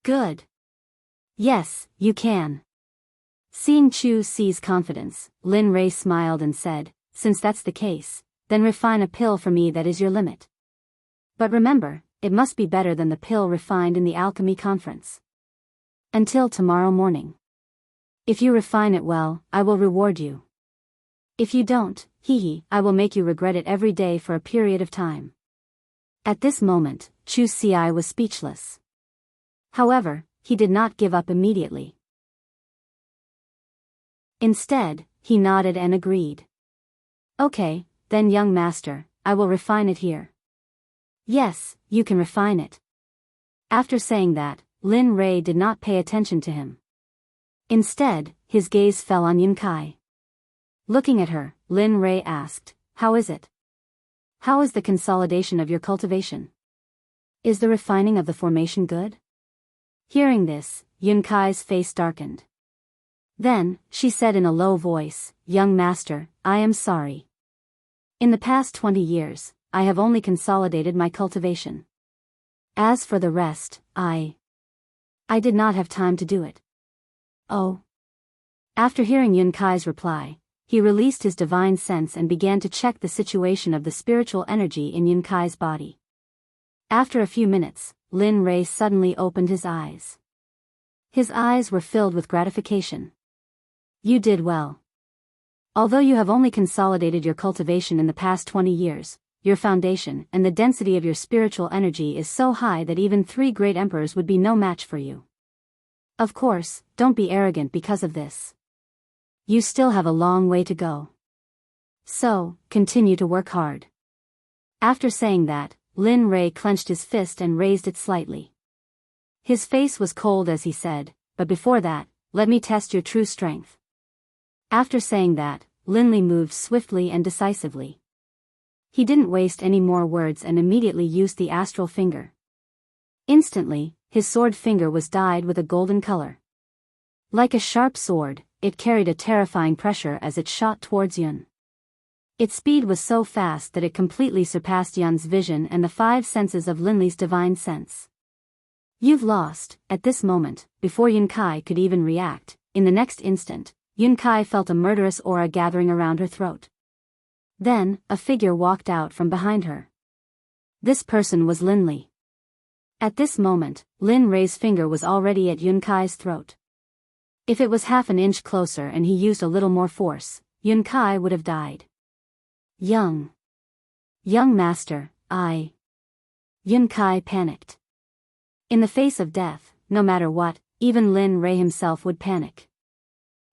"Good. Yes, you can." Seeing Chu Xi's confidence, Lin Rei smiled and said, "Since that's the case, then refine a pill for me that is your limit. But remember, it must be better than the pill refined in the alchemy conference. Until tomorrow morning. If you refine it well, I will reward you. If you don't, I will make you regret it every day for a period of time." At this moment, Chu Xi was speechless. However, he did not give up immediately. Instead, he nodded and agreed. "Okay, then young master, I will refine it here." "Yes, you can refine it." After saying that, Lin Rei did not pay attention to him. Instead, his gaze fell on Yun Kai. Looking at her, Lin Rei asked, "How is it? How is the consolidation of your cultivation? Is the refining of the formation good?" Hearing this, Yun Kai's face darkened. Then, she said in a low voice, "Young master, I am sorry. In the past 20 years, I have only consolidated my cultivation. As for the rest, I did not have time to do it." "Oh." After hearing Yun Kai's reply, he released his divine sense and began to check the situation of the spiritual energy in Yun Kai's body. After a few minutes, Lin Rei suddenly opened his eyes. His eyes were filled with gratification. "You did well. Although you have only consolidated your cultivation in the past 20 years, your foundation and the density of your spiritual energy is so high that even 3 great emperors would be no match for you. Of course, don't be arrogant because of this. You still have a long way to go. So, continue to work hard." After saying that, Lin Rei clenched his fist and raised it slightly. His face was cold as he said, "But before that, let me test your true strength." After saying that, Linley moved swiftly and decisively. He didn't waste any more words and immediately used the astral finger. Instantly, his sword finger was dyed with a golden color. Like a sharp sword, it carried a terrifying pressure as it shot towards Yun. Its speed was so fast that it completely surpassed Yun's vision and the 5 senses of Linley's divine sense. "You've lost." At this moment, before Yun Kai could even react, in the next instant, Yun Kai felt a murderous aura gathering around her throat. Then, a figure walked out from behind her. This person was Lin Li. At this moment, Lin Rei's finger was already at Yun Kai's throat. If it was half an inch closer and he used a little more force, Yun Kai would have died. Young master, Yun Kai panicked. In the face of death, no matter what, even Lin Rei himself would panic.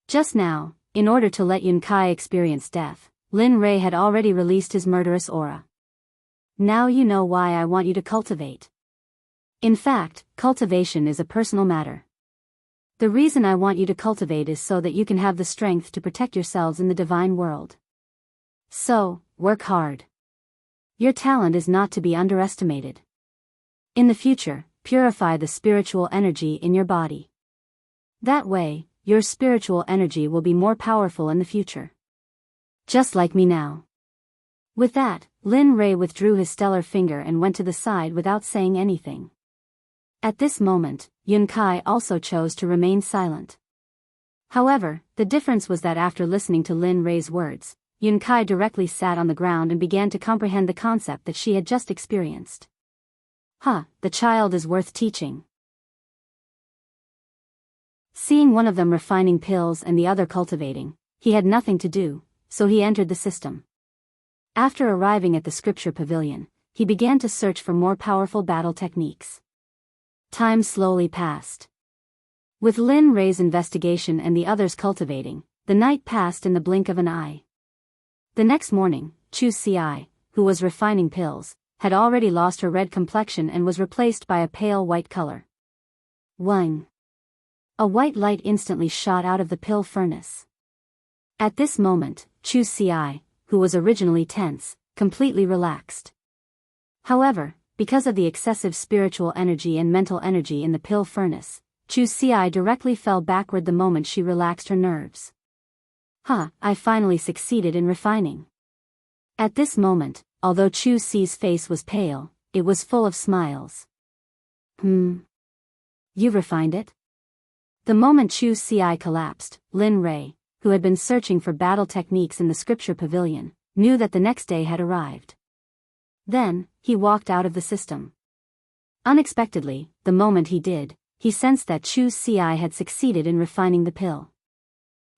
Just now, in order to let Yun Kai experience death, Lin Rei had already released his murderous aura. Now you know why I want you to cultivate. In fact, cultivation is a personal matter. The reason I want you to cultivate is so that you can have the strength to protect yourselves in the divine world. So, work hard. Your talent is not to be underestimated. In the future, purify the spiritual energy in your body. That way, your spiritual energy will be more powerful in the future. Just like me now. With that, Lin Rei withdrew his stellar finger and went to the side without saying anything. At this moment, Yun Kai also chose to remain silent. However, the difference was that after listening to Lin Rei's words, Yun Kai directly sat on the ground and began to comprehend the concept that she had just experienced. The child is worth teaching. Seeing one of them refining pills and the other cultivating, he had nothing to do, so he entered the system. After arriving at the scripture pavilion, he began to search for more powerful battle techniques. Time slowly passed. With Lin Rei's investigation and the others cultivating, the night passed in the blink of an eye. The next morning, Chu Ci, who was refining pills, had already lost her red complexion and was replaced by a pale white color. Wang! A white light instantly shot out of the pill furnace. At this moment, Chu Ci, who was originally tense, completely relaxed. However, because of the excessive spiritual energy and mental energy in the pill furnace, Chu Ci directly fell backward the moment she relaxed her nerves. I finally succeeded in refining. At this moment, although Chu Ci's face was pale, it was full of smiles. You refined it? The moment Chu Ci collapsed, Lin Rei, who had been searching for battle techniques in the scripture pavilion, knew that the next day had arrived. Then, he walked out of the system. Unexpectedly, the moment he did, he sensed that Chu Ci had succeeded in refining the pill.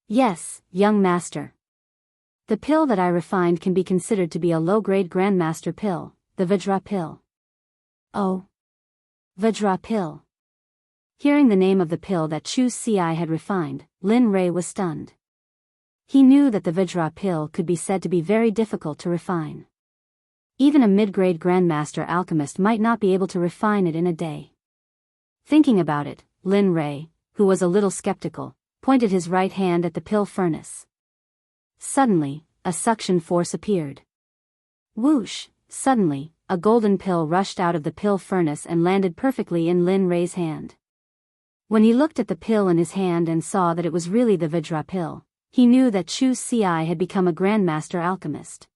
Yes, young master. The pill that I refined can be considered to be a low-grade grandmaster pill, the Vajra pill. Oh. Vajra pill. Hearing the name of the pill that Chu Ci had refined, Lin Rei was stunned. He knew that the Vajra pill could be said to be very difficult to refine. Even a mid-grade grandmaster alchemist might not be able to refine it in a day. Thinking about it, Lin Rei, who was a little skeptical, pointed his right hand at the pill furnace. Suddenly, a suction force appeared. Whoosh! Suddenly, a golden pill rushed out of the pill furnace and landed perfectly in Lin Rei's hand. When he looked at the pill in his hand and saw that it was really the Vajra pill, he knew that Chu Ci had become a grandmaster alchemist.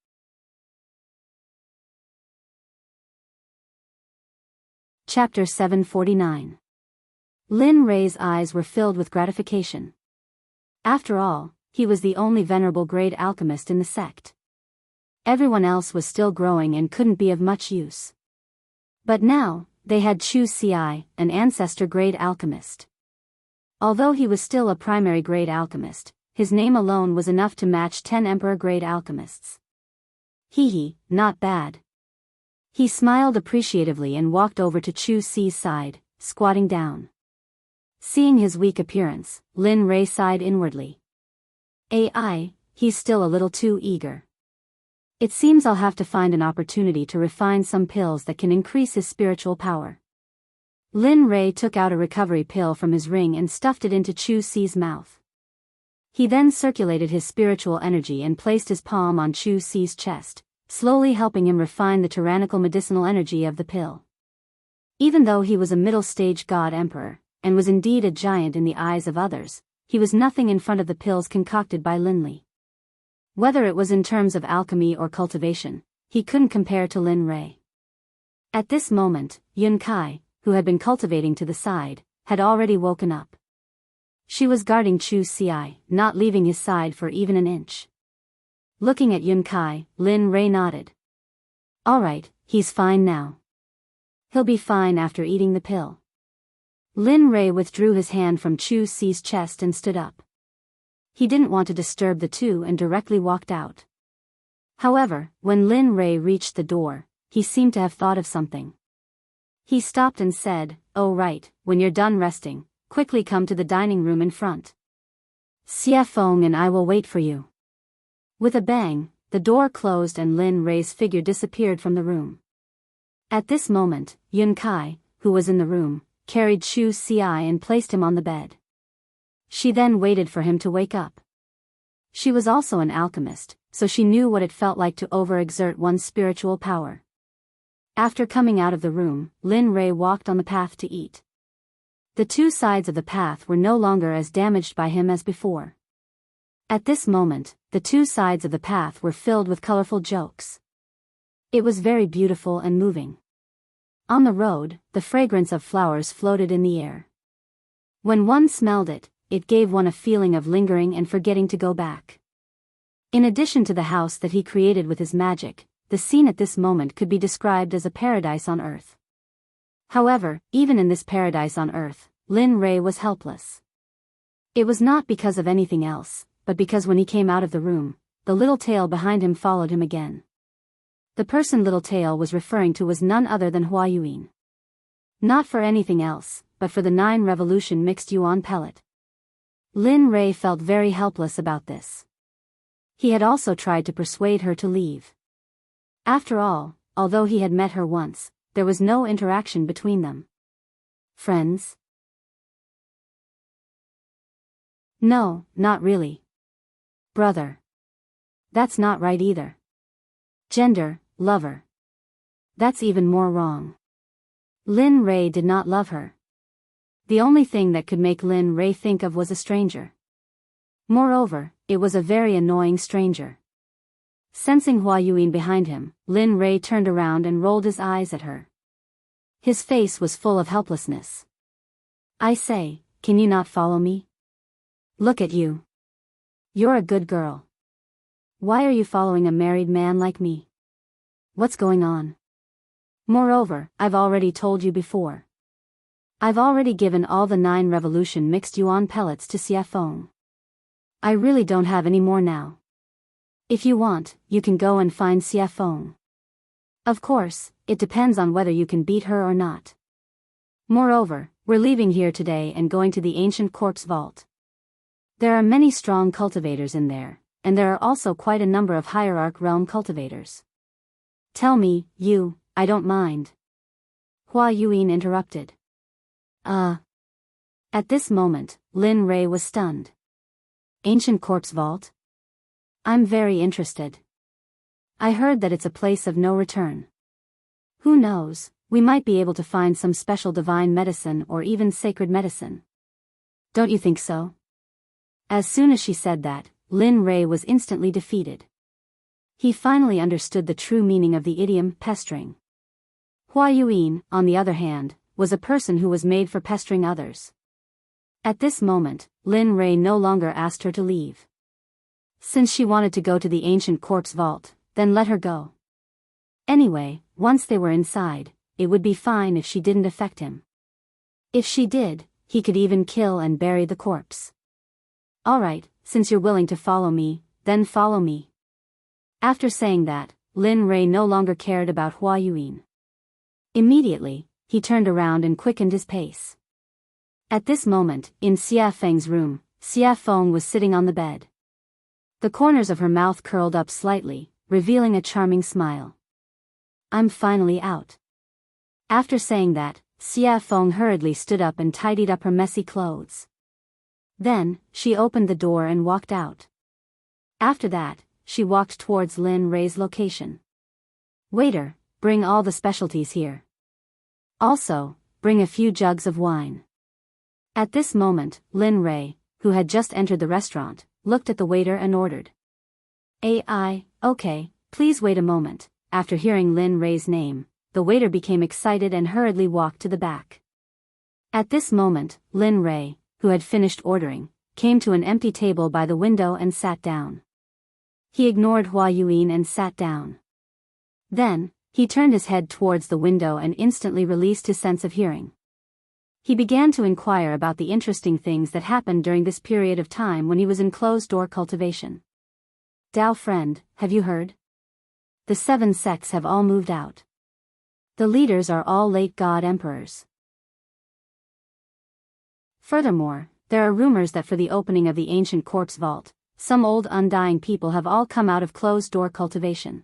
Chapter 749. Lin Rei's eyes were filled with gratification. After all, he was the only venerable grade alchemist in the sect. Everyone else was still growing and couldn't be of much use. But now, they had Chu Ci, an ancestor grade alchemist. Although he was still a primary grade alchemist, his name alone was enough to match 10 emperor grade alchemists. Not bad. He smiled appreciatively and walked over to Chu Ci's side, squatting down. Seeing his weak appearance, Lin Rei sighed inwardly. He's still a little too eager. It seems I'll have to find an opportunity to refine some pills that can increase his spiritual power. Lin Rei took out a recovery pill from his ring and stuffed it into Chu Ci's mouth. He then circulated his spiritual energy and placed his palm on Chu Ci's chest, slowly helping him refine the tyrannical medicinal energy of the pill. Even though he was a middle-stage god emperor, and was indeed a giant in the eyes of others, he was nothing in front of the pills concocted by Lin Li. Whether it was in terms of alchemy or cultivation, he couldn't compare to Lin Rei. At this moment, Yun Kai, who had been cultivating to the side, had already woken up. She was guarding Chu Ci, not leaving his side for even an inch. Looking at Yun Kai, Lin Rei nodded. Alright, he's fine now. He'll be fine after eating the pill. Lin Rei withdrew his hand from Chu Si's chest and stood up. He didn't want to disturb the two and directly walked out. However, when Lin Rei reached the door, he seemed to have thought of something. He stopped and said, "Oh right, when you're done resting, quickly come to the dining room in front. Xie Feng and I will wait for you." With a bang, the door closed and Lin Rei's figure disappeared from the room. At this moment, Yun Kai, who was in the room, carried Chu Si and placed him on the bed. She then waited for him to wake up. She was also an alchemist, so she knew what it felt like to overexert one's spiritual power. After coming out of the room, Lin Rei walked on the path to eat. The two sides of the path were no longer as damaged by him as before. At this moment, the two sides of the path were filled with colorful jokes. It was very beautiful and moving. On the road, the fragrance of flowers floated in the air. When one smelled it, it gave one a feeling of lingering and forgetting to go back. In addition to the house that he created with his magic, the scene at this moment could be described as a paradise on earth. However, even in this paradise on earth, Lin Rei was helpless. It was not because of anything else, but because when he came out of the room, the little tail behind him followed him again. The person Little Tail was referring to was none other than Hua Yuan. Not for anything else, but for the 9 revolution mixed yuan pellet. Lin Rei felt very helpless about this. He had also tried to persuade her to leave. After all, although he had met her once, there was no interaction between them. Friends? No, not really. Brother. That's not right either. Gender, lover. That's even more wrong. Lin Rei did not love her. The only thing that could make Lin Rei think of was a stranger. Moreover, it was a very annoying stranger. Sensing Hua Yuan behind him, Lin Rei turned around and rolled his eyes at her. His face was full of helplessness. "I say, can you not follow me? Look at you. You're a good girl. Why are you following a married man like me? What's going on? Moreover, I've already told you before. I've already given all the 9 revolution mixed yuan pellets to Xie Feng. I really don't have any more now. If you want, you can go and find Xie Feng. Of course, it depends on whether you can beat her or not. Moreover, we're leaving here today and going to the ancient corpse vault. There are many strong cultivators in there, and there are also quite a number of hierarch realm cultivators. Tell me, I don't mind." Hua Yuan interrupted. At this moment, Lin Rei was stunned. Ancient corpse vault? I'm very interested. I heard that it's a place of no return. Who knows, we might be able to find some special divine medicine or even sacred medicine. Don't you think so? As soon as she said that, Lin Rei was instantly defeated. He finally understood the true meaning of the idiom pestering. Hua Yuan, on the other hand, was a person who was made for pestering others. At this moment, Lin Rei no longer asked her to leave. Since she wanted to go to the ancient corpse vault, then let her go. Anyway, once they were inside, it would be fine if she didn't affect him. If she did, he could even kill and bury the corpse. Alright, since you're willing to follow me, then follow me. After saying that, Lin Rei no longer cared about Hua Yuan. Immediately, he turned around and quickened his pace. At this moment, in Xie Feng's room, Xie Feng was sitting on the bed. The corners of her mouth curled up slightly, revealing a charming smile. "I'm finally out." After saying that, Xie Feng hurriedly stood up and tidied up her messy clothes. Then, she opened the door and walked out. After that, she walked towards Lin Rei's location. "Waiter, bring all the specialties here. Also, bring a few jugs of wine." At this moment, Lin Rei, who had just entered the restaurant, looked at the waiter and ordered. Okay, please wait a moment." After hearing Lin Rei's name, the waiter became excited and hurriedly walked to the back. At this moment, Lin Rei, who had finished ordering, came to an empty table by the window and sat down. He ignored Hua Yuan and sat down. Then, he turned his head towards the window and instantly released his sense of hearing. He began to inquire about the interesting things that happened during this period of time when he was in closed-door cultivation. Dao friend, have you heard? The 7 sects have all moved out. The leaders are all late god emperors. Furthermore, there are rumors that for the opening of the ancient corpse vault, some old undying people have all come out of closed-door cultivation.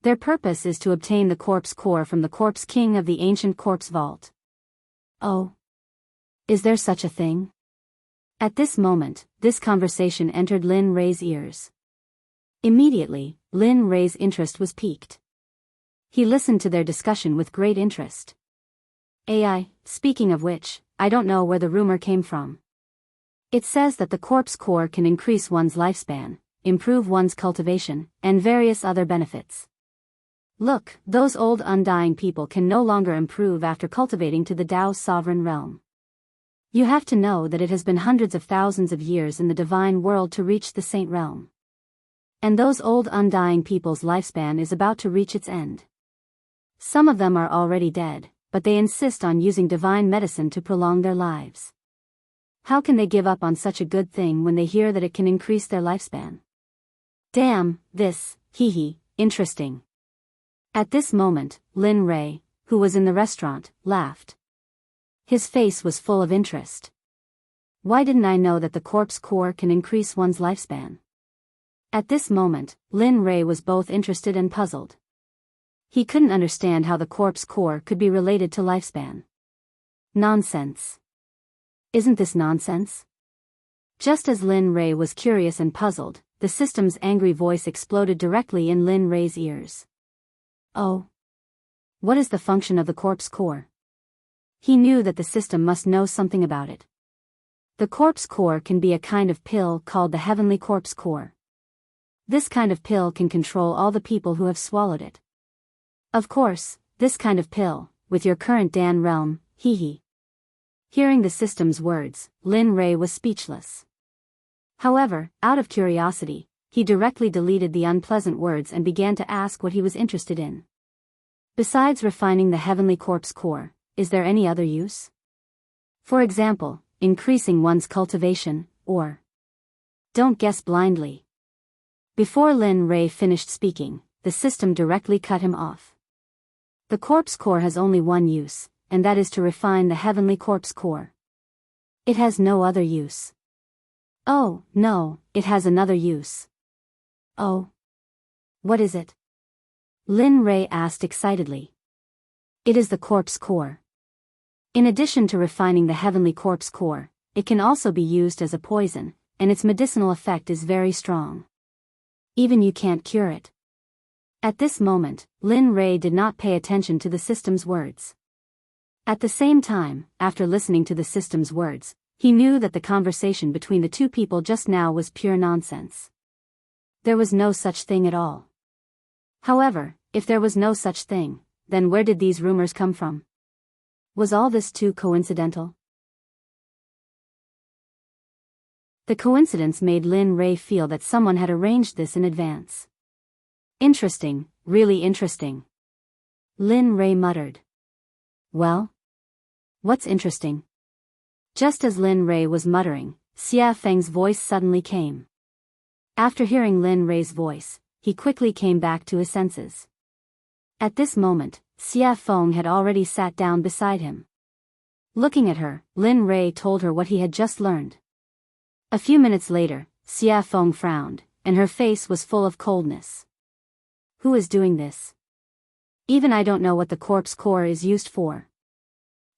Their purpose is to obtain the corpse core from the corpse king of the ancient corpse vault. Oh. Is there such a thing? At this moment, this conversation entered Lin Rei's ears. Immediately, Lin Rei's interest was piqued. He listened to their discussion with great interest. AI, speaking of which, I don't know where the rumor came from. It says that the corpse core can increase one's lifespan, improve one's cultivation, and various other benefits. Look, those old undying people can no longer improve after cultivating to the Tao's sovereign realm. You have to know that it has been hundreds of thousands of years in the divine world to reach the saint realm. And those old undying people's lifespan is about to reach its end. Some of them are already dead, but they insist on using divine medicine to prolong their lives. How can they give up on such a good thing when they hear that it can increase their lifespan? Damn, this, interesting. At this moment, Lin Rei, who was in the restaurant, laughed. His face was full of interest. Why didn't I know that the corpse core can increase one's lifespan? At this moment, Lin Rei was both interested and puzzled. He couldn't understand how the corpse core could be related to lifespan. Nonsense. Isn't this nonsense? Just as Lin Rei was curious and puzzled, the system's angry voice exploded directly in Lin Rei's ears. Oh. What is the function of the corpse core? He knew that the system must know something about it. The corpse core can be a kind of pill called the heavenly corpse core. This kind of pill can control all the people who have swallowed it. Of course, this kind of pill, with your current Dan realm, Hearing the system's words, Lin Rei was speechless. However, out of curiosity, he directly deleted the unpleasant words and began to ask what he was interested in. Besides refining the heavenly corpse core, is there any other use? For example, increasing one's cultivation, or... Don't guess blindly. Before Lin Rei finished speaking, the system directly cut him off. The corpse core has only one use, and that is to refine the heavenly corpse core. It has no other use. Oh, no, it has another use. Oh. What is it? Lin Rei asked excitedly. It is the corpse core. In addition to refining the heavenly corpse core, it can also be used as a poison, and its medicinal effect is very strong. Even you can't cure it. At this moment, Lin Rei did not pay attention to the system's words. At the same time, after listening to the system's words, he knew that the conversation between the two people just now was pure nonsense. There was no such thing at all. However, if there was no such thing, then where did these rumors come from? Was all this too coincidental? The coincidence made Lin Rei feel that someone had arranged this in advance. Interesting, really interesting. Lin Rei muttered. Well? What's interesting? Just as Lin Rei was muttering, Xia Feng's voice suddenly came. After hearing Lin Rei's voice, he quickly came back to his senses. At this moment, Xia Feng had already sat down beside him. Looking at her, Lin Rei told her what he had just learned. A few minutes later, Xia Feng frowned, and her face was full of coldness. Who is doing this? Even I don't know what the corpse core is used for.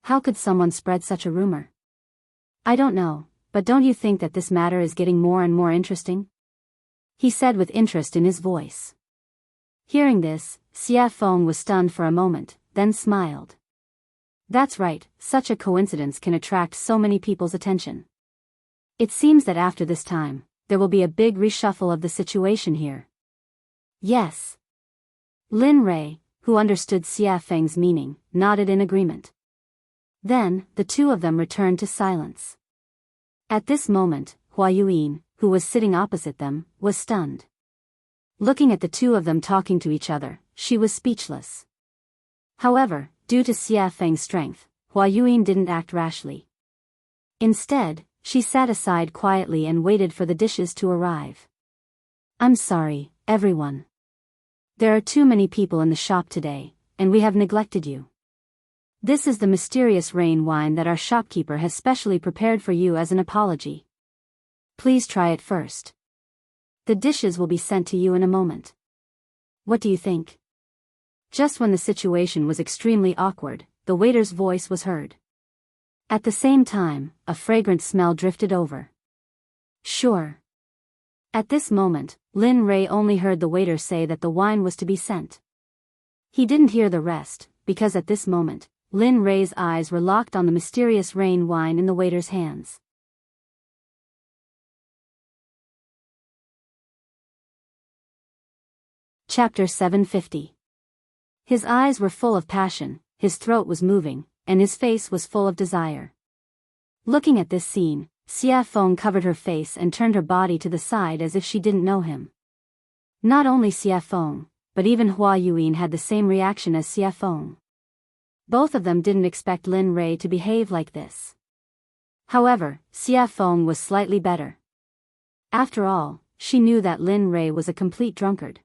How could someone spread such a rumor? I don't know, but don't you think that this matter is getting more and more interesting? He said with interest in his voice. Hearing this, Xia Feng was stunned for a moment, then smiled. That's right, such a coincidence can attract so many people's attention. It seems that after this time, there will be a big reshuffle of the situation here. Yes. Lin Rei, who understood Xia Feng's meaning, nodded in agreement. Then, the two of them returned to silence. At this moment, Hua Yuan, who was sitting opposite them, was stunned. Looking at the two of them talking to each other, she was speechless. However, due to Xia Feng's strength, Hua Yuyin didn't act rashly. Instead, she sat aside quietly and waited for the dishes to arrive. I'm sorry, everyone. There are too many people in the shop today, and we have neglected you. This is the mysterious rain wine that our shopkeeper has specially prepared for you as an apology. Please try it first. The dishes will be sent to you in a moment. What do you think? Just when the situation was extremely awkward, the waiter's voice was heard. At the same time, a fragrant smell drifted over. Sure. At this moment, Lin Rei only heard the waiter say that the wine was to be sent. He didn't hear the rest, because at this moment, Lin Rei's eyes were locked on the mysterious rain wine in the waiter's hands. Chapter 750. His eyes were full of passion, his throat was moving, and his face was full of desire. Looking at this scene, Xia Feng covered her face and turned her body to the side as if she didn't know him. Not only Xia Feng, but even Hua Yuyin had the same reaction as Xia Feng. Both of them didn't expect Lin Rei to behave like this. However, Xia Feng was slightly better. After all, she knew that Lin Rei was a complete drunkard.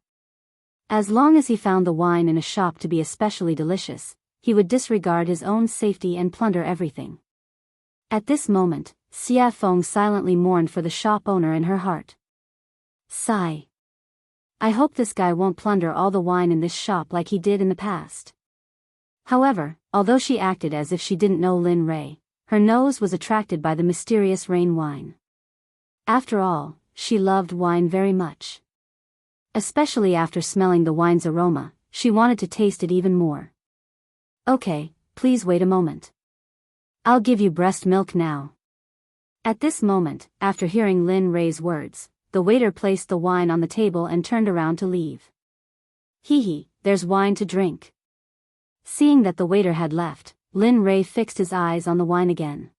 As long as he found the wine in a shop to be especially delicious, he would disregard his own safety and plunder everything. At this moment, Xia Feng silently mourned for the shop owner in her heart. Sigh. I hope this guy won't plunder all the wine in this shop like he did in the past. However, although she acted as if she didn't know Lin Rei, her nose was attracted by the mysterious rain wine. After all, she loved wine very much. Especially after smelling the wine's aroma, she wanted to taste it even more. Okay, please wait a moment. I'll give you breast milk now. At this moment, after hearing Lin Rei's words, the waiter placed the wine on the table and turned around to leave. Hee, there's wine to drink. Seeing that the waiter had left, Lin Rei fixed his eyes on the wine again.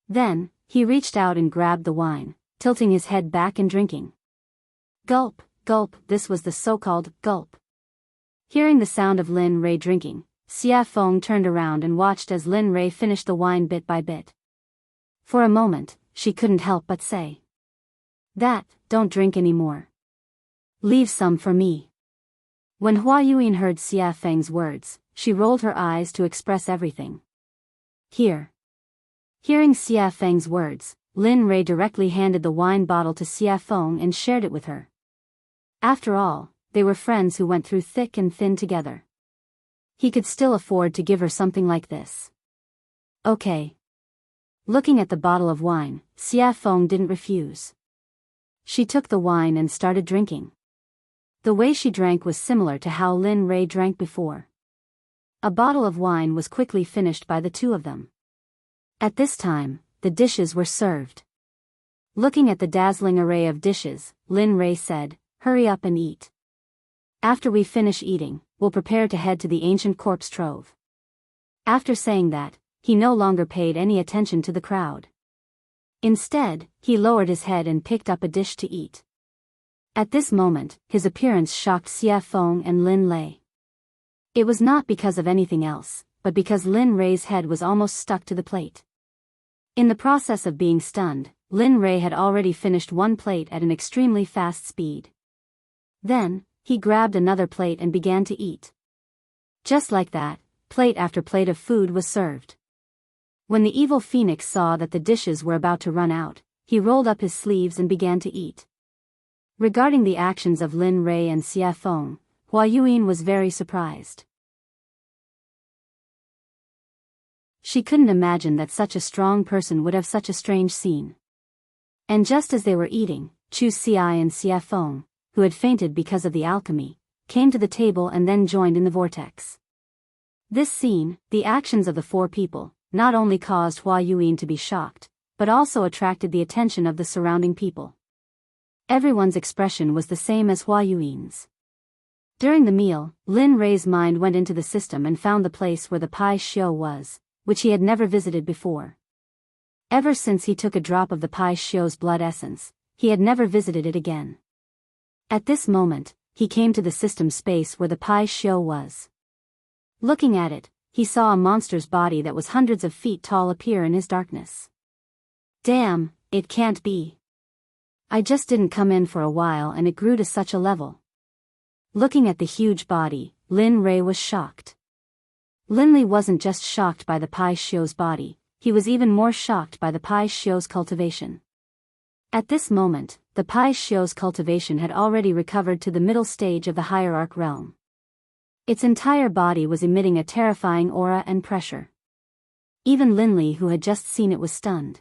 Then, he reached out and grabbed the wine, tilting his head back and drinking. Gulp, gulp, this was the so-called gulp. Hearing the sound of Lin Rei drinking, Xia Feng turned around and watched as Lin Rei finished the wine bit by bit. For a moment, she couldn't help but say. Don't drink anymore. Leave some for me. When Hua Yuyin heard Xia Feng's words, she rolled her eyes to express everything. Here. Hearing Xia Feng's words, Lin Rei directly handed the wine bottle to Xia Feng and shared it with her. After all, they were friends who went through thick and thin together. He could still afford to give her something like this. Okay. Looking at the bottle of wine, Xia Feng didn't refuse. She took the wine and started drinking. The way she drank was similar to how Lin Rei drank before. A bottle of wine was quickly finished by the two of them. At this time, the dishes were served. Looking at the dazzling array of dishes, Lin Rei said, "Hurry up and eat. After we finish eating, we'll prepare to head to the ancient corpse trove." After saying that, he no longer paid any attention to the crowd. Instead, he lowered his head and picked up a dish to eat. At this moment, his appearance shocked Xia Feng and Lin Lei. It was not because of anything else, but because Lin Rei's head was almost stuck to the plate. In the process of being stunned, Lin Rei had already finished one plate at an extremely fast speed. Then, he grabbed another plate and began to eat. Just like that, plate after plate of food was served. When the evil phoenix saw that the dishes were about to run out, he rolled up his sleeves and began to eat. Regarding the actions of Lin Rei and Xia Feng, Hua Yuyin was very surprised. She couldn't imagine that such a strong person would have such a strange scene. And just as they were eating, Chu Xi and Xia Feng, who had fainted because of the alchemy, came to the table and then joined in the vortex. This scene, the actions of the four people, not only caused Hua Yuyin to be shocked, but also attracted the attention of the surrounding people. Everyone's expression was the same as Hua Yuyin's. During the meal, Lin Rei's mind went into the system and found the place where the Pai Xiu was, which he had never visited before. Ever since he took a drop of the Pai Xiu's blood essence, he had never visited it again. At this moment, he came to the system space where the Pai Xiu was. Looking at it, he saw a monster's body that was hundreds of feet tall appear in his darkness. Damn, it can't be. I just didn't come in for a while and it grew to such a level. Looking at the huge body, Lin Rei was shocked. Linli wasn't just shocked by the Pai Xiu's body, he was even more shocked by the Pai Xiu's cultivation. At this moment, the Pai Xiu's cultivation had already recovered to the middle stage of the hierarch realm. Its entire body was emitting a terrifying aura and pressure. Even Linli, who had just seen it, was stunned.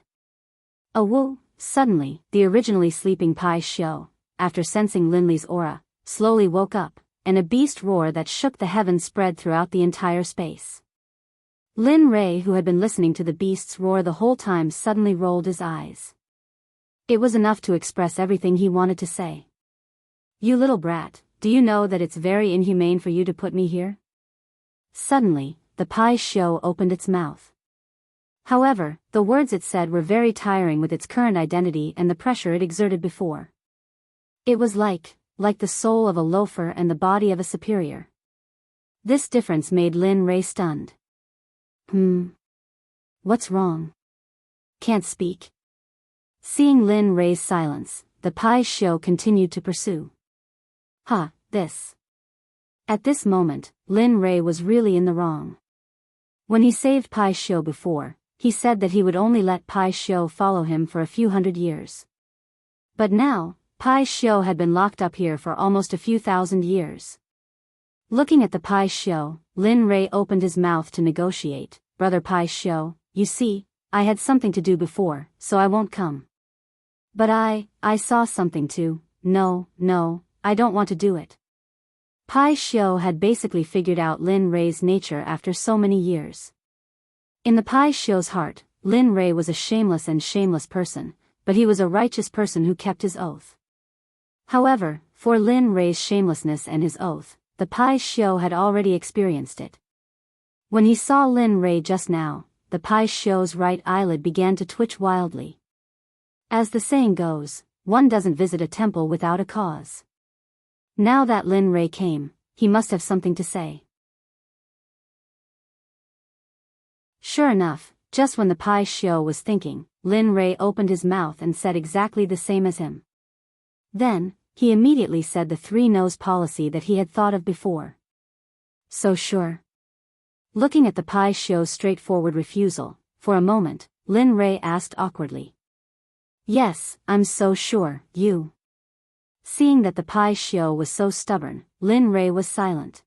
Suddenly, the originally sleeping Pai Xiu, after sensing Linli's aura, slowly woke up, and a beast roar that shook the heavens spread throughout the entire space. Lin Rei, who had been listening to the beast's roar the whole time, suddenly rolled his eyes. It was enough to express everything he wanted to say. You little brat, do you know that it's very inhumane for you to put me here? Suddenly, the Pai Xiu opened its mouth. However, the words it said were very tiring with its current identity and the pressure it exerted before. It was like the soul of a loafer and the body of a superior. This difference made Lin Rei stunned. What's wrong? Can't speak? Seeing Lin Rei's silence, the Pai Xiu continued to pursue. This. At this moment, Lin Rei was really in the wrong. When he saved Pai Xiu before, he said that he would only let Pai Xiu follow him for a few hundred years. But now, Pai Xiu had been locked up here for almost a few thousand years. Looking at the Pai Xiu, Lin Rei opened his mouth to negotiate. Brother Pai Xiu, you see, I had something to do before, so I won't come. But I saw something too. No, I don't want to do it. Pai Xiu had basically figured out Lin Rei's nature after so many years. In the Pai Xiu's heart, Lin Rei was a shameless person, but he was a righteous person who kept his oath. However, for Lin Rei's shamelessness and his oath, the Pai Xiu had already experienced it. When he saw Lin Rei just now, the Pai Xiu's right eyelid began to twitch wildly. As the saying goes, one doesn't visit a temple without a cause. Now that Lin Rei came, he must have something to say. Sure enough, just when the Pai Xiu was thinking, Lin Rei opened his mouth and said exactly the same as him. Then, he immediately said the three-nose policy that he had thought of before. So sure. Looking at the Pai Xiu's straightforward refusal, for a moment, Lin Rei asked awkwardly. Yes, I'm so sure, you. Seeing that the Pai Xiu was so stubborn, Lin Rei was silent.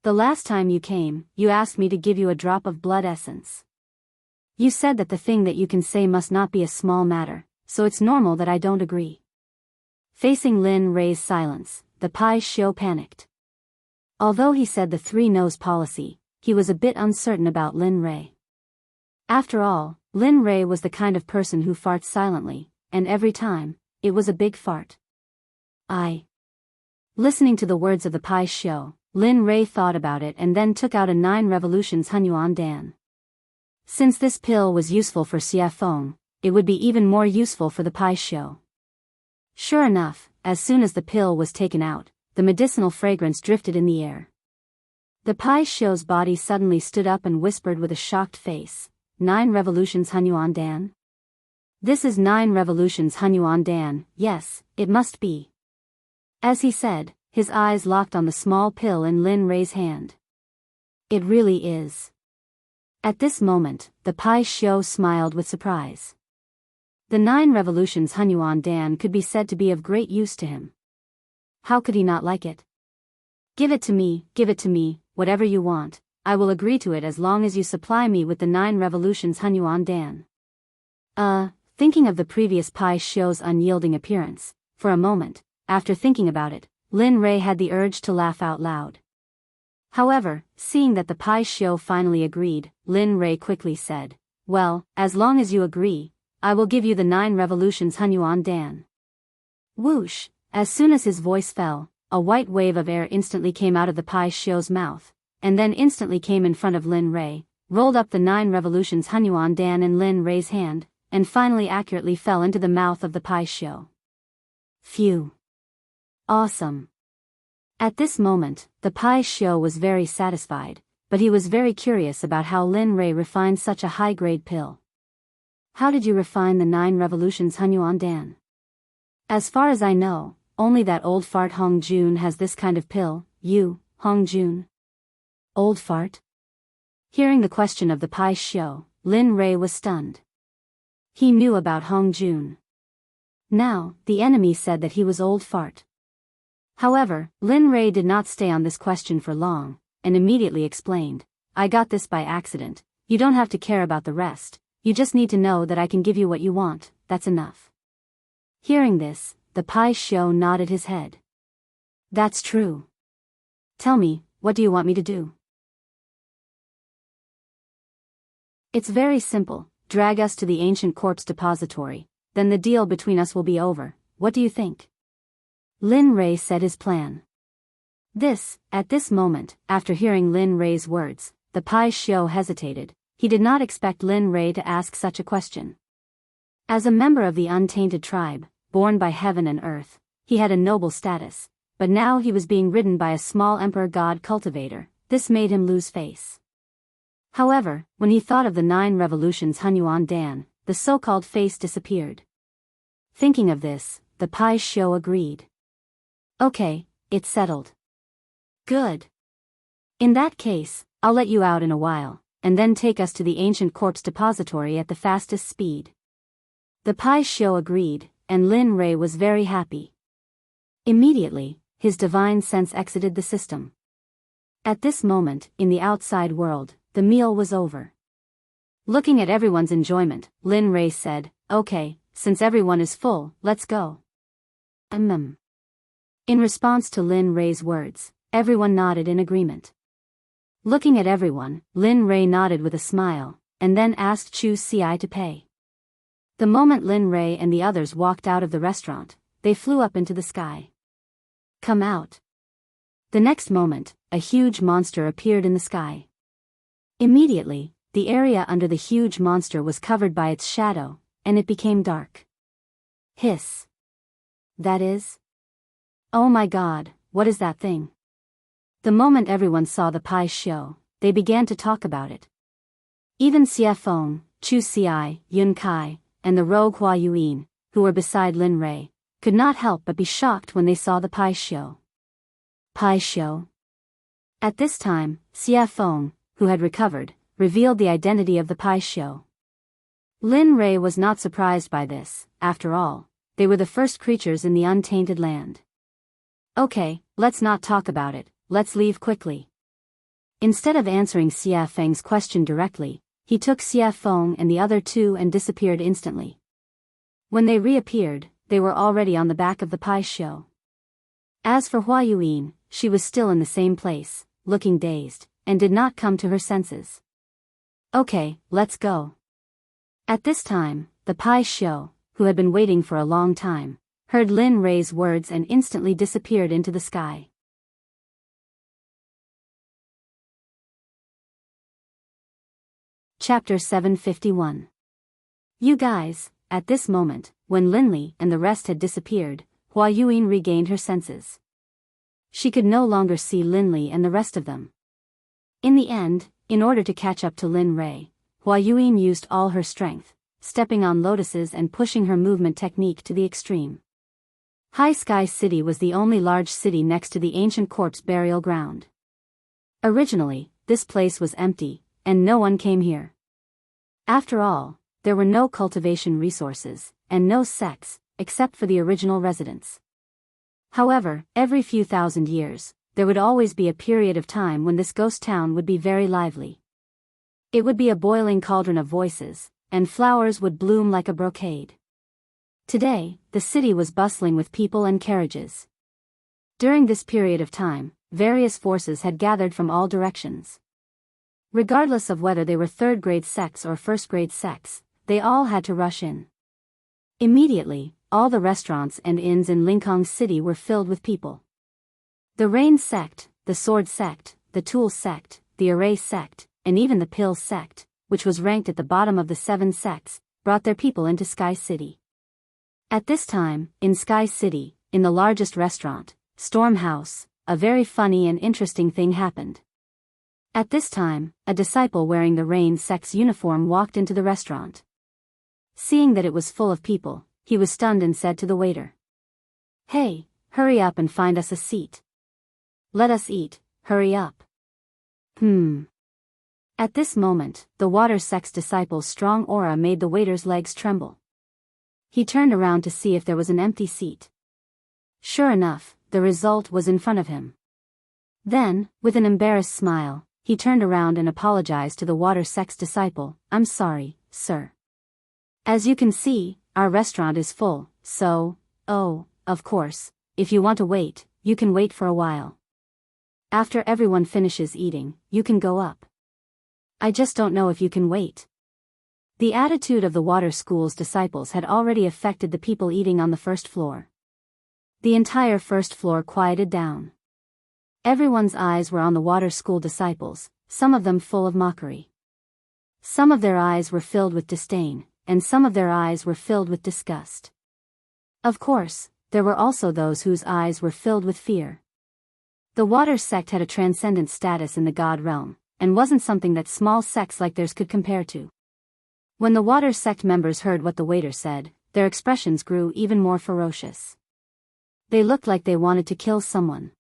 The last time you came, you asked me to give you a drop of blood essence. You said that the thing that you can say must not be a small matter, so it's normal that I don't agree. Facing Lin Rei's silence, the Pai Xiu panicked. Although he said the three-nose policy, he was a bit uncertain about Lin Rei. After all, Lin Rei was the kind of person who farts silently, and every time, it was a big fart. Listening to the words of the Pai Xiu, Lin Rei thought about it and then took out a 9 revolutions Hunyuan Dan. Since this pill was useful for Xie Feng, it would be even more useful for the Pai Xiu. Sure enough, as soon as the pill was taken out, the medicinal fragrance drifted in the air. The Pai Xiu's body suddenly stood up and whispered with a shocked face, 9 revolutions Hunyuan Dan? This is 9 revolutions Hunyuan Dan, yes, it must be. As he said, his eyes locked on the small pill in Lin Rei's hand. It really is. At this moment, the Pai Xiu smiled with surprise. The 9 revolutions Hunyuan Dan could be said to be of great use to him. How could he not like it? Give it to me, whatever you want, I will agree to it as long as you supply me with the 9 revolutions Hunyuan Dan. Thinking of the previous Pai Xiu's unyielding appearance, for a moment, after thinking about it, Lin Rei had the urge to laugh out loud. However, seeing that the Pai Xiu finally agreed, Lin Rei quickly said, well, as long as you agree, I will give you the 9 revolutions Hunyuan Dan. Whoosh, as soon as his voice fell, a white wave of air instantly came out of the Pai Xiu's mouth, and then instantly came in front of Lin Rei, rolled up the 9 revolutions Hunyuan Dan in Lin Rei's hand, and finally accurately fell into the mouth of the Pai Xiu. Phew. Awesome. At this moment, the Pai Xiu was very satisfied, but he was very curious about how Lin Rei refined such a high-grade pill. How did you refine the 9 revolutions Hunyuan Dan? As far as I know, only that old fart Hong Jun has this kind of pill. You, Hong Jun? Old fart? Hearing the question of the Pai Xiu, Lin Rei was stunned. He knew about Hong Jun. Now, the enemy said that he was old fart. However, Lin Rei did not stay on this question for long, and immediately explained, I got this by accident, you don't have to care about the rest, you just need to know that I can give you what you want, that's enough. Hearing this, the Pai Xiu nodded his head. That's true. Tell me, what do you want me to do? It's very simple, drag us to the ancient corpse depository, then the deal between us will be over, what do you think? Lin Rei said his plan. At this moment, after hearing Lin Rei's words, the Pai Xiu hesitated. He did not expect Lin Rei to ask such a question. As a member of the untainted tribe, born by heaven and earth, he had a noble status, but now he was being ridden by a small emperor god cultivator. This made him lose face. However, when he thought of the 9 revolutions Hunyuan Dan, the so-called face disappeared. Thinking of this, the Pai Xiu agreed. Okay, it's settled. Good. In that case, I'll let you out in a while, and then take us to the ancient corpse depository at the fastest speed. The Pai Xiu agreed, and Lin Rei was very happy. Immediately, his divine sense exited the system. At this moment, in the outside world, the meal was over. Looking at everyone's enjoyment, Lin Rei said, okay, since everyone is full, let's go. In response to Lin Rei's words, everyone nodded in agreement. Looking at everyone, Lin Rei nodded with a smile, and then asked Chu Xi to pay. The moment Lin Rei and the others walked out of the restaurant, they flew up into the sky. Come out. The next moment, a huge monster appeared in the sky. Immediately, the area under the huge monster was covered by its shadow, and it became dark. Hiss. That is? Oh my God, what is that thing? The moment everyone saw the Pai Xiu, they began to talk about it. Even Xie Feng, Chu Xi, Yun Kai, and the rogue Hua Yuan, who were beside Lin Rei, could not help but be shocked when they saw the Pai Xiu. Pai Xiu. At this time, Xie Feng, who had recovered, revealed the identity of the Pai Xiu. Lin Rei was not surprised by this. After all, they were the first creatures in the untainted land. Okay, let's not talk about it, let's leave quickly. Instead of answering Xie Feng's question directly, he took Xie Feng and the other 2 and disappeared instantly. When they reappeared, they were already on the back of the Pai Xiu. As for Hua Yuan, she was still in the same place, looking dazed, and did not come to her senses. Okay, let's go. At this time, the Pai Xiu, who had been waiting for a long time, heard Lin Rei's words and instantly disappeared into the sky. Chapter 751. You guys, at this moment, when Linli and the rest had disappeared, Hua Yuan regained her senses. She could no longer see Linli and the rest of them. In the end, in order to catch up to Lin Rei, Hua Yuan used all her strength, stepping on lotuses and pushing her movement technique to the extreme. High Sky City was the only large city next to the ancient corpse burial ground. Originally, this place was empty, and no one came here. After all, there were no cultivation resources, and no sects, except for the original residents. However, every few thousand years, there would always be a period of time when this ghost town would be very lively. It would be a boiling cauldron of voices, and flowers would bloom like a brocade. Today, the city was bustling with people and carriages. During this period of time, various forces had gathered from all directions. Regardless of whether they were third-grade sects or first-grade sects, they all had to rush in. Immediately, all the restaurants and inns in Linкong City were filled with people. The Rain Sect, the Sword Sect, the Tool Sect, the Array Sect, and even the Pill Sect, which was ranked at the bottom of the 7 sects, brought their people into Sky City. At this time, in Sky City, in the largest restaurant, Storm House, a very funny and interesting thing happened. At this time, a disciple wearing the Rain Sect's uniform walked into the restaurant. Seeing that it was full of people, he was stunned and said to the waiter, "Hey, hurry up and find us a seat. Let us eat, hurry up." At this moment, the Water Sect's disciple's strong aura made the waiter's legs tremble. He turned around to see if there was an empty seat. Sure enough, the result was in front of him. Then, with an embarrassed smile, he turned around and apologized to the Water Sect's disciple, "I'm sorry, sir. As you can see, our restaurant is full, so, of course, if you want to wait, you can wait for a while. After everyone finishes eating, you can go up. I just don't know if you can wait." The attitude of the Water School's disciples had already affected the people eating on the first floor. The entire first floor quieted down. Everyone's eyes were on the Water School disciples, some of them full of mockery. Some of their eyes were filled with disdain, and some of their eyes were filled with disgust. Of course, there were also those whose eyes were filled with fear. The Water Sect had a transcendent status in the God realm, and wasn't something that small sects like theirs could compare to. When the Water Sect members heard what the waiter said, their expressions grew even more ferocious. They looked like they wanted to kill someone.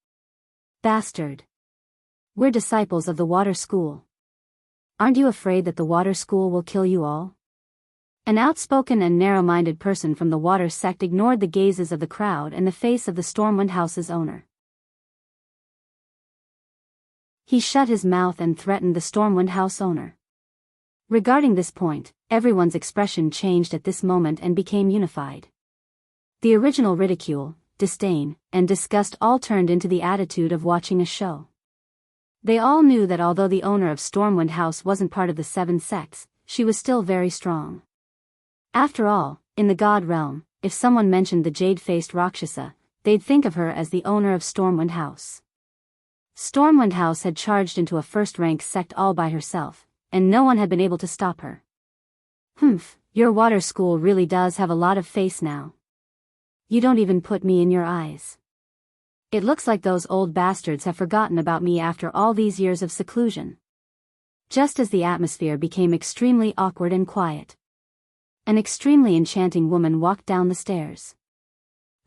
"Bastard. We're disciples of the Water School. Aren't you afraid that the Water School will kill you all?" An outspoken and narrow-minded person from the Water Sect ignored the gazes of the crowd and the face of the Stormwind House's owner. He shut his mouth and threatened the Stormwind House owner. Regarding this point, everyone's expression changed at this moment and became unified. The original ridicule, disdain, and disgust all turned into the attitude of watching a show. They all knew that although the owner of Stormwind House wasn't part of the 7 sects, she was still very strong. After all, in the God realm, if someone mentioned the jade-faced Rakshasa, they'd think of her as the owner of Stormwind House. Stormwind House had charged into a first-rank sect all by herself, and no one had been able to stop her. Your Water School really does have a lot of face now. You don't even put me in your eyes. It looks like those old bastards have forgotten about me after all these years of seclusion." Just as the atmosphere became extremely awkward and quiet, an extremely enchanting woman walked down the stairs.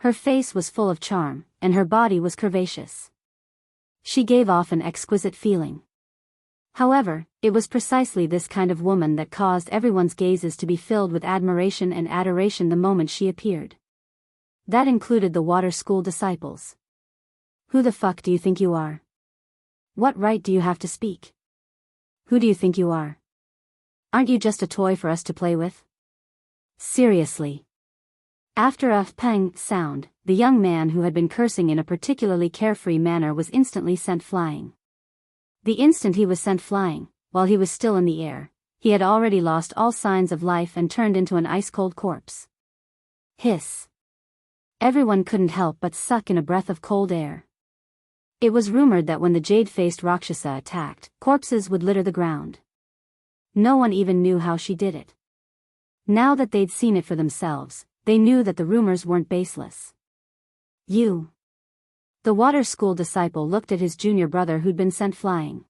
Her face was full of charm, and her body was curvaceous. She gave off an exquisite feeling. However, it was precisely this kind of woman that caused everyone's gazes to be filled with admiration and adoration the moment she appeared. That included the Water School disciples. "Who the fuck do you think you are? What right do you have to speak? Who do you think you are? Aren't you just a toy for us to play with? Seriously." After a pang sound, the young man who had been cursing in a particularly carefree manner was instantly sent flying. The instant he was sent flying, while he was still in the air, he had already lost all signs of life and turned into an ice-cold corpse. Hiss. Everyone couldn't help but suck in a breath of cold air. It was rumored that when the jade-faced Rakshasa attacked, corpses would litter the ground. No one even knew how she did it. Now that they'd seen it for themselves, they knew that the rumors weren't baseless. "You." The Water School disciple looked at his junior brother who'd been sent flying.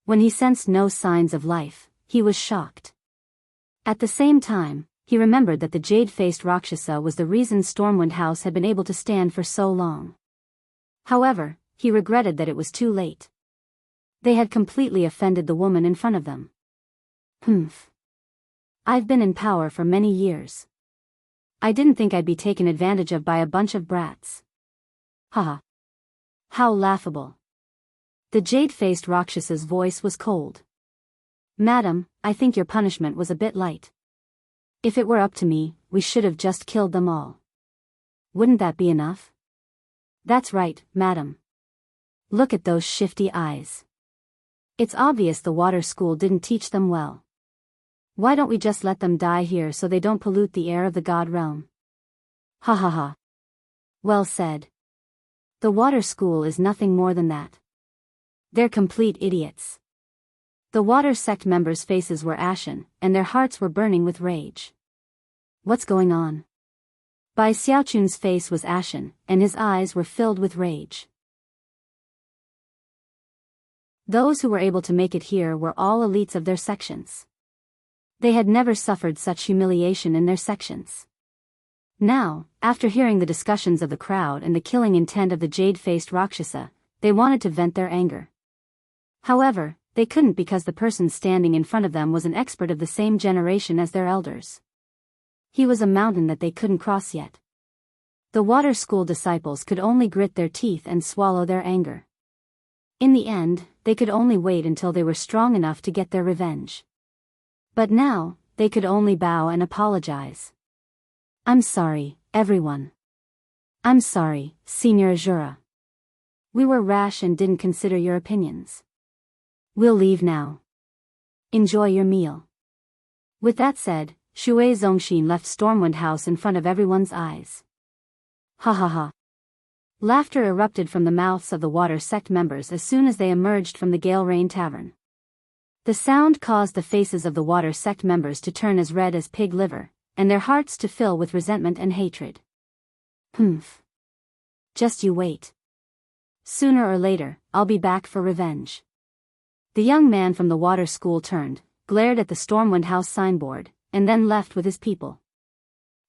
When he sensed no signs of life, he was shocked. At the same time, he remembered that the jade-faced Rakshasa was the reason Stormwind House had been able to stand for so long. However, he regretted that it was too late. They had completely offended the woman in front of them. I've been in power for many years. I didn't think I'd be taken advantage of by a bunch of brats. Haha. How laughable. The jade-faced Rakshasa's voice was cold. "Madam, I think your punishment was a bit light. If it were up to me, we should have just killed them all. Wouldn't that be enough?" "That's right, madam. Look at those shifty eyes. It's obvious the Water School didn't teach them well. Why don't we just let them die here so they don't pollute the air of the God realm?" Ha ha ha. Well said. The Water School is nothing more than that. They're complete idiots. The Water Sect members' faces were ashen, and their hearts were burning with rage. What's going on? Bai Xiaochun's face was ashen, and his eyes were filled with rage. Those who were able to make it here were all elites of their sections. They had never suffered such humiliation in their sections. Now, after hearing the discussions of the crowd and the killing intent of the jade-faced Rakshasa, they wanted to vent their anger. However, they couldn't because the person standing in front of them was an expert of the same generation as their elders. He was a mountain that they couldn't cross yet. The water school disciples could only grit their teeth and swallow their anger. In the end, they could only wait until they were strong enough to get their revenge. But now, they could only bow and apologize. I'm sorry, everyone. I'm sorry, Senior Azura. We were rash and didn't consider your opinions. We'll leave now. Enjoy your meal. With that said, Shui Zongxin left Stormwind House in front of everyone's eyes. Ha ha ha. Laughter erupted from the mouths of the Water Sect members as soon as they emerged from the Gale Rain Tavern. The sound caused the faces of the Water Sect members to turn as red as pig liver, and their hearts to fill with resentment and hatred. Humph. Just you wait. Sooner or later, I'll be back for revenge. The young man from the water school turned, glared at the Stormwind House signboard, and then left with his people.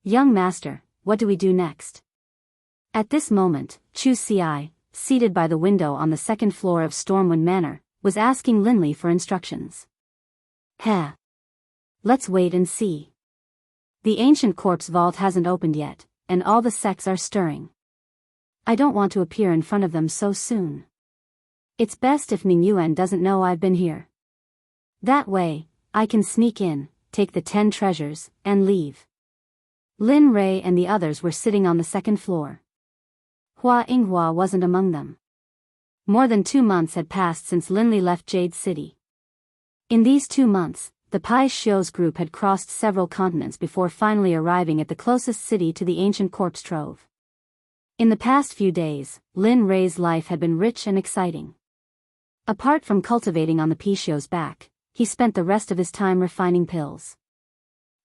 Young master, what do we do next? At this moment, Chu Ci, seated by the window on the second floor of Stormwind Manor, was asking Linley for instructions. Heh. Let's wait and see. The ancient corpse vault hasn't opened yet, and all the sects are stirring. I don't want to appear in front of them so soon. It's best if Ning Yuan doesn't know I've been here. That way, I can sneak in, take the 10 treasures, and leave. Lin Rei and the others were sitting on the second floor. Hua Yinghua wasn't among them. More than 2 months had passed since Linley left Jade City. In these 2 months, the Pai Xiu's group had crossed several continents before finally arriving at the closest city to the ancient corpse trove. In the past few days, Lin Rei's life had been rich and exciting. Apart from cultivating on the Pai Xiu's back, he spent the rest of his time refining pills.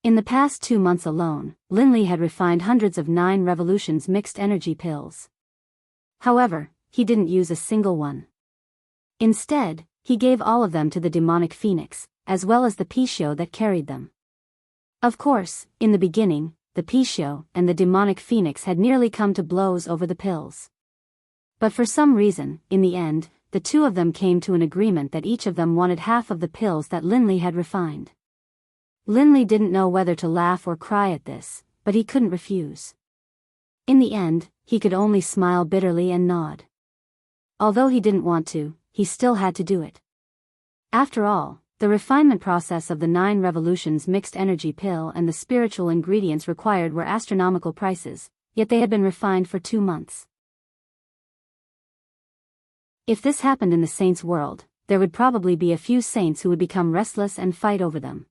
In the past 2 months alone, Linley had refined hundreds of 9 revolutions mixed energy pills. However, he didn't use a single one. Instead, he gave all of them to the demonic phoenix, as well as the Pai Xiu that carried them. Of course, in the beginning, the Pai Xiu and the demonic phoenix had nearly come to blows over the pills. But for some reason, in the end, the two of them came to an agreement that each of them wanted half of the pills that Linley had refined. Linley didn't know whether to laugh or cry at this, but he couldn't refuse. In the end, he could only smile bitterly and nod. Although he didn't want to, he still had to do it. After all, the refinement process of the 9 revolutions mixed energy pill and the spiritual ingredients required were astronomical prices, yet they had been refined for 2 months. If this happened in the saints' world, there would probably be a few saints who would become restless and fight over them.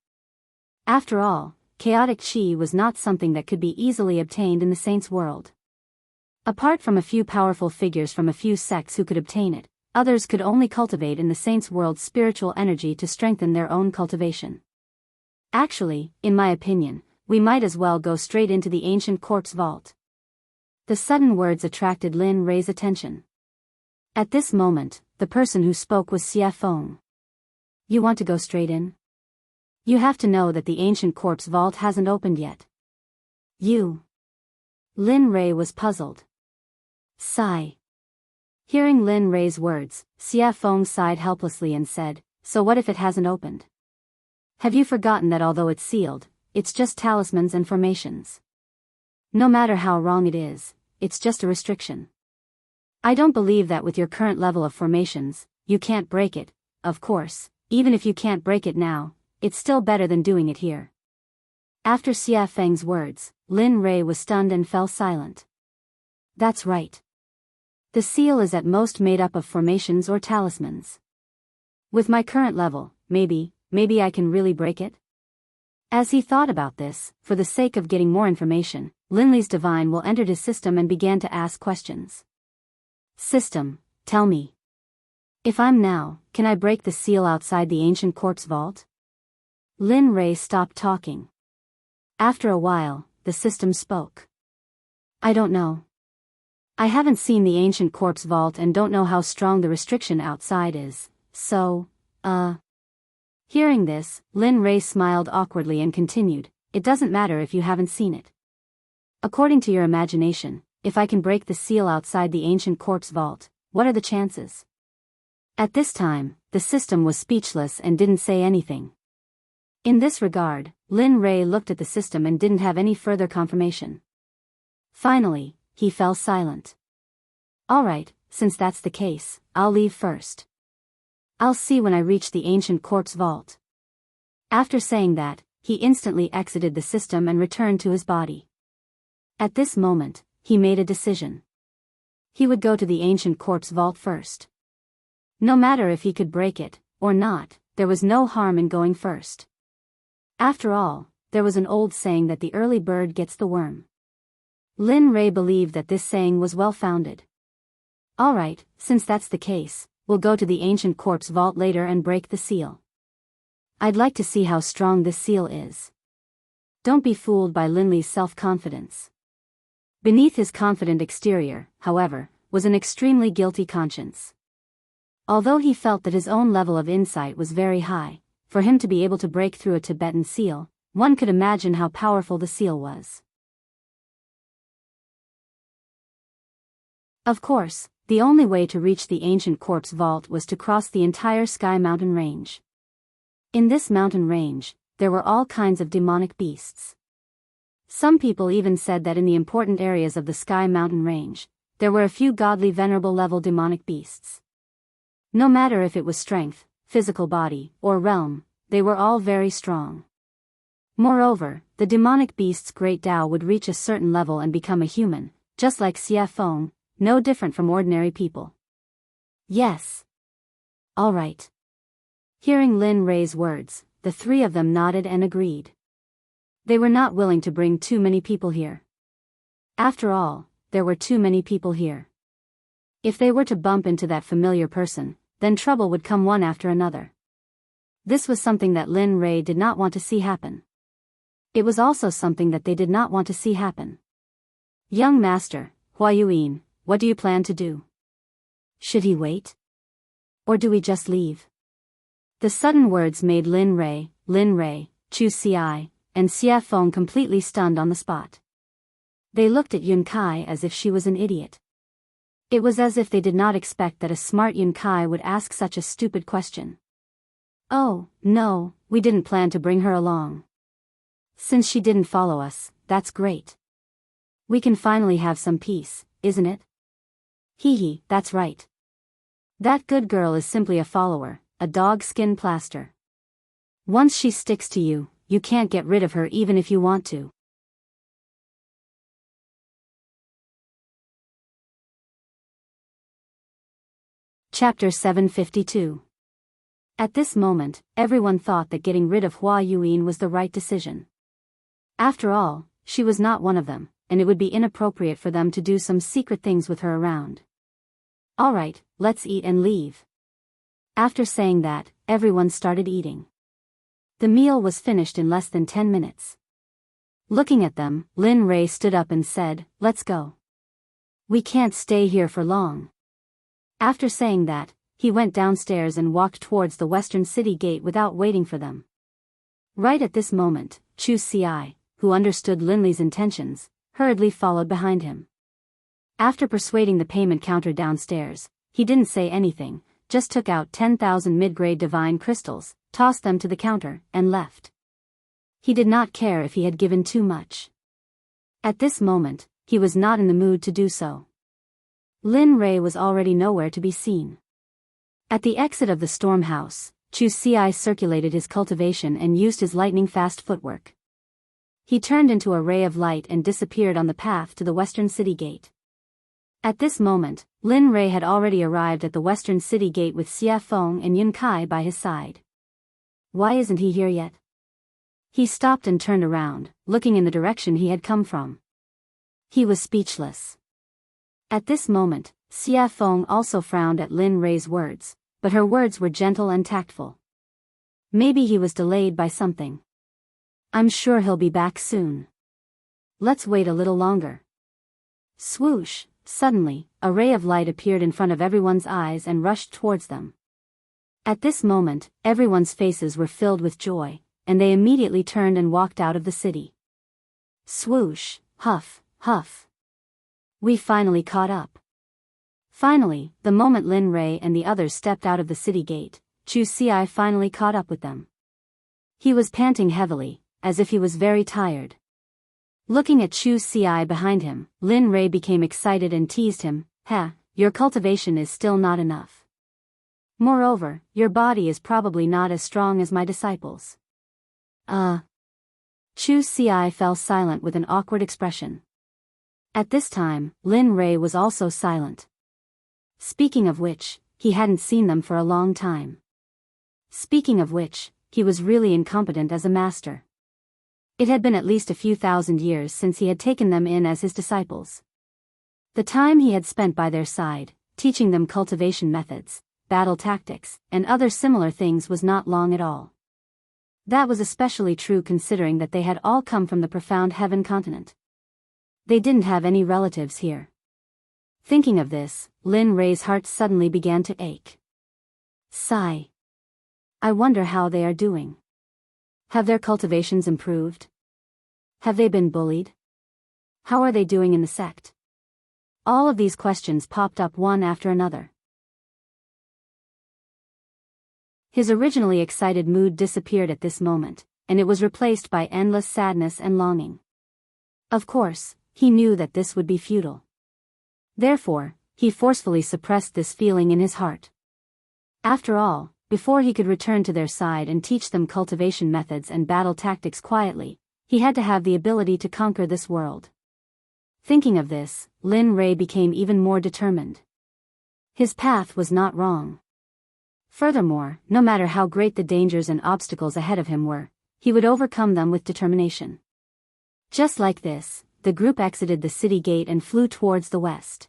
After all, chaotic qi was not something that could be easily obtained in the saints' world. Apart from a few powerful figures from a few sects who could obtain it, others could only cultivate in the saints' world spiritual energy to strengthen their own cultivation. Actually, in my opinion, we might as well go straight into the ancient corpse vault. The sudden words attracted Lin Rei's attention. At this moment, the person who spoke was Xie Feng. You want to go straight in? You have to know that the ancient corpse vault hasn't opened yet. You. Lin Rei was puzzled. Sigh. Hearing Lin Rei's words, Xie Feng sighed helplessly and said, So what if it hasn't opened? Have you forgotten that although it's sealed, it's just talismans and formations? No matter how wrong it is, it's just a restriction. I don't believe that with your current level of formations, you can't break it. Of course, even if you can't break it now, it's still better than doing it here. After Xie Feng's words, Lin Rei was stunned and fell silent. That's right. The seal is at most made up of formations or talismans. With my current level, maybe I can really break it? As he thought about this, for the sake of getting more information, Linley's divine will entered his system and began to ask questions. System, tell me. If I'm now, can I break the seal outside the ancient corpse vault? Lin Rei stopped talking. After a while, the system spoke. I don't know. I haven't seen the ancient corpse vault and don't know how strong the restriction outside is, so, Hearing this, Lin Ray smiled awkwardly and continued, it doesn't matter if you haven't seen it. According to your imagination, if I can break the seal outside the ancient corpse vault, what are the chances? At this time, the system was speechless and didn't say anything. In this regard, Lin Ray looked at the system and didn't have any further confirmation. Finally, he fell silent. Alright, since that's the case, I'll leave first. I'll see when I reach the ancient corpse vault. After saying that, he instantly exited the system and returned to his body. At this moment, he made a decision. He would go to the ancient corpse vault first. No matter if he could break it, or not, there was no harm in going first. After all, there was an old saying that the early bird gets the worm. Lin Ray believed that this saying was well-founded. Alright, since that's the case, we'll go to the ancient corpse vault later and break the seal. I'd like to see how strong this seal is. Don't be fooled by Linley's self-confidence. Beneath his confident exterior, however, was an extremely guilty conscience. Although he felt that his own level of insight was very high, for him to be able to break through a Tibetan seal, one could imagine how powerful the seal was. Of course, the only way to reach the ancient corpse vault was to cross the entire Sky Mountain range. In this mountain range, there were all kinds of demonic beasts. Some people even said that in the important areas of the Sky Mountain range, there were a few godly venerable level demonic beasts. No matter if it was strength, physical body, or realm, they were all very strong. Moreover, the demonic beast's great Tao would reach a certain level and become a human, just like Xie Feng, no different from ordinary people. Yes. All right. Hearing Lin Ray's words, the three of them nodded and agreed. They were not willing to bring too many people here. After all, there were too many people here. If they were to bump into that familiar person, then trouble would come one after another. This was something that Lin Ray did not want to see happen. It was also something that they did not want to see happen. Young master, Hua Yuan, what do you plan to do? Should he wait? Or do we just leave? The sudden words made Lin Ray, Chu Xi, and Xie Feng completely stunned on the spot. They looked at Yun Kai as if she was an idiot. It was as if they did not expect that a smart Yun Kai would ask such a stupid question. Oh, no, we didn't plan to bring her along. Since she didn't follow us, that's great. We can finally have some peace, isn't it? Hee, that's right. That good girl is simply a follower, a dog skin plaster. Once she sticks to you, you can't get rid of her even if you want to. Chapter 752. At this moment, everyone thought that getting rid of Hua Yuan was the right decision. After all, she was not one of them, and it would be inappropriate for them to do some secret things with her around. Alright, let's eat and leave. After saying that, everyone started eating. The meal was finished in less than 10 minutes. Looking at them, Lin Ray stood up and said, let's go. We can't stay here for long. After saying that, he went downstairs and walked towards the western city gate without waiting for them. Right at this moment, Chu Xi, who understood Linley's intentions, hurriedly followed behind him. After persuading the payment counter downstairs, he didn't say anything, just took out 10,000 mid-grade divine crystals, tossed them to the counter, and left. He did not care if he had given too much. At this moment, he was not in the mood to do so. Lin Ray was already nowhere to be seen. At the exit of the storm house, Chu Xi circulated his cultivation and used his lightning-fast footwork. He turned into a ray of light and disappeared on the path to the western city gate. At this moment, Lin Ray had already arrived at the western city gate with Xie Feng and Yun Kai by his side. Why isn't he here yet? He stopped and turned around, looking in the direction he had come from. He was speechless. At this moment, Xie Feng also frowned at Lin Ray's words, but her words were gentle and tactful. Maybe he was delayed by something. I'm sure he'll be back soon. Let's wait a little longer. Swoosh! Suddenly, a ray of light appeared in front of everyone's eyes and rushed towards them. At this moment, everyone's faces were filled with joy, and they immediately turned and walked out of the city. Swoosh! Huff, huff. We finally caught up. Finally, the moment Lin Rei and the others stepped out of the city gate, Chu Xi finally caught up with them. He was panting heavily, as if he was very tired. Looking at Chu Xi behind him, Lin Rei became excited and teased him, "Ha, your cultivation is still not enough. Moreover, your body is probably not as strong as my disciples." Chu Xi fell silent with an awkward expression. At this time, Lin Rei was also silent. Speaking of which, he hadn't seen them for a long time. Speaking of which, he was really incompetent as a master. It had been at least a few thousand years since he had taken them in as his disciples. The time he had spent by their side, teaching them cultivation methods, battle tactics, and other similar things was not long at all. That was especially true considering that they had all come from the profound heaven continent. They didn't have any relatives here. Thinking of this, Lin Rei's heart suddenly began to ache. Sigh. I wonder how they are doing. Have their cultivations improved? Have they been bullied? How are they doing in the sect? All of these questions popped up one after another. His originally excited mood disappeared at this moment, and it was replaced by endless sadness and longing. Of course, he knew that this would be futile. Therefore, he forcefully suppressed this feeling in his heart. After all, before he could return to their side and teach them cultivation methods and battle tactics quietly, he had to have the ability to conquer this world. Thinking of this, Lin Rei became even more determined. His path was not wrong. Furthermore, no matter how great the dangers and obstacles ahead of him were, he would overcome them with determination. Just like this, the group exited the city gate and flew towards the west.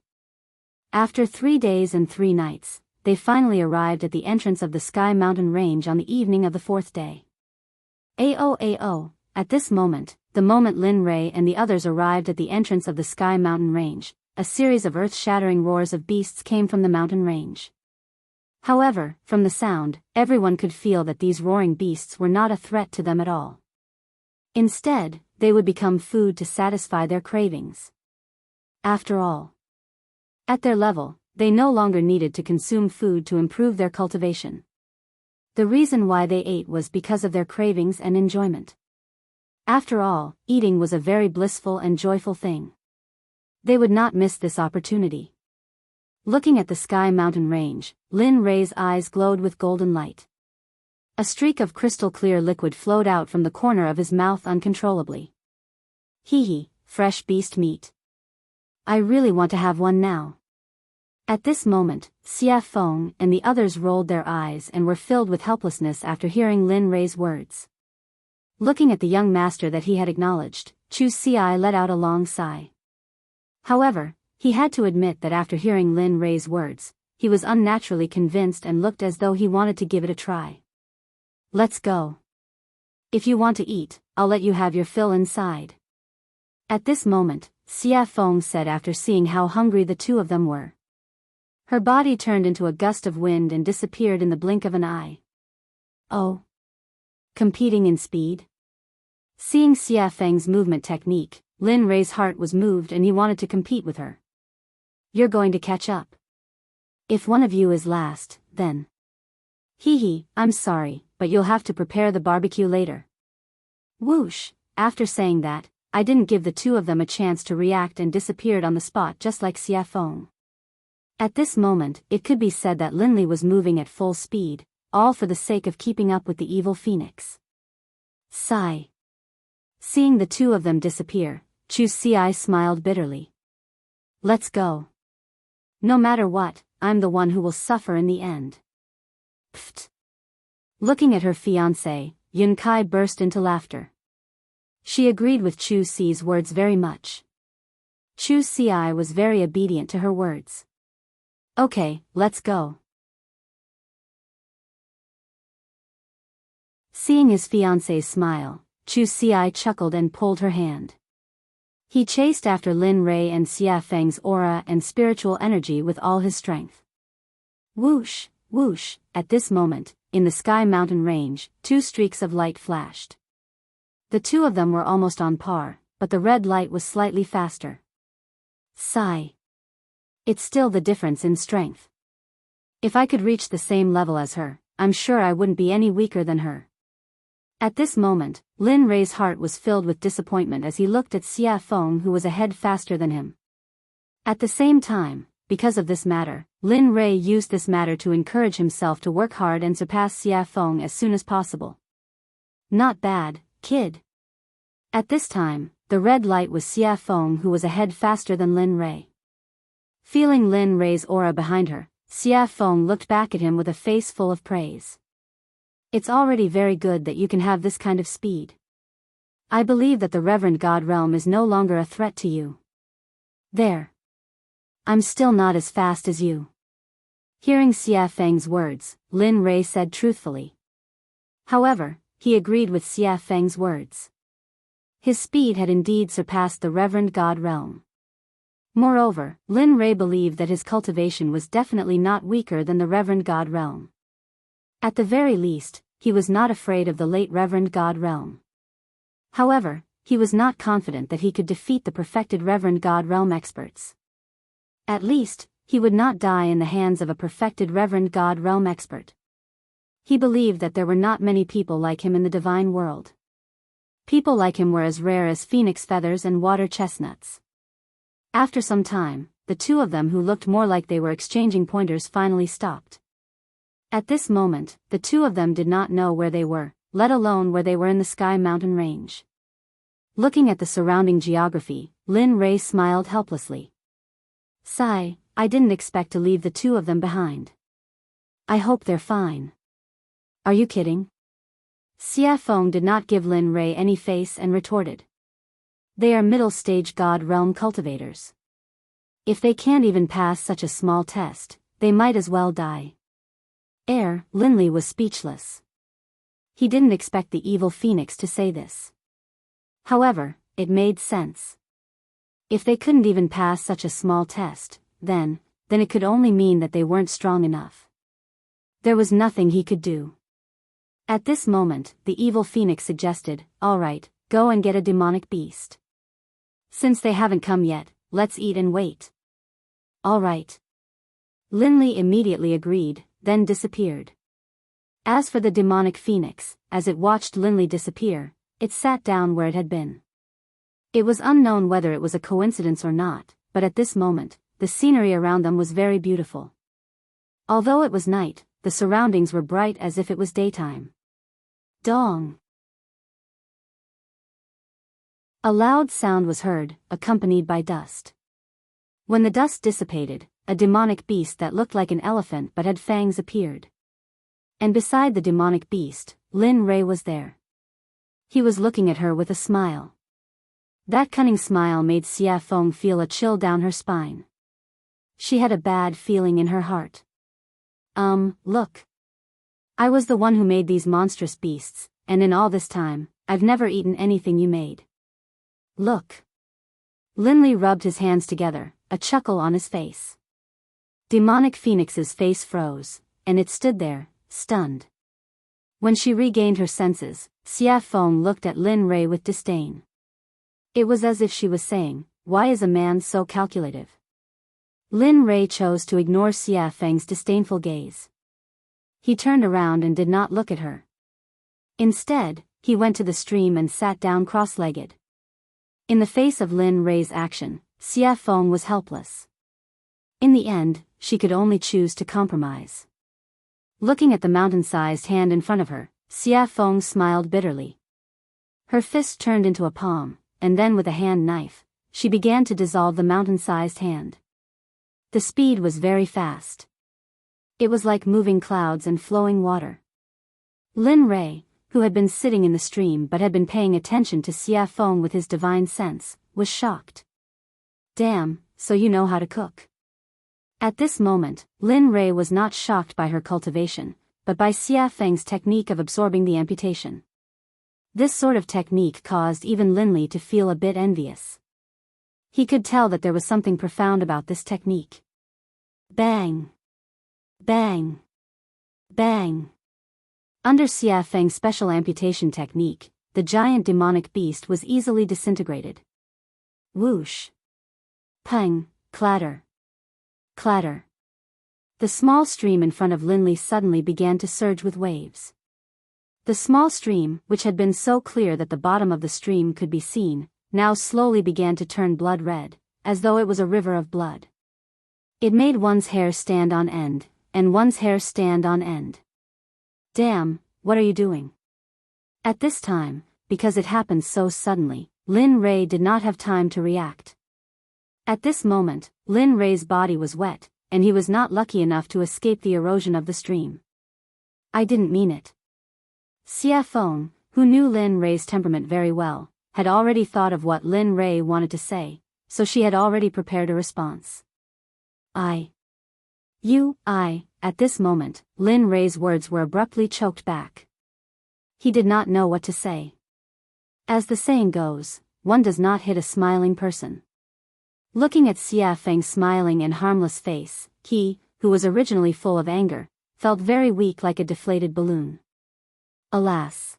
After 3 days and 3 nights, they finally arrived at the entrance of the Sky Mountain Range on the evening of the 4th day. Ao. At this moment, the moment Lin Rei and the others arrived at the entrance of the Sky Mountain Range, a series of earth-shattering roars of beasts came from the mountain range. However, from the sound, everyone could feel that these roaring beasts were not a threat to them at all. Instead, they would become food to satisfy their cravings. After all, at their level, they no longer needed to consume food to improve their cultivation. The reason why they ate was because of their cravings and enjoyment. After all, eating was a very blissful and joyful thing. They would not miss this opportunity. Looking at the Sky Mountain Range, Lin Rei's eyes glowed with golden light. A streak of crystal-clear liquid flowed out from the corner of his mouth uncontrollably. Hee, fresh beast meat. I really want to have one now. At this moment, Xia Feng and the others rolled their eyes and were filled with helplessness after hearing Lin Rei's words. Looking at the young master that he had acknowledged, Chu Xi let out a long sigh. However, he had to admit that after hearing Lin Rei's words, he was unnaturally convinced and looked as though he wanted to give it a try. Let's go. If you want to eat, I'll let you have your fill inside. At this moment, Xia Feng said after seeing how hungry the two of them were. Her body turned into a gust of wind and disappeared in the blink of an eye. Oh. Competing in speed? Seeing Xia Feng's movement technique, Lin Rei's heart was moved and he wanted to compete with her. You're going to catch up. If one of you is last, then. I'm sorry, but you'll have to prepare the barbecue later. Whoosh! After saying that, I didn't give the two of them a chance to react and disappeared on the spot just like Xia Feng. At this moment, it could be said that Lin Li was moving at full speed, all for the sake of keeping up with the evil phoenix. Sigh. Seeing the two of them disappear, Chu Xi smiled bitterly. Let's go. No matter what, I'm the one who will suffer in the end. Pfft. Looking at her fiancé, Yun Kai burst into laughter. She agreed with Chu Xi's words very much. Chu Xi was very obedient to her words. Okay, let's go. Seeing his fiancé's smile, Chu Xi chuckled and pulled her hand. He chased after Lin Rei and Xia Feng's aura and spiritual energy with all his strength. Whoosh, whoosh, at this moment, in the Sky Mountain range, two streaks of light flashed. The two of them were almost on par, but the red light was slightly faster. Sigh. It's still the difference in strength. If I could reach the same level as her, I'm sure I wouldn't be any weaker than her. At this moment, Lin Rei's heart was filled with disappointment as he looked at Xia Feng, who was a head faster than him. At the same time, because of this matter, Lin Rei used this matter to encourage himself to work hard and surpass Xia Feng as soon as possible. Not bad, kid. At this time, the red light was Xia Feng, who was a head faster than Lin Rei. Feeling Lin Rei's aura behind her, Xia Feng looked back at him with a face full of praise. It's already very good that you can have this kind of speed. I believe that the Reverend God Realm is no longer a threat to you. There. I'm still not as fast as you. Hearing Xia Feng's words, Lin Rei said truthfully. However, he agreed with Xia Feng's words. His speed had indeed surpassed the Reverend God Realm. Moreover, Lin Rei believed that his cultivation was definitely not weaker than the Reverend God Realm. At the very least, he was not afraid of the late Reverend God Realm. However, he was not confident that he could defeat the perfected Reverend God Realm experts. At least, he would not die in the hands of a perfected Reverend God Realm expert. He believed that there were not many people like him in the divine world. People like him were as rare as phoenix feathers and water chestnuts. After some time, the two of them, who looked more like they were exchanging pointers, finally stopped. At this moment, the two of them did not know where they were, let alone where they were in the Sky Mountain range. Looking at the surrounding geography, Lin Rei smiled helplessly. Sigh, I didn't expect to leave the two of them behind. I hope they're fine. Are you kidding? Xia Feng did not give Lin Rei any face and retorted. They are middle-stage God Realm cultivators. If they can't even pass such a small test, they might as well die. Linley was speechless. He didn't expect the evil phoenix to say this. However, it made sense. If they couldn't even pass such a small test, then it could only mean that they weren't strong enough. There was nothing he could do. At this moment, the evil phoenix suggested, "All right, go and get a demonic beast. Since they haven't come yet, let's eat and wait." All right. Linley immediately agreed, then disappeared. As for the demonic phoenix, as it watched Linley disappear, it sat down where it had been. It was unknown whether it was a coincidence or not, but at this moment, the scenery around them was very beautiful. Although it was night, the surroundings were bright as if it was daytime. Dong! A loud sound was heard, accompanied by dust. When the dust dissipated, a demonic beast that looked like an elephant but had fangs appeared. And beside the demonic beast, Lin Rei was there. He was looking at her with a smile. That cunning smile made Xia Feng feel a chill down her spine. She had a bad feeling in her heart. Look. I was the one who made these monstrous beasts, and in all this time, I've never eaten anything you made. Look. Linley rubbed his hands together, a chuckle on his face. Demonic Phoenix's face froze, and it stood there, stunned. When she regained her senses, Xia Feng looked at Lin Rei with disdain. It was as if she was saying, "Why is a man so calculative?" Lin Rei chose to ignore Xia Feng's disdainful gaze. He turned around and did not look at her. Instead, he went to the stream and sat down cross-legged. In the face of Lin Rei's action, Xia Feng was helpless. In the end, she could only choose to compromise. Looking at the mountain-sized hand in front of her, Xia Feng smiled bitterly. Her fist turned into a palm, and then with a hand knife, she began to dissolve the mountain-sized hand. The speed was very fast. It was like moving clouds and flowing water. Lin Rei, who had been sitting in the stream but had been paying attention to Xia Feng with his divine sense, was shocked. Damn, so you know how to cook. At this moment, Lin Rei was not shocked by her cultivation, but by Xia Feng's technique of absorbing the amputation. This sort of technique caused even Linley to feel a bit envious. He could tell that there was something profound about this technique. Bang! Bang! Bang! Under Xia Feng's special amputation technique, the giant demonic beast was easily disintegrated. Whoosh! Pang! Clatter! Clatter! The small stream in front of Linley suddenly began to surge with waves. The small stream, which had been so clear that the bottom of the stream could be seen, now slowly began to turn blood red, as though it was a river of blood. It made one's hair stand on end, and one's hair stand on end. Damn, what are you doing? At this time, because it happened so suddenly, Lin Rei did not have time to react. At this moment, Lin Rei's body was wet, and he was not lucky enough to escape the erosion of the stream. I didn't mean it. Xia Feng, who knew Lin Rei's temperament very well, had already thought of what Lin Rei wanted to say, so she had already prepared a response. At this moment, Lin Rei's words were abruptly choked back. He did not know what to say. As the saying goes, one does not hit a smiling person. Looking at Xia Feng's smiling and harmless face, he, who was originally full of anger, felt very weak like a deflated balloon. Alas!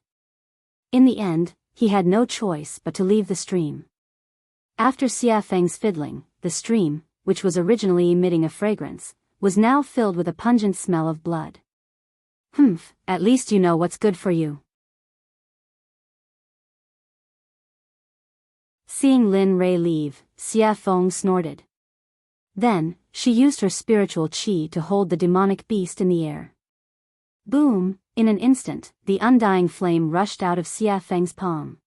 In the end, he had no choice but to leave the stream. After Xia Feng's fiddling, the stream, which was originally emitting a fragrance, was now filled with a pungent smell of blood. Humph, at least you know what's good for you. Seeing Lin Rei leave, Xia Feng snorted. Then, she used her spiritual qi to hold the demonic beast in the air. Boom! In an instant, the undying flame rushed out of Xia Feng's palm.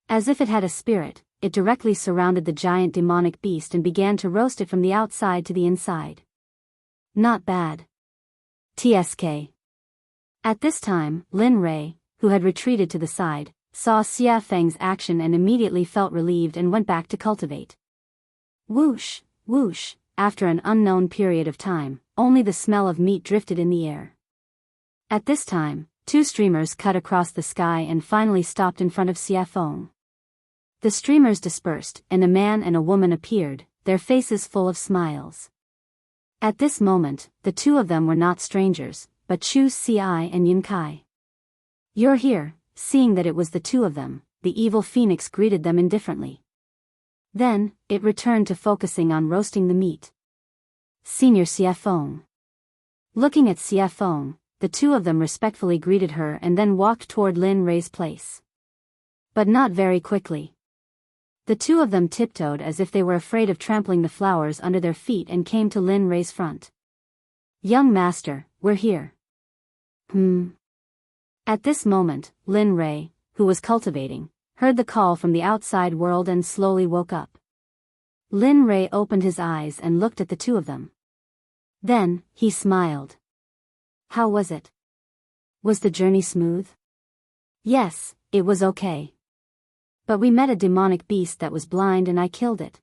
As if it had a spirit, it directly surrounded the giant demonic beast and began to roast it from the outside to the inside. Not bad. TSK. At this time, Lin Rei, who had retreated to the side, saw Xia Feng's action and immediately felt relieved and went back to cultivate. Whoosh, whoosh, after an unknown period of time, only the smell of meat drifted in the air. At this time, two streamers cut across the sky and finally stopped in front of Xia Feng. The streamers dispersed, and a man and a woman appeared, their faces full of smiles. At this moment, the two of them were not strangers, but Chu Xi and Yun Kai. You're here. Seeing that it was the two of them, the evil phoenix greeted them indifferently. Then, it returned to focusing on roasting the meat. Senior Xia Feng. Looking at Xia Feng, the two of them respectfully greeted her and then walked toward Lin Rei's place. But not very quickly. The two of them tiptoed as if they were afraid of trampling the flowers under their feet and came to Lin Rei's front. Young master, we're here. At this moment, Lin Rei, who was cultivating, heard the call from the outside world and slowly woke up. Lin Rei opened his eyes and looked at the two of them. Then, he smiled. How was it? Was the journey smooth? Yes, it was okay. But we met a demonic beast that was blind and I killed it.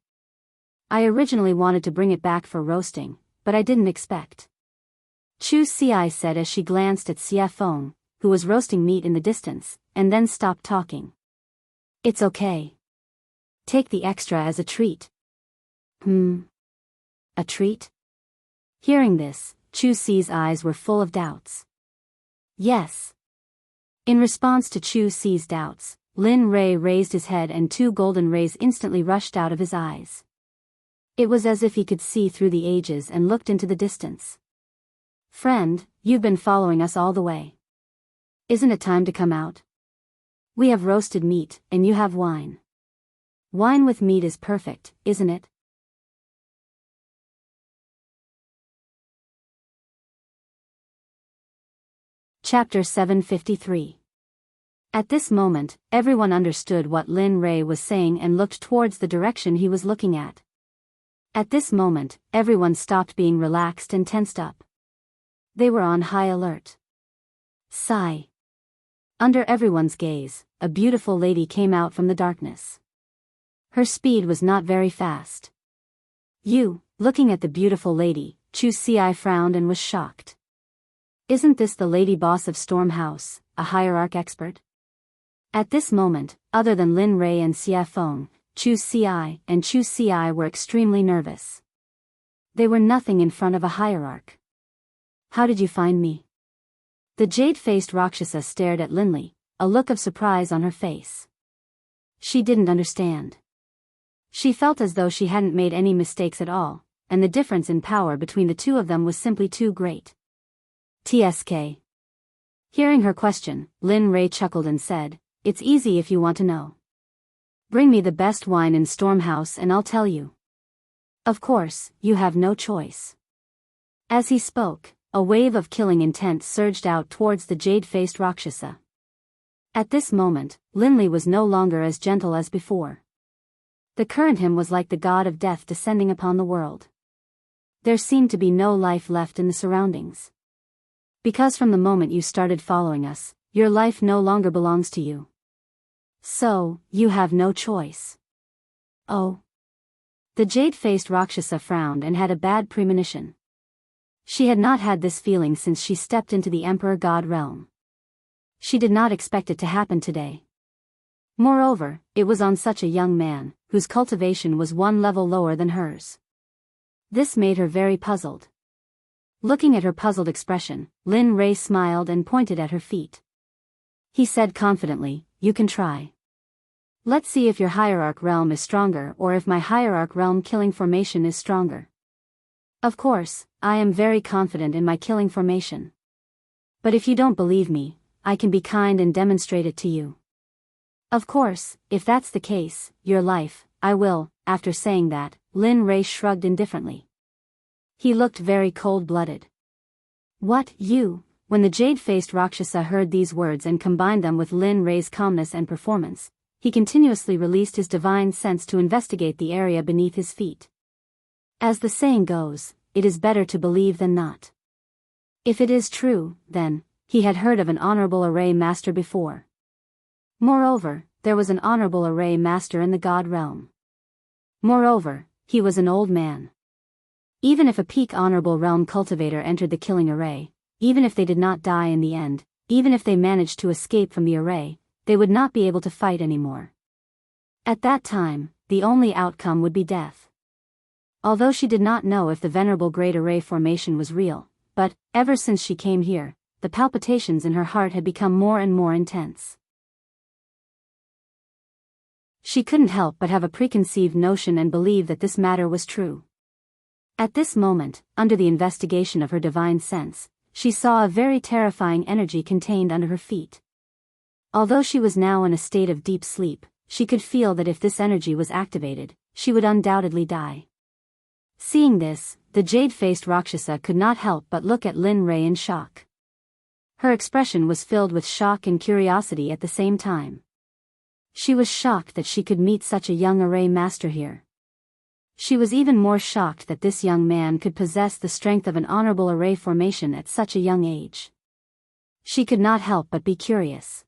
I originally wanted to bring it back for roasting, but I didn't expect. Chu Xi said as she glanced at Xia Feng, who was roasting meat in the distance, and then stopped talking. It's okay. Take the extra as a treat. A treat? Hearing this, Chu Xi's eyes were full of doubts. Yes. In response to Chu Xi's doubts, Lin Rei raised his head and two golden rays instantly rushed out of his eyes. It was as if he could see through the ages and looked into the distance. Friend, you've been following us all the way. Isn't it time to come out? We have roasted meat, and you have wine. Wine with meat is perfect, isn't it? Chapter 753. At this moment, everyone understood what Lin Rei was saying and looked towards the direction he was looking at. At this moment, everyone stopped being relaxed and tensed up. They were on high alert. Sigh. Under everyone's gaze, a beautiful lady came out from the darkness. Her speed was not very fast. Looking at the beautiful lady, Chu Xi frowned and was shocked. Isn't this the lady boss of Storm House, a hierarch expert? At this moment, other than Lin Rei and Xia Feng, Chu Ci, and Chu Ci were extremely nervous. They were nothing in front of a hierarch. How did you find me? The jade-faced Rakshasa stared at Linley, a look of surprise on her face. She didn't understand. She felt as though she hadn't made any mistakes at all, and the difference in power between the two of them was simply too great. TSK. Hearing her question, Lin Ray chuckled and said, "It's easy if you want to know. Bring me the best wine in Stormhouse and I'll tell you. Of course, you have no choice." As he spoke, a wave of killing intent surged out towards the jade-faced Rakshasa. At this moment, Linley was no longer as gentle as before. The current him was like the god of death descending upon the world. There seemed to be no life left in the surroundings. Because from the moment you started following us, your life no longer belongs to you. So, you have no choice. Oh. The jade-faced Rakshasa frowned and had a bad premonition. She had not had this feeling since she stepped into the Emperor God realm. She did not expect it to happen today. Moreover, it was on such a young man, whose cultivation was one level lower than hers. This made her very puzzled. Looking at her puzzled expression, Lin Ray smiled and pointed at her feet. He said confidently, "You can try. Let's see if your hierarch realm is stronger or if my hierarch realm killing formation is stronger. Of course, I am very confident in my killing formation. But if you don't believe me, I can be kind and demonstrate it to you. Of course, if that's the case, your life, I will." After saying that, Lin Ray shrugged indifferently. He looked very cold-blooded. "What, you?" When the jade-faced Rakshasa heard these words and combined them with Lin Ray's calmness and performance, he continuously released his divine sense to investigate the area beneath his feet. As the saying goes, it is better to believe than not. If it is true, then, he had heard of an honorable array master before. Moreover, there was an honorable array master in the god realm. Moreover, he was an old man. Even if a peak honorable realm cultivator entered the killing array, even if they did not die in the end, even if they managed to escape from the array, they would not be able to fight anymore. At that time, the only outcome would be death. Although she did not know if the venerable great array formation was real, but, ever since she came here, the palpitations in her heart had become more and more intense. She couldn't help but have a preconceived notion and believe that this matter was true. At this moment, under the investigation of her divine sense, she saw a very terrifying energy contained under her feet. Although she was now in a state of deep sleep, she could feel that if this energy was activated, she would undoubtedly die. Seeing this, the jade-faced Rakshasa could not help but look at Lin Ray in shock. Her expression was filled with shock and curiosity at the same time. She was shocked that she could meet such a young array master here. She was even more shocked that this young man could possess the strength of an honorable array formation at such a young age. She could not help but be curious.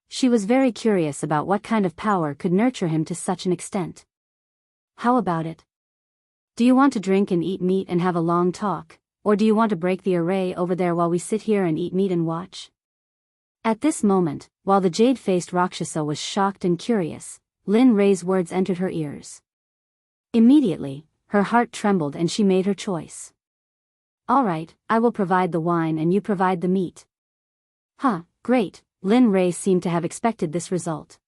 She was very curious about what kind of power could nurture him to such an extent. "How about it? Do you want to drink and eat meat and have a long talk, or do you want to break the array over there while we sit here and eat meat and watch?" At this moment, while the jade-faced Rakshasa was shocked and curious, Lin Ray's words entered her ears. Immediately, her heart trembled and she made her choice. "All right, I will provide the wine and you provide the meat." "Huh, great." Lin Ray seemed to have expected this result.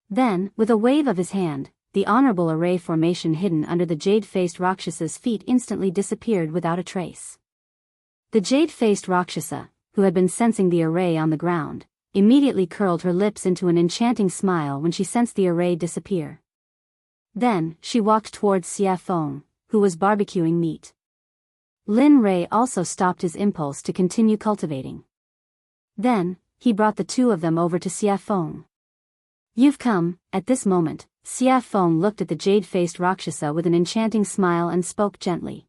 Then, with a wave of his hand, the honorable array formation hidden under the jade-faced Rakshasa's feet instantly disappeared without a trace. The jade-faced Rakshasa, who had been sensing the array on the ground, immediately curled her lips into an enchanting smile when she sensed the array disappear. Then, she walked towards Xia Feng, who was barbecuing meat. Lin Ray also stopped his impulse to continue cultivating. Then, he brought the two of them over to Xia Feng. "You've come." At this moment, Xia Feng looked at the jade-faced Rakshasa with an enchanting smile and spoke gently.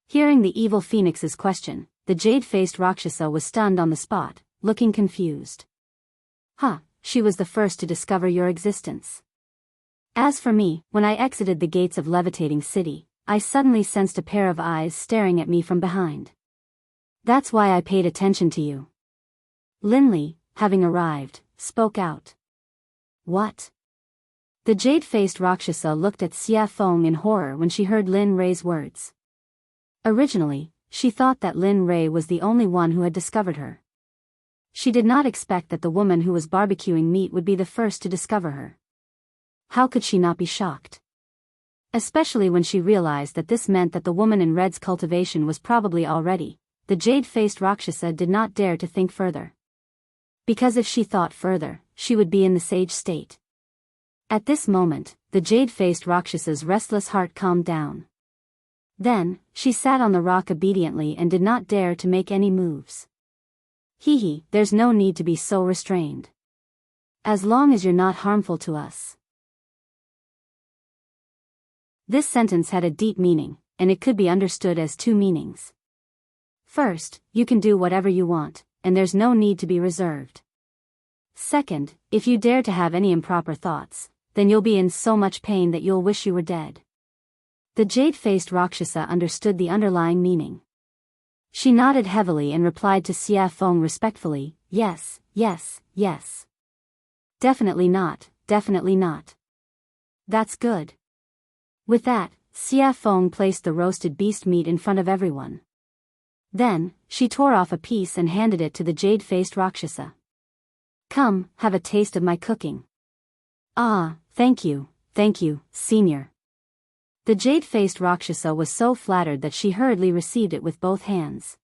Hearing the evil phoenix's question, the jade-faced Rakshasa was stunned on the spot, looking confused. "Huh, she was the first to discover your existence. As for me, when I exited the gates of Levitating City, I suddenly sensed a pair of eyes staring at me from behind. That's why I paid attention to you." Linley, having arrived, spoke out. "What? The jade-faced Rakshasa looked at Xia Feng in horror when she heard Lin Rei's words. Originally, she thought that Lin Rei was the only one who had discovered her. She did not expect that the woman who was barbecuing meat would be the first to discover her. How could she not be shocked? Especially when she realized that this meant that the woman in red's cultivation was probably already. The jade-faced Rakshasa did not dare to think further. Because if she thought further, she would be in the sage state. At this moment, the jade-faced Rakshasa's restless heart calmed down. Then, she sat on the rock obediently and did not dare to make any moves. Hee, there's no need to be so restrained. As long as you're not harmful to us. This sentence had a deep meaning, and it could be understood as two meanings. First, you can do whatever you want, and there's no need to be reserved. Second, if you dare to have any improper thoughts, then you'll be in so much pain that you'll wish you were dead. The jade-faced Rakshasa understood the underlying meaning. She nodded heavily and replied to Xia Feng respectfully, yes, yes, yes. Definitely not, definitely not. That's good. With that, Xia Feng placed the roasted beast meat in front of everyone. Then, she tore off a piece and handed it to the jade-faced Rakshasa. Come, have a taste of my cooking. Ah, thank you, senior. The jade-faced Rakshasa was so flattered that she hurriedly received it with both hands.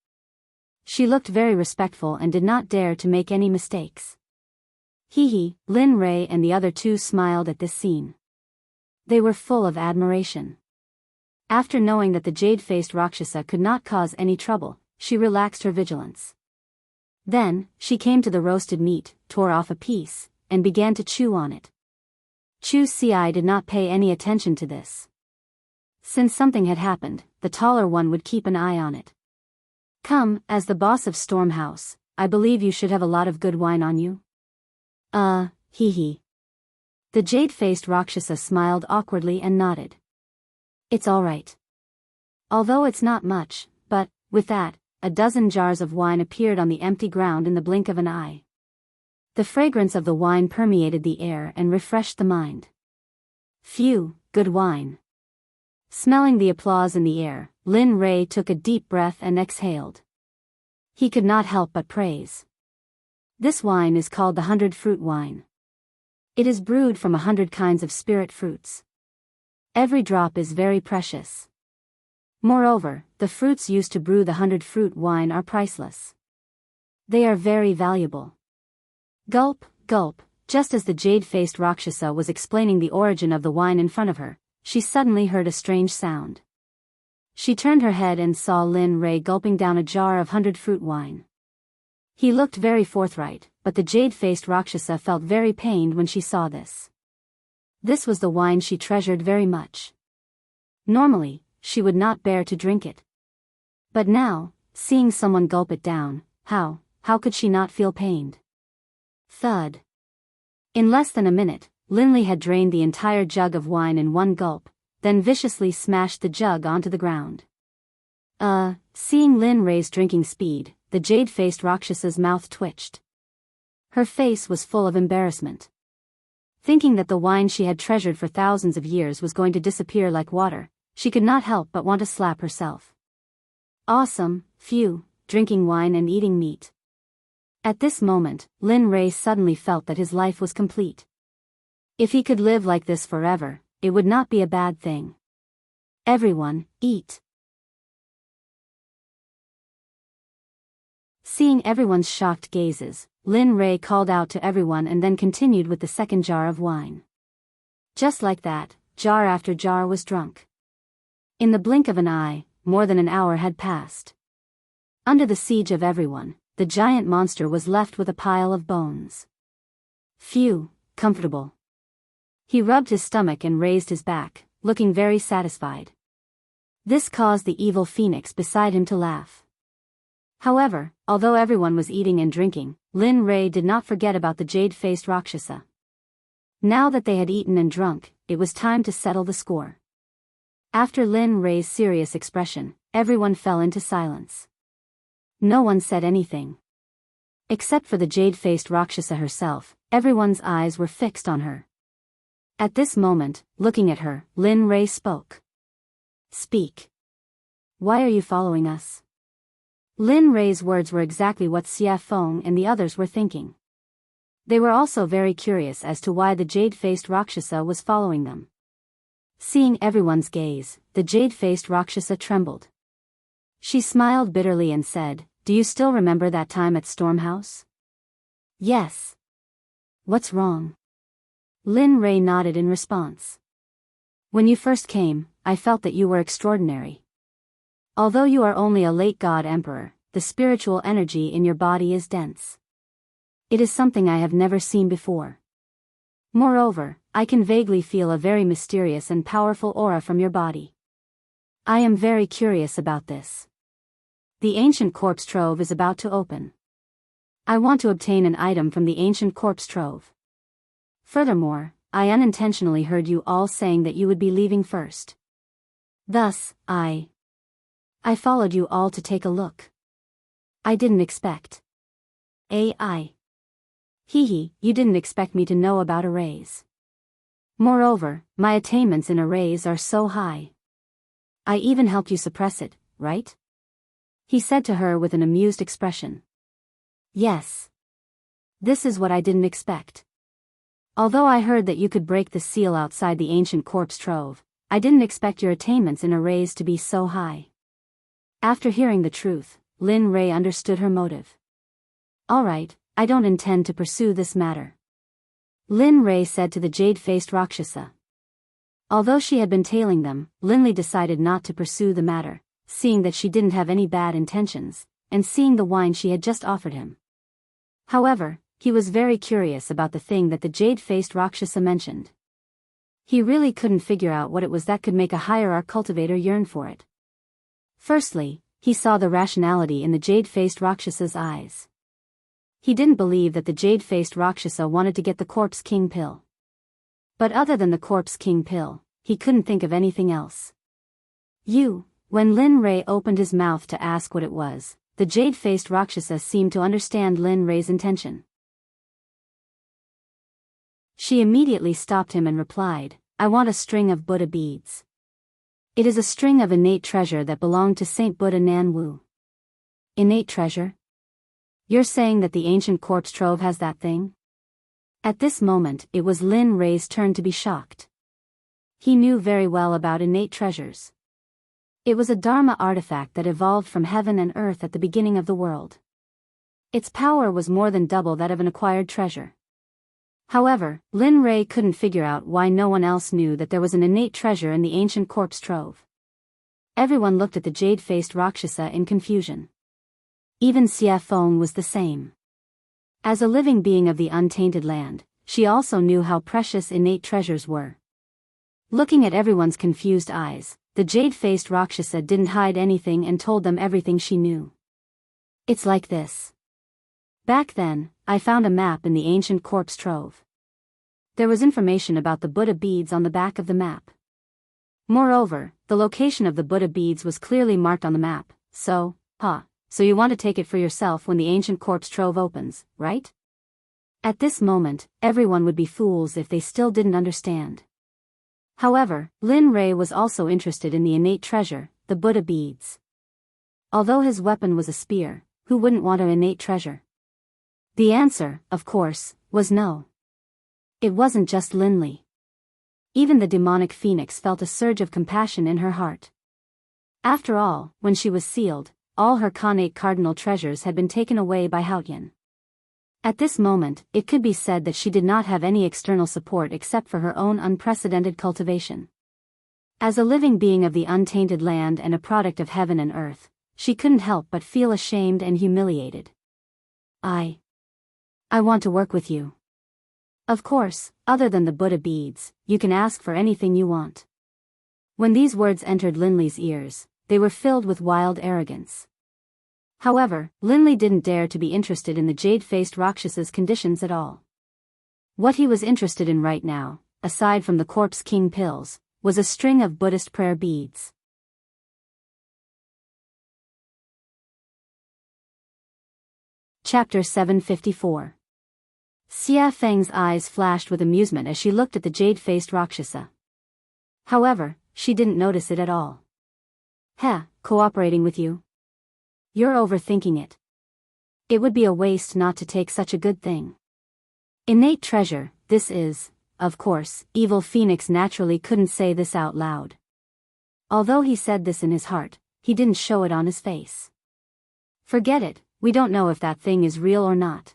She looked very respectful and did not dare to make any mistakes. Lin Rei and the other two smiled at this scene. They were full of admiration. After knowing that the jade-faced Rakshasa could not cause any trouble, she relaxed her vigilance. Then, she came to the roasted meat, tore off a piece, and began to chew on it. Chu Ci did not pay any attention to this. Since something had happened, the taller one would keep an eye on it. Come, as the boss of Storm House, I believe you should have a lot of good wine on you. The jade-faced Rakshasa smiled awkwardly and nodded. It's all right. Although it's not much, but, with that, a dozen jars of wine appeared on the empty ground in the blink of an eye. The fragrance of the wine permeated the air and refreshed the mind. Phew, good wine. Smelling the applause in the air, Lin Rei took a deep breath and exhaled. He could not help but praise. This wine is called the 100-fruit wine. It is brewed from 100 kinds of spirit fruits. Every drop is very precious. Moreover, the fruits used to brew the 100-fruit wine are priceless. They are very valuable. Gulp, gulp, just as the jade-faced Rakshasa was explaining the origin of the wine in front of her, she suddenly heard a strange sound. She turned her head and saw Lin Rei gulping down a jar of 100-fruit wine. He looked very forthright, but the jade-faced Rakshasa felt very pained when she saw this. This was the wine she treasured very much. Normally, she would not bear to drink it. But now, seeing someone gulp it down, how could she not feel pained? Thud. In less than a minute, Linley had drained the entire jug of wine in one gulp, then viciously smashed the jug onto the ground. Seeing Lin Rei's drinking speed, the jade-faced Rakshasa's mouth twitched. Her face was full of embarrassment. Thinking that the wine she had treasured for thousands of years was going to disappear like water, she could not help but want to slap herself. Awesome, phew, drinking wine and eating meat. At this moment, Lin Rei suddenly felt that his life was complete. If he could live like this forever, it would not be a bad thing. Everyone, eat. Seeing everyone's shocked gazes, Lin Rei called out to everyone and then continued with the second jar of wine. Just like that, jar after jar was drunk. In the blink of an eye, more than an hour had passed. Under the siege of everyone, the giant monster was left with a pile of bones. Phew, comfortable. He rubbed his stomach and raised his back, looking very satisfied. This caused the evil phoenix beside him to laugh. However, although everyone was eating and drinking, Lin Rei did not forget about the jade-faced Rakshasa. Now that they had eaten and drunk, it was time to settle the score. After Lin Rei's serious expression, everyone fell into silence. No one said anything. Except for the jade-faced Rakshasa herself, everyone's eyes were fixed on her. At this moment, looking at her, Lin Rei spoke. Speak. Why are you following us? Lin Rei's words were exactly what Xia Feng and the others were thinking. They were also very curious as to why the jade-faced Rakshasa was following them. Seeing everyone's gaze, the jade-faced Rakshasa trembled. She smiled bitterly and said, "Do you still remember that time at Stormhouse?" "Yes." "What's wrong?" Lin Rei nodded in response. "When you first came, I felt that you were extraordinary. Although you are only a late god emperor, the spiritual energy in your body is dense. It is something I have never seen before. Moreover, I can vaguely feel a very mysterious and powerful aura from your body. I am very curious about this. The ancient corpse trove is about to open. I want to obtain an item from the ancient corpse trove. Furthermore, I unintentionally heard you all saying that you would be leaving first. Thus, I followed you all to take a look. I didn't expect. AI. Hee, you didn't expect me to know about arrays. Moreover, my attainments in arrays are so high. I even helped you suppress it, right?" He said to her with an amused expression. "Yes. This is what I didn't expect. Although I heard that you could break the seal outside the ancient corpse trove, I didn't expect your attainments in arrays to be so high." After hearing the truth, Lin Rei understood her motive. "Alright, I don't intend to pursue this matter," Lin Rei said to the jade-faced Rakshasa. Although she had been tailing them, Linley decided not to pursue the matter, seeing that she didn't have any bad intentions, and seeing the wine she had just offered him. However, he was very curious about the thing that the jade-faced Rakshasa mentioned. He really couldn't figure out what it was that could make a hierarch cultivator yearn for it. Firstly, he saw the rationality in the jade-faced Rakshasa's eyes. He didn't believe that the jade-faced Rakshasa wanted to get the Corpse King pill. But other than the Corpse King pill, he couldn't think of anything else. When Lin Rei opened his mouth to ask what it was, the jade-faced Rakshasa seemed to understand Lin Rei's intention. She immediately stopped him and replied, "I want a string of Buddha beads. It is a string of innate treasure that belonged to Saint Buddha Nan Wu." "Innate treasure? You're saying that the ancient corpse trove has that thing?" At this moment, it was Lin Rei's turn to be shocked. He knew very well about innate treasures. It was a Dharma artifact that evolved from heaven and earth at the beginning of the world. Its power was more than double that of an acquired treasure. However, Lin Rei couldn't figure out why no one else knew that there was an innate treasure in the ancient corpse trove. Everyone looked at the jade-faced Rakshasa in confusion. Even Xia Feng was the same. As a living being of the untainted land, she also knew how precious innate treasures were. Looking at everyone's confused eyes, the jade-faced Rakshasa didn't hide anything and told them everything she knew. "It's like this. Back then, I found a map in the ancient corpse trove. There was information about the Buddha beads on the back of the map. Moreover, the location of the Buddha beads was clearly marked on the map, so you want to take it for yourself when the ancient corpse trove opens, right?" At this moment, everyone would be fools if they still didn't understand. However, Lin Rei was also interested in the innate treasure, the Buddha beads. Although his weapon was a spear, who wouldn't want an innate treasure? The answer, of course, was no. It wasn't just Linley. Even the demonic phoenix felt a surge of compassion in her heart. After all, when she was sealed, all her Khanate cardinal treasures had been taken away by Haotian. At this moment, it could be said that she did not have any external support except for her own unprecedented cultivation. As a living being of the untainted land and a product of heaven and earth, she couldn't help but feel ashamed and humiliated. I want to work with you. Of course, other than the Buddha beads, you can ask for anything you want." When these words entered Linley's ears, they were filled with wild arrogance. However, Linley didn't dare to be interested in the jade-faced Rakshasa's conditions at all. What he was interested in right now, aside from the Corpse King pills, was a string of Buddhist prayer beads. Chapter 754. Xia Feng's eyes flashed with amusement as she looked at the jade-faced Rakshasa. However, she didn't notice it at all. Cooperating with you? You're overthinking it. It would be a waste not to take such a good thing. Innate treasure, this is, of course, Evil Phoenix naturally couldn't say this out loud. Although he said this in his heart, he didn't show it on his face. Forget it, we don't know if that thing is real or not.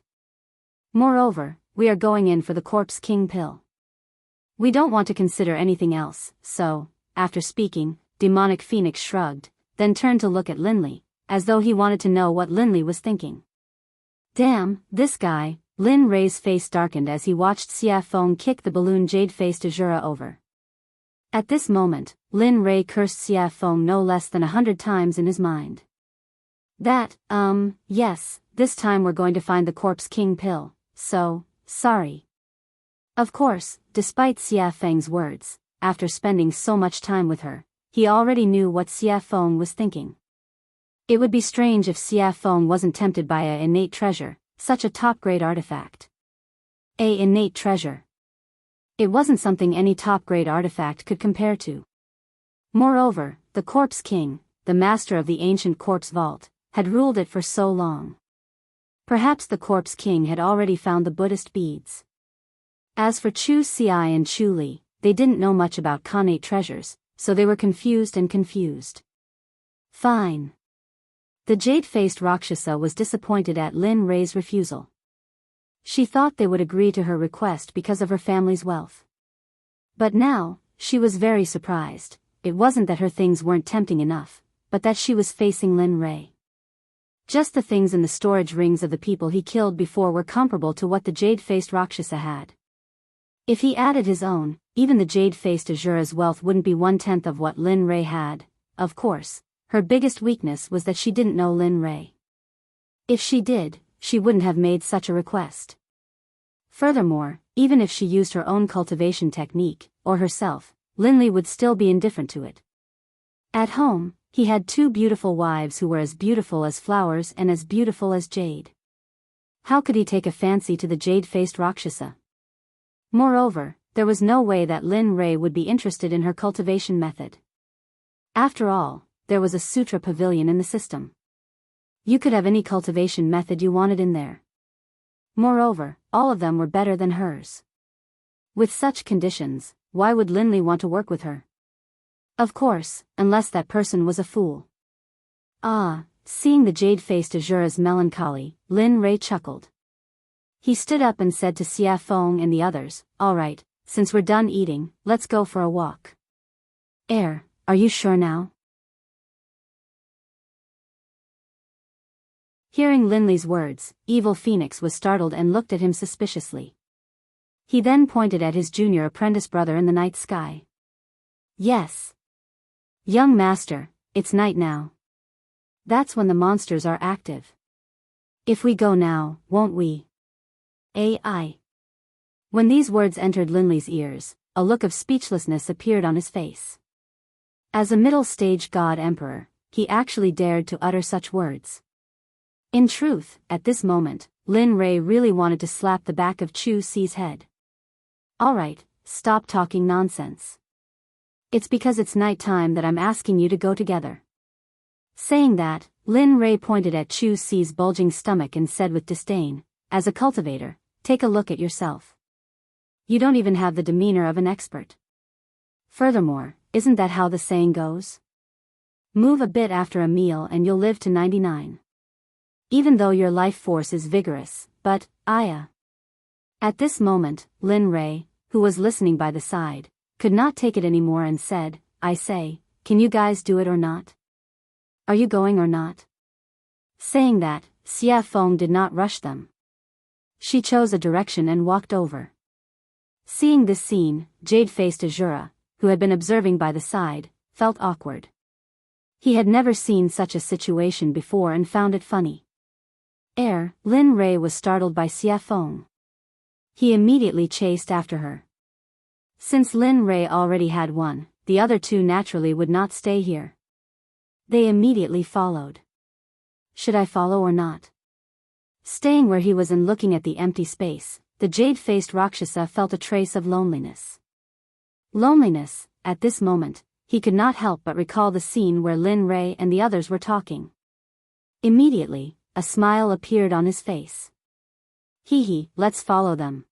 Moreover, we are going in for the Corpse King pill. We don't want to consider anything else, so, after speaking, Demonic Phoenix shrugged, then turned to look at Linley, as though he wanted to know what Linley was thinking. Damn, this guy. Lin Rei's face darkened as he watched Xia Feng kick the balloon jade-faced Azura over. At this moment, Lin Rei cursed Xia Feng no less than 100 times in his mind. Yes, this time we're going to find the Corpse King pill, so, sorry. Of course, despite Xia Feng's words, after spending so much time with her, he already knew what Xia Feng was thinking. It would be strange if Xia Feng wasn't tempted by a innate treasure, such a top-grade artifact. A innate treasure. It wasn't something any top-grade artifact could compare to. Moreover, the Corpse King, the master of the ancient corpse vault, had ruled it for so long. Perhaps the Corpse King had already found the Buddhist beads. As for Chu Xiai and Chu Li, they didn't know much about connate treasures, so they were confused. Fine. The jade-faced Rakshasa was disappointed at Lin Rei's refusal. She thought they would agree to her request because of her family's wealth. But now, she was very surprised. It wasn't that her things weren't tempting enough, but that she was facing Lin Rei. Just the things in the storage rings of the people he killed before were comparable to what the jade-faced Rakshasa had. If he added his own, even the jade-faced Azura's wealth wouldn't be 1/10 of what Lin Rei had. Of course, her biggest weakness was that she didn't know Lin Rei. If she did, she wouldn't have made such a request. Furthermore, even if she used her own cultivation technique, or herself, Linley would still be indifferent to it. At home, he had 2 beautiful wives who were as beautiful as flowers and as beautiful as jade. How could he take a fancy to the jade-faced Rakshasa? Moreover, there was no way that Lin Rei would be interested in her cultivation method. After all, there was a sutra pavilion in the system. You could have any cultivation method you wanted in there. Moreover, all of them were better than hers. With such conditions, why would Linley want to work with her? Of course, unless that person was a fool. Seeing the jade-faced Azura's melancholy, Lin Rei chuckled. He stood up and said to Xia Feng and the others, "All right, since we're done eating, let's go for a walk." Are you sure now? Hearing Linley's words, Evil Phoenix was startled and looked at him suspiciously. He then pointed at his junior apprentice brother in the night sky. "Yes. Young master, it's night now. That's when the monsters are active. If we go now, won't we?" When these words entered Linley's ears, a look of speechlessness appeared on his face. As a middle-stage god emperor, he actually dared to utter such words. In truth, at this moment, Lin Rei really wanted to slap the back of Chu Xi's head. "All right, stop talking nonsense. It's because it's night time that I'm asking you to go together." Saying that, Lin Rei pointed at Chu Xi's bulging stomach and said with disdain, "As a cultivator, take a look at yourself. You don't even have the demeanor of an expert. Furthermore, isn't that how the saying goes? Move a bit after a meal and you'll live to 99. Even though your life force is vigorous, but, At this moment, Lin Rei, who was listening by the side, could not take it anymore and said, "I say, can you guys do it or not? Are you going or not?" Saying that, Xia Feng did not rush them. She chose a direction and walked over. Seeing this scene, jade-faced Azura, who had been observing by the side, felt awkward. He had never seen such a situation before and found it funny. Lin Rei was startled by Xia Feng. He immediately chased after her. Since Lin Rei already had one, the other 2 naturally would not stay here. They immediately followed. Should I follow or not? Staying where he was and looking at the empty space, the jade-faced Rakshasa felt a trace of loneliness. Loneliness, at this moment, he could not help but recall the scene where Lin Rei and the others were talking. Immediately, a smile appeared on his face. Hee, let's follow them.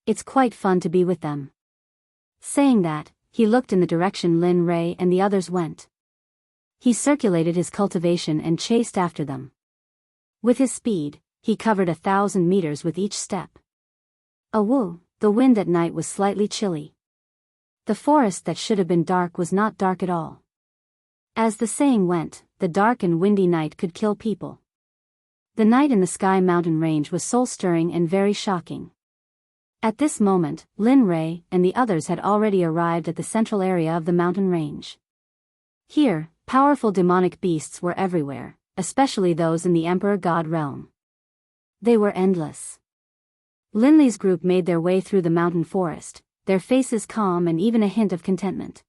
It's quite fun to be with them. Saying that, he looked in the direction Lin Rei and the others went. He circulated his cultivation and chased after them. With his speed, he covered 1,000 meters with each step. Awoo, the wind at night was slightly chilly. The forest that should have been dark was not dark at all. As the saying went, the dark and windy night could kill people. The night in the Sky Mountain range was soul-stirring and very shocking. At this moment, Lin Rei and the others had already arrived at the central area of the mountain range. Here, powerful demonic beasts were everywhere, especially those in the Emperor God realm. They were endless. Linley's group made their way through the mountain forest, their faces calm and even a hint of contentment.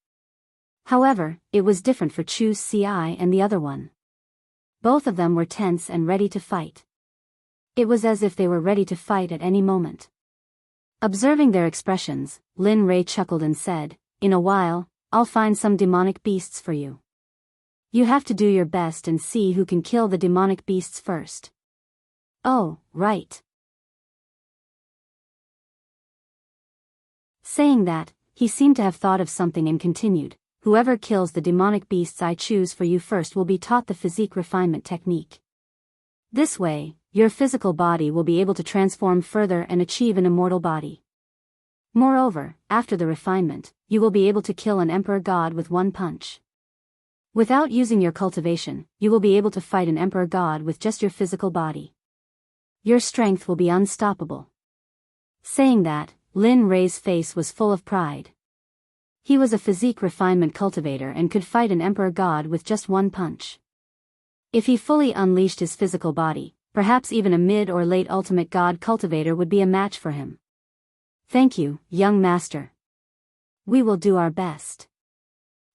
However, it was different for Chu Ci and the other one. Both of them were tense and ready to fight. It was as if they were ready to fight at any moment. Observing their expressions, Lin Rei chuckled and said, "In a while, I'll find some demonic beasts for you. You have to do your best and see who can kill the demonic beasts first." "Oh, right." Saying that, he seemed to have thought of something and continued, "Whoever kills the demonic beasts I choose for you first will be taught the physique refinement technique. This way, your physical body will be able to transform further and achieve an immortal body. Moreover, after the refinement, you will be able to kill an emperor god with one punch. Without using your cultivation, you will be able to fight an emperor god with just your physical body. Your strength will be unstoppable." Saying that, Lin Rei's face was full of pride. He was a physique refinement cultivator and could fight an emperor god with just one punch. If he fully unleashed his physical body, perhaps even a mid or late ultimate god cultivator would be a match for him. "Thank you, young master. We will do our best."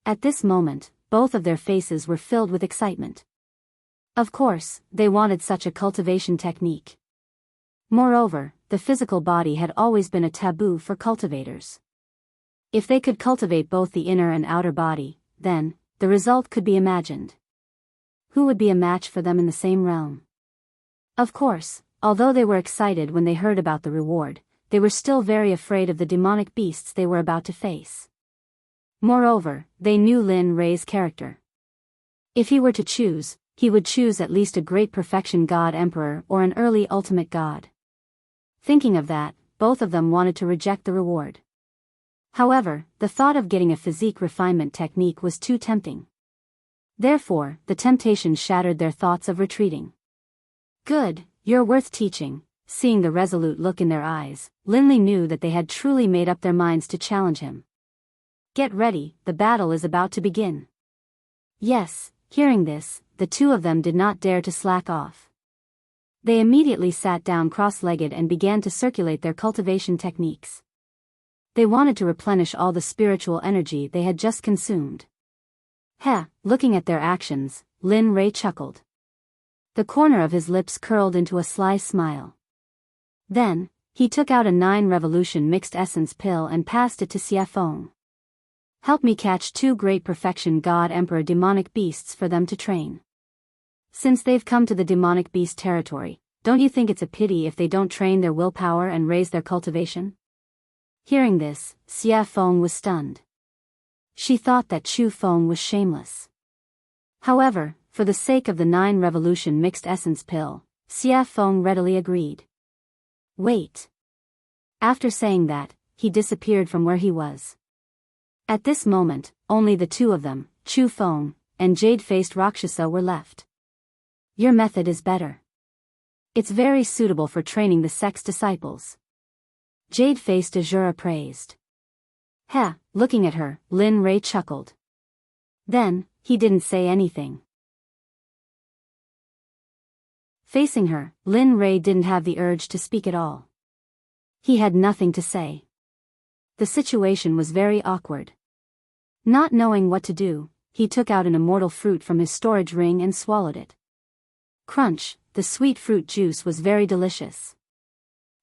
At this moment, both of their faces were filled with excitement. Of course, they wanted such a cultivation technique. Moreover, the physical body had always been a taboo for cultivators. If they could cultivate both the inner and outer body, then, the result could be imagined. Who would be a match for them in the same realm? Of course, although they were excited when they heard about the reward, they were still very afraid of the demonic beasts they were about to face. Moreover, they knew Lin Rei's character. If he were to choose, he would choose at least a great perfection god emperor or an early ultimate god. Thinking of that, both of them wanted to reject the reward. However, the thought of getting a physique refinement technique was too tempting. Therefore, the temptation shattered their thoughts of retreating. "Good, you're worth teaching." Seeing the resolute look in their eyes, Linley knew that they had truly made up their minds to challenge him. "Get ready, the battle is about to begin." Yes, hearing this, the two of them did not dare to slack off. They immediately sat down cross-legged and began to circulate their cultivation techniques. They wanted to replenish all the spiritual energy they had just consumed. Looking at their actions, Lin Rei chuckled. The corner of his lips curled into a sly smile. Then, he took out a 9-revolution mixed essence pill and passed it to Xie Feng. "Help me catch 2 great perfection god emperor demonic beasts for them to train. Since they've come to the demonic beast territory, don't you think it's a pity if they don't train their willpower and raise their cultivation?" Hearing this, Xie Feng was stunned. She thought that Chu Feng was shameless. However, for the sake of the 9-revolution mixed essence pill, Xie Feng readily agreed. "Wait." After saying that, he disappeared from where he was. At this moment, only the two of them, Chu Feng and jade-faced Rakshasa, were left. "Your method is better. It's very suitable for training the Sect's disciples." Jade-faced Azura praised. Looking at her, Lin Rei chuckled. Then, he didn't say anything. Facing her, Lin Rei didn't have the urge to speak at all. He had nothing to say. The situation was very awkward. Not knowing what to do, he took out an immortal fruit from his storage ring and swallowed it. Crunch, the sweet fruit juice was very delicious.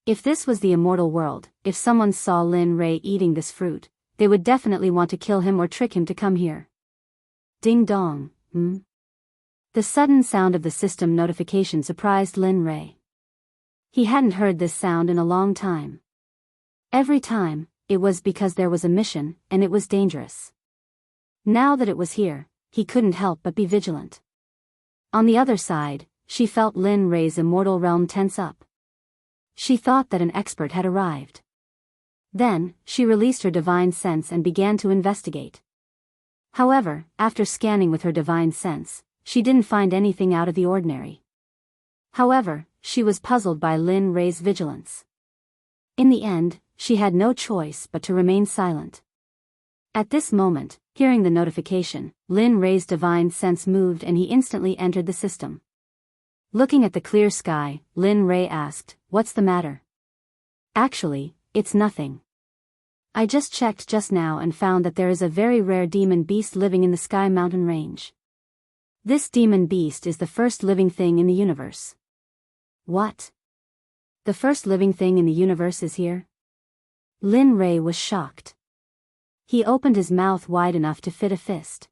If this was the immortal world, if someone saw Lin Rei eating this fruit, they would definitely want to kill him or trick him to come here. Ding dong, The sudden sound of the system notification surprised Lin Rei. He hadn't heard this sound in a long time. Every time, it was because there was a mission, and it was dangerous. Now that it was here, he couldn't help but be vigilant. On the other side, she felt Lin Rei's immortal realm tense up. She thought that an expert had arrived. Then, she released her divine sense and began to investigate. However, after scanning with her divine sense, she didn't find anything out of the ordinary. However, she was puzzled by Lin Rei's vigilance. In the end, she had no choice but to remain silent. At this moment, hearing the notification, Lin Rei's divine sense moved and he instantly entered the system. Looking at the clear sky, Lin Rei asked, "What's the matter?" "Actually, it's nothing. I just checked just now and found that there is a very rare demon beast living in the Sky Mountain range. This demon beast is the first living thing in the universe." "What? The first living thing in the universe is here?" Lin Rei was shocked. He opened his mouth wide enough to fit a fist.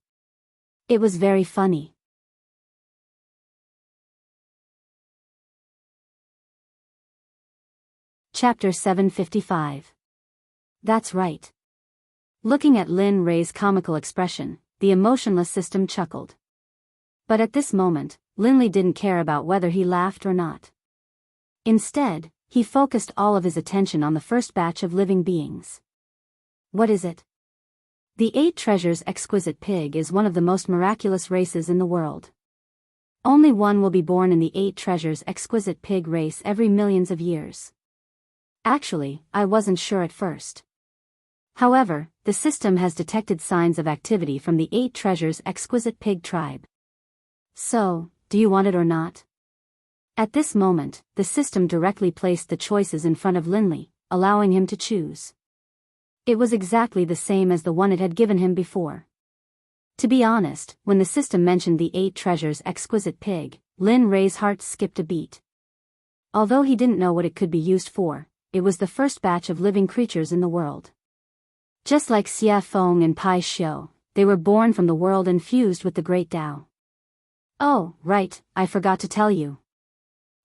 It was very funny. Chapter 755. That's right. Looking at Lin Rei's comical expression, the emotionless system chuckled. But at this moment, Linley didn't care about whether he laughed or not. Instead, he focused all of his attention on the first batch of living beings. What is it? The 8 Treasures Exquisite Pig is one of the most miraculous races in the world. Only one will be born in the 8 Treasures Exquisite Pig race every millions of years. Actually, I wasn't sure at first. However, the system has detected signs of activity from the 8 Treasures Exquisite Pig tribe. So, do you want it or not? At this moment, the system directly placed the choices in front of Linley, allowing him to choose. It was exactly the same as the one it had given him before. To be honest, when the system mentioned the 8 Treasures Exquisite Pig, Lin Rei's heart skipped a beat. Although he didn't know what it could be used for, it was the first batch of living creatures in the world. Just like Xia Feng and Pai Xiu, they were born from the world and fused with the Great Tao. Oh, right, I forgot to tell you.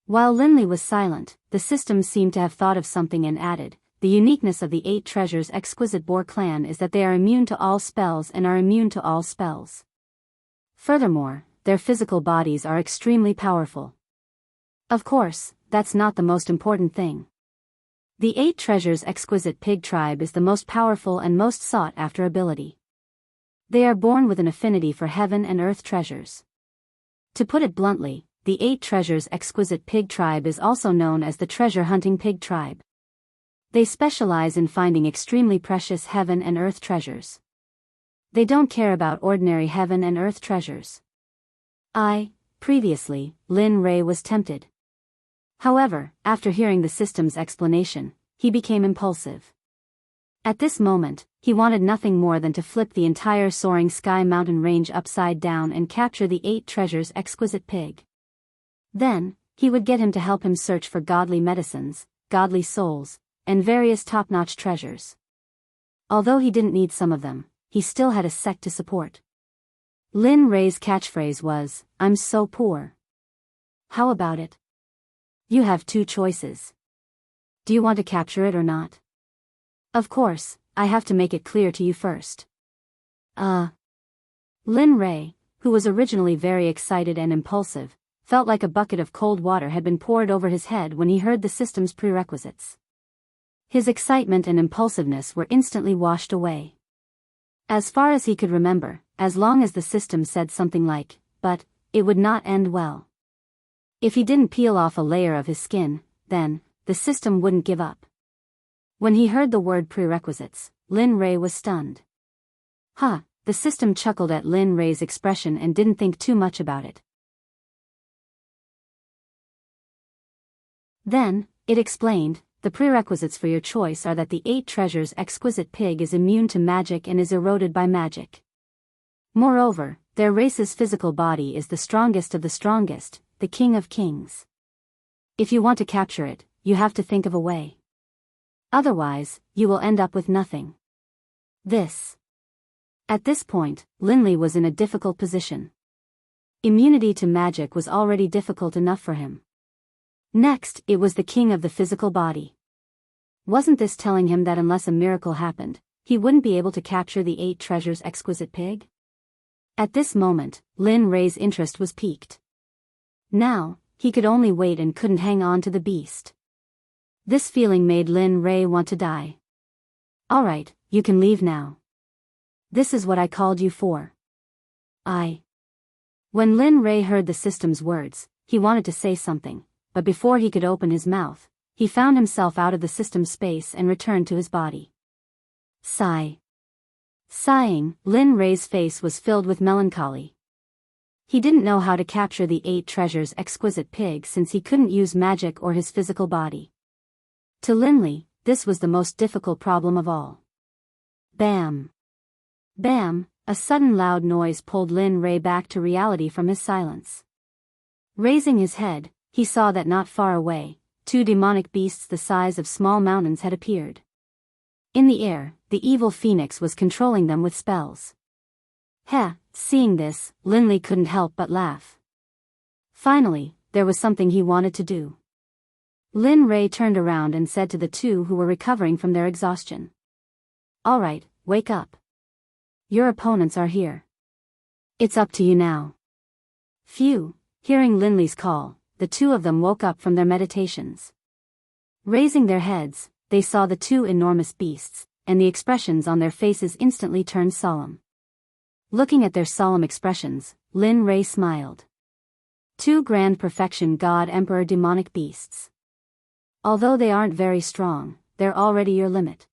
While Linley was silent, the system seemed to have thought of something and added, the uniqueness of the 8 Treasures Exquisite Boar clan is that they are immune to all spells and are immune to all spells. Furthermore, their physical bodies are extremely powerful. Of course, that's not the most important thing. The 8 Treasures Exquisite Pig tribe is the most powerful and most sought-after ability. They are born with an affinity for heaven and earth treasures. To put it bluntly, the 8 Treasures Exquisite Pig tribe is also known as the treasure-hunting pig tribe. They specialize in finding extremely precious heaven and earth treasures. They don't care about ordinary heaven and earth treasures. Previously, Lin Rei was tempted. However, after hearing the system's explanation, he became impulsive. At this moment, he wanted nothing more than to flip the entire soaring Sky Mountain range upside down and capture the 8 Treasures Exquisite Pig. Then, he would get him to help him search for godly medicines, godly souls, and various top-notch treasures. Although he didn't need some of them, he still had a sect to support. Lin Rei's catchphrase was, "I'm so poor." How about it? You have 2 choices. Do you want to capture it or not? Of course, I have to make it clear to you first. Lin Rei, who was originally very excited and impulsive, felt like a bucket of cold water had been poured over his head when he heard the system's prerequisites. His excitement and impulsiveness were instantly washed away. As far as he could remember, as long as the system said something like, "but," it would not end well. If he didn't peel off a layer of his skin, then, the system wouldn't give up. When he heard the word prerequisites, Lin Rei was stunned. The system chuckled at Lin Rei's expression and didn't think too much about it. Then, it explained, the prerequisites for your choice are that the 8 Treasures Exquisite Pig is immune to magic and is eroded by magic. Moreover, their race's physical body is the strongest of the strongest, the King of Kings. If you want to capture it, you have to think of a way. Otherwise, you will end up with nothing. At this point, Linley was in a difficult position. Immunity to magic was already difficult enough for him. Next, it was the king of the physical body. Wasn't this telling him that unless a miracle happened, he wouldn't be able to capture the 8 treasures exquisite pig? At this moment, Lin Ray's interest was piqued. Now, he could only wait and couldn't hang on to the beast. This feeling made Lin Ray want to die. Alright, you can leave now. This is what I called you for. When Lin Ray heard the system's words, he wanted to say something, but before he could open his mouth, he found himself out of the system's space and returned to his body. Sighing, Lin Ray's face was filled with melancholy. He didn't know how to capture the 8 treasures exquisite pig since he couldn't use magic or his physical body. To Linley, this was the most difficult problem of all. Bam! Bam! A sudden loud noise pulled Lin Ray back to reality from his silence. Raising his head, he saw that not far away, 2 demonic beasts the size of small mountains had appeared. In the air, the evil phoenix was controlling them with spells. Seeing this, Linley couldn't help but laugh. Finally, there was something he wanted to do. Lin Ray turned around and said to the 2 who were recovering from their exhaustion. Alright, wake up. Your opponents are here. It's up to you now. Phew, hearing Linley's call, the 2 of them woke up from their meditations. Raising their heads, they saw the 2 enormous beasts, and the expressions on their faces instantly turned solemn. Looking at their solemn expressions, Lin Ray smiled. 2 grand perfection God Emperor demonic beasts. Although they aren't very strong, they're already your limit.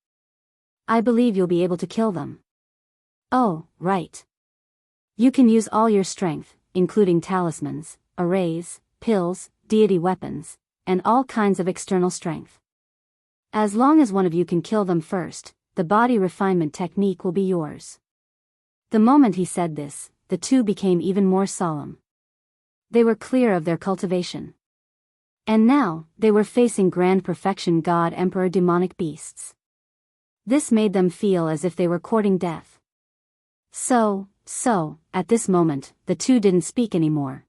I believe you'll be able to kill them. Oh, right. You can use all your strength, including talismans, arrays, pills, deity weapons, and all kinds of external strength. As long as one of you can kill them first, the body refinement technique will be yours. The moment he said this, the 2 became even more solemn. They were clear of their cultivation. And now, they were facing grand perfection God Emperor demonic beasts. This made them feel as if they were courting death. So, at this moment, the 2 didn't speak anymore.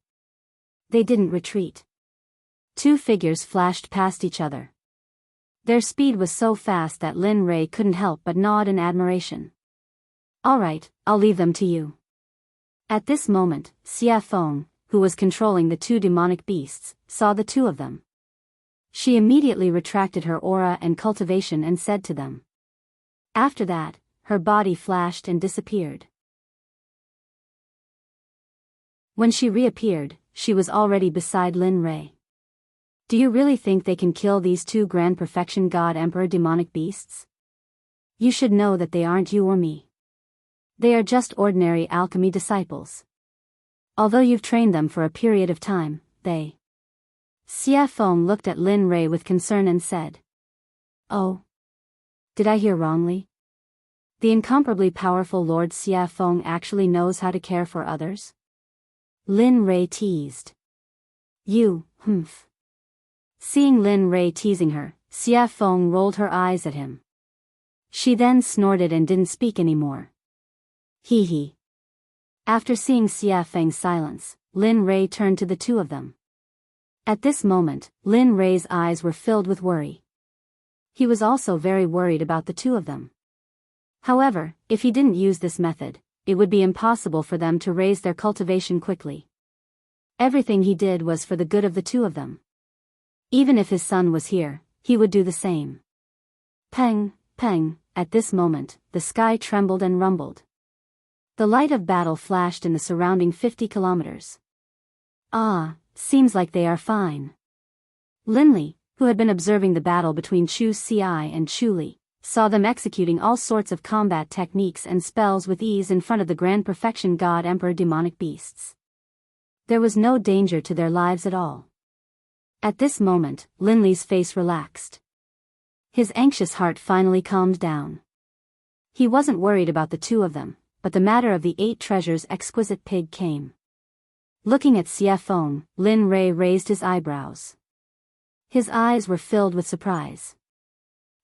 They didn't retreat. 2 figures flashed past each other. Their speed was so fast that Lin Ray couldn't help but nod in admiration. Alright, I'll leave them to you. At this moment, Xia Feng, who was controlling the 2 demonic beasts, saw the 2 of them. She immediately retracted her aura and cultivation and said to them. After that, her body flashed and disappeared. When she reappeared, she was already beside Lin Ray. Do you really think they can kill these 2 grand perfection God Emperor demonic beasts? You should know that they aren't you or me. They are just ordinary alchemy disciples. Although you've trained them for a period of time, they... Xia Feng looked at Lin Ray with concern and said. Oh. Did I hear wrongly? The incomparably powerful Lord Xia Feng actually knows how to care for others? Lin Ray teased. You, humph. Seeing Lin Ray teasing her, Xia Feng rolled her eyes at him. She then snorted and didn't speak anymore. Hee hee. After seeing Xia Feng's silence, Lin Ray turned to the 2 of them. At this moment, Lin Ray's eyes were filled with worry. He was also very worried about the 2 of them. However, if he didn't use this method, it would be impossible for them to raise their cultivation quickly. Everything he did was for the good of the 2 of them. Even if his son was here, he would do the same. Peng, peng, at this moment, the sky trembled and rumbled. The light of battle flashed in the surrounding 50 kilometers. Seems like they are fine. Linley, who had been observing the battle between Chu Xi and Chu Li, saw them executing all sorts of combat techniques and spells with ease in front of the Grand Perfection God Emperor demonic beasts. There was no danger to their lives at all. At this moment, Linley's face relaxed. His anxious heart finally calmed down. He wasn't worried about the 2 of them, but the matter of the 8 treasures exquisite pig came. Looking at Xia Feng, Lin Ray raised his eyebrows. His eyes were filled with surprise.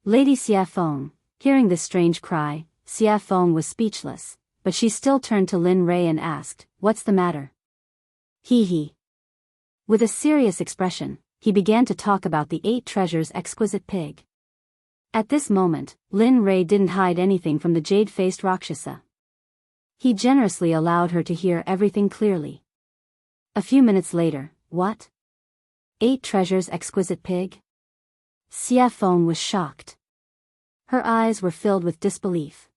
Lady Xiafeng, hearing this strange cry, Xiafeng was speechless, but she still turned to Lin Rei and asked, "What's the matter?" He. With a serious expression, he began to talk about the 8 treasures exquisite pig. At this moment, Lin Rei didn't hide anything from the jade-faced Rakshasa. He generously allowed her to hear everything clearly. A few minutes later, "What? 8 treasures exquisite pig?" Xiafeng was shocked. Her eyes were filled with disbelief.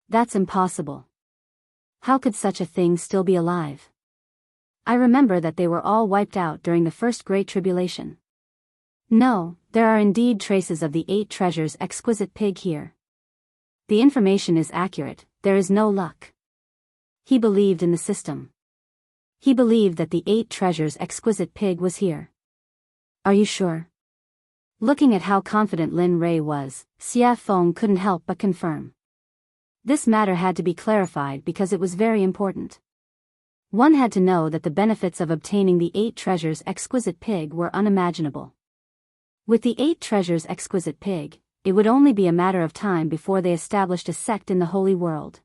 "That's impossible. How could such a thing still be alive? I remember that they were all wiped out during the first Great Tribulation." "No, there are indeed traces of the 8 treasures exquisite pig here. The information is accurate, there is no luck." He believed in the system. He believed that the 8 treasures exquisite pig was here. "Are you sure?" Looking at how confident Lin Rei was, Xiafeng couldn't help but confirm. This matter had to be clarified because it was very important. One had to know that the benefits of obtaining the 8 treasures exquisite pig were unimaginable. With the 8 treasures exquisite pig, it would only be a matter of time before they established a sect in the Holy World.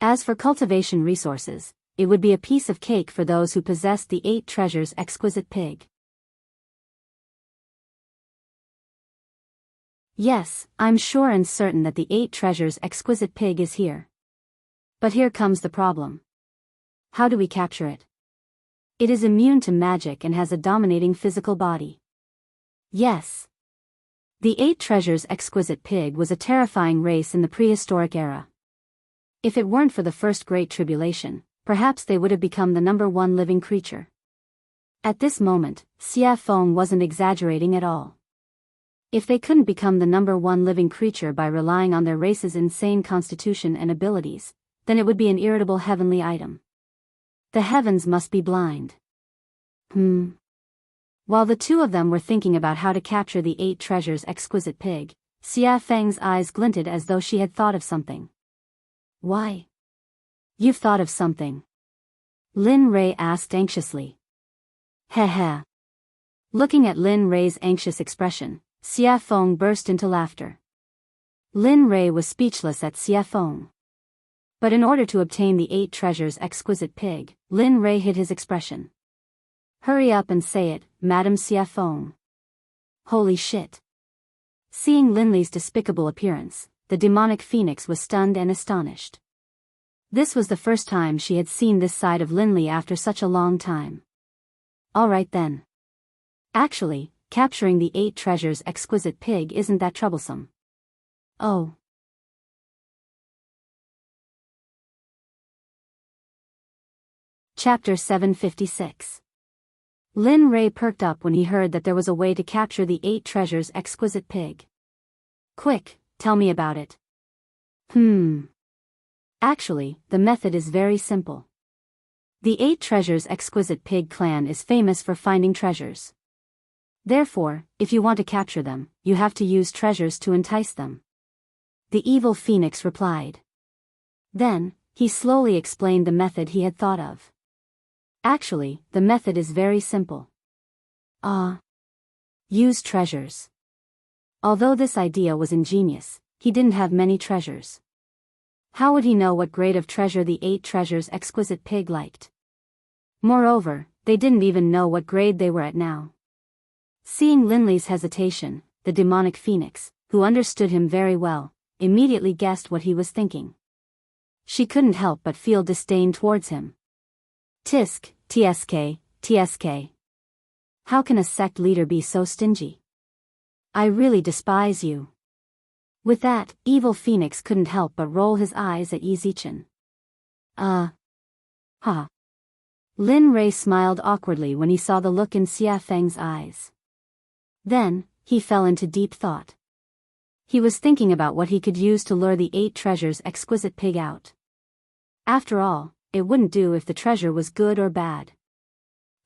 As for cultivation resources, it would be a piece of cake for those who possessed the 8 treasures exquisite pig. "Yes, I'm sure and certain that the 8 treasures exquisite pig is here. But here comes the problem. How do we capture it? It is immune to magic and has a dominating physical body." Yes. The 8 treasures exquisite pig was a terrifying race in the prehistoric era. If it weren't for the first Great Tribulation, perhaps they would have become the #1 living creature. At this moment, Xiafeng wasn't exaggerating at all. If they couldn't become the #1 living creature by relying on their race's insane constitution and abilities, then it would be an irritable heavenly item. The heavens must be blind. While the two of them were thinking about how to capture the 8 treasures exquisite pig, Xiafeng's eyes glinted as though she had thought of something. "Why? You've thought of something?" Lin Rei asked anxiously. Heh. Looking at Lin Rei's anxious expression, Xiafeng burst into laughter. Lin Rei was speechless at Xiafeng. But in order to obtain the 8 treasures exquisite pig, Lin Rei hid his expression. "Hurry up and say it, Madam Xiafeng." Holy shit. Seeing Linley's despicable appearance, the demonic phoenix was stunned and astonished. This was the first time she had seen this side of Linley after such a long time. "All right then. Actually, capturing the 8 treasures exquisite pig isn't that troublesome." "Oh." Chapter 756. Lin Rei perked up when he heard that there was a way to capture the 8 treasures exquisite pig. "Quick, tell me about it." Actually, the method is very simple. The 8 treasures exquisite pig clan is famous for finding treasures. Therefore, if you want to capture them, you have to use treasures to entice them. The evil phoenix replied. Then, he slowly explained the method he had thought of. Actually, the method is very simple. Use treasures. Although this idea was ingenious, he didn't have many treasures. How would he know what grade of treasure the 8 treasures exquisite pig liked? Moreover, they didn't even know what grade they were at now. Seeing Linley's hesitation, the demonic phoenix, who understood him very well, immediately guessed what he was thinking. She couldn't help but feel disdain towards him. TSK. How can a sect leader be so stingy? I really despise you. With that, evil phoenix couldn't help but roll his eyes at Yi Zichen. Lin Rei smiled awkwardly when he saw the look in Xiafeng's eyes. Then, he fell into deep thought. He was thinking about what he could use to lure the 8 treasures exquisite pig out. After all, it wouldn't do if the treasure was good or bad.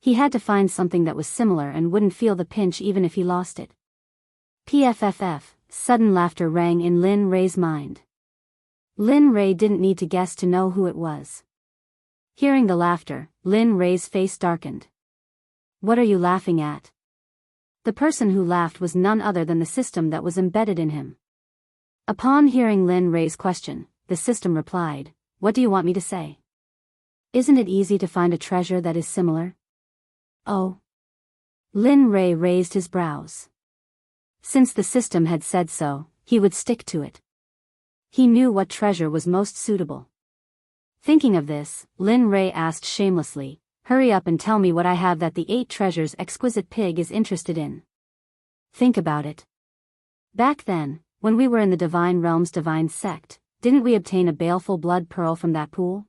He had to find something that was similar and wouldn't feel the pinch even if he lost it. PFFF, sudden laughter rang in Lin Rei's mind. Lin Rei didn't need to guess to know who it was. Hearing the laughter, Lin Rei's face darkened. What are you laughing at? The person who laughed was none other than the system that was embedded in him. Upon hearing Lin Rei's question, the system replied, "What do you want me to say? Isn't it easy to find a treasure that is similar?" Oh. Lin Rei raised his brows. Since the system had said so, he would stick to it. He knew what treasure was most suitable. Thinking of this, Lin Rei asked shamelessly, "Hurry up and tell me what I have that the 8 treasures exquisite pig is interested in." Think about it. Back then, when we were in the Divine Realm's Divine Sect, didn't we obtain a baleful blood pearl from that pool?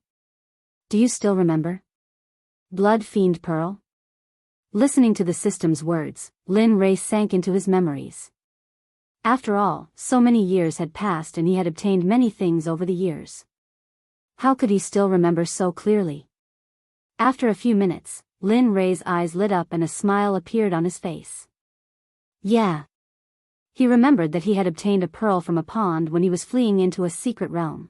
Do you still remember? Blood fiend pearl? Listening to the system's words, Lin Rei sank into his memories. After all, so many years had passed and he had obtained many things over the years. How could he still remember so clearly? After a few minutes, Lin Rei's eyes lit up and a smile appeared on his face. Yeah. He remembered that he had obtained a pearl from a pond when he was fleeing into a secret realm.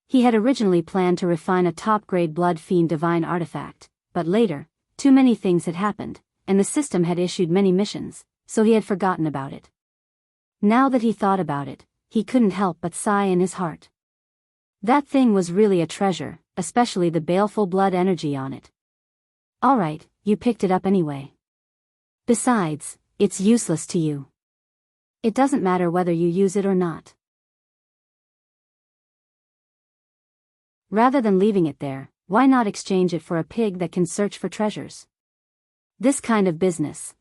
He had originally planned to refine a top-grade blood fiend divine artifact, but later, too many things had happened, and the system had issued many missions, so he had forgotten about it. Now that he thought about it, he couldn't help but sigh in his heart. That thing was really a treasure, especially the baleful blood energy on it. Alright, you picked it up anyway. Besides, it's useless to you. It doesn't matter whether you use it or not. Rather than leaving it there, why not exchange it for a pig that can search for treasures? This kind of business,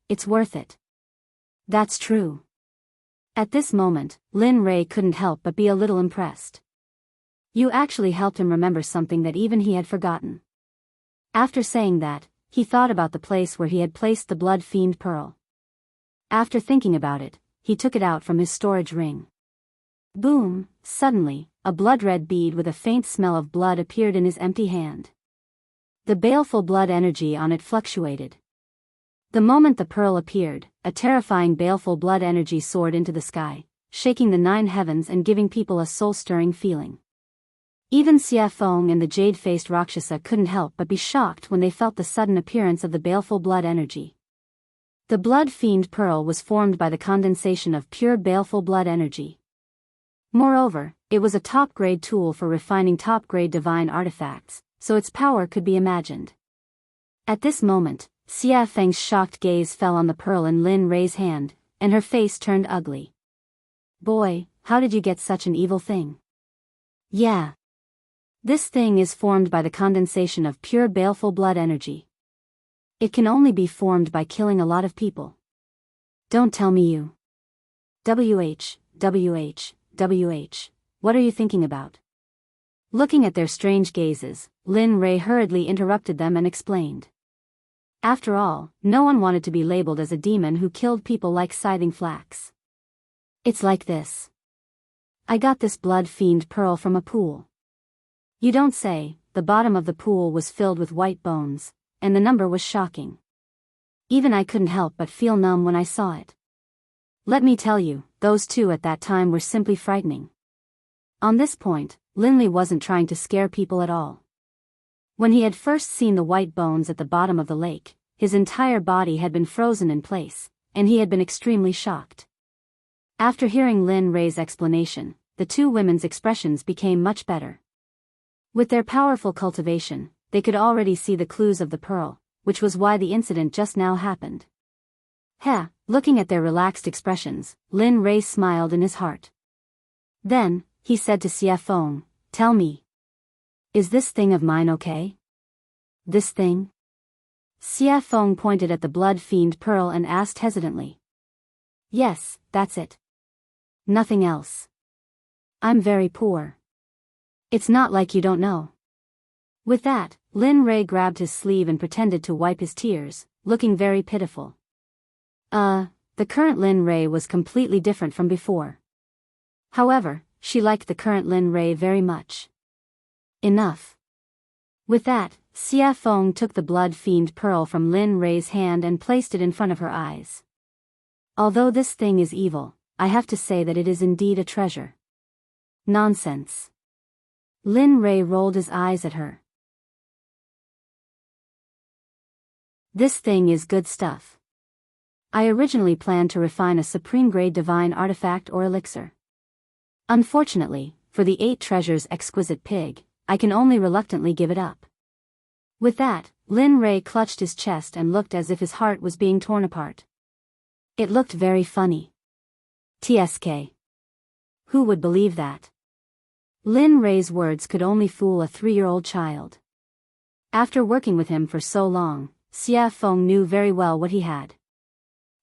it's worth it. That's true. At this moment, Lin Rei couldn't help but be a little impressed. You actually helped him remember something that even he had forgotten. After saying that, he thought about the place where he had placed the blood fiend pearl. After thinking about it, he took it out from his storage ring. Boom! Suddenly, a blood-red bead with a faint smell of blood appeared in his empty hand. The baleful blood energy on it fluctuated. The moment the pearl appeared, a terrifying baleful blood energy soared into the sky, shaking the 9 heavens and giving people a soul-stirring feeling. Even Xia Feng and the jade-faced Rakshasa couldn't help but be shocked when they felt the sudden appearance of the baleful blood energy. The blood fiend pearl was formed by the condensation of pure baleful blood energy. Moreover, it was a top-grade tool for refining top-grade divine artifacts, so its power could be imagined. At this moment, Xia Feng's shocked gaze fell on the pearl in Lin Rei's hand, and her face turned ugly. Boy, how did you get such an evil thing? Yeah. This thing is formed by the condensation of pure baleful blood energy. It can only be formed by killing a lot of people. Don't tell me you. WH, what are you thinking about? Looking at their strange gazes, Lin Rei hurriedly interrupted them and explained. After all, no one wanted to be labeled as a demon who killed people like scything flax. It's like this. I got this blood fiend pearl from a pool. You don't say. The bottom of the pool was filled with white bones, and the number was shocking. Even I couldn't help but feel numb when I saw it. Let me tell you, those 2 at that time were simply frightening. On this point, Linley wasn't trying to scare people at all. When he had first seen the white bones at the bottom of the lake, his entire body had been frozen in place, and he had been extremely shocked. After hearing Lin Rei's explanation, the 2 women's expressions became much better. With their powerful cultivation, they could already see the clues of the pearl, which was why the incident just now happened. Looking at their relaxed expressions, Lin Rei smiled in his heart. Then, he said to Xia Feng, "Tell me. Is this thing of mine okay?" This thing? Xia Feng pointed at the blood fiend pearl and asked hesitantly. Yes, that's it. Nothing else. I'm very poor. It's not like you don't know. With that, Lin Rei grabbed his sleeve and pretended to wipe his tears, looking very pitiful. The current Lin Rei was completely different from before. However, she liked the current Lin Rei very much. Enough. With that, Xia Feng took the blood fiend pearl from Lin Rei's hand and placed it in front of her eyes. Although this thing is evil, I have to say that it is indeed a treasure. Nonsense. Lin Rei rolled his eyes at her. This thing is good stuff. I originally planned to refine a supreme-grade divine artifact or elixir. Unfortunately, for the 8 treasures exquisite pig, I can only reluctantly give it up. With that, Lin Rei clutched his chest and looked as if his heart was being torn apart. It looked very funny. TSK. Who would believe that? Lin Rei's words could only fool a 3-year-old child. After working with him for so long, Xia Feng knew very well what he had.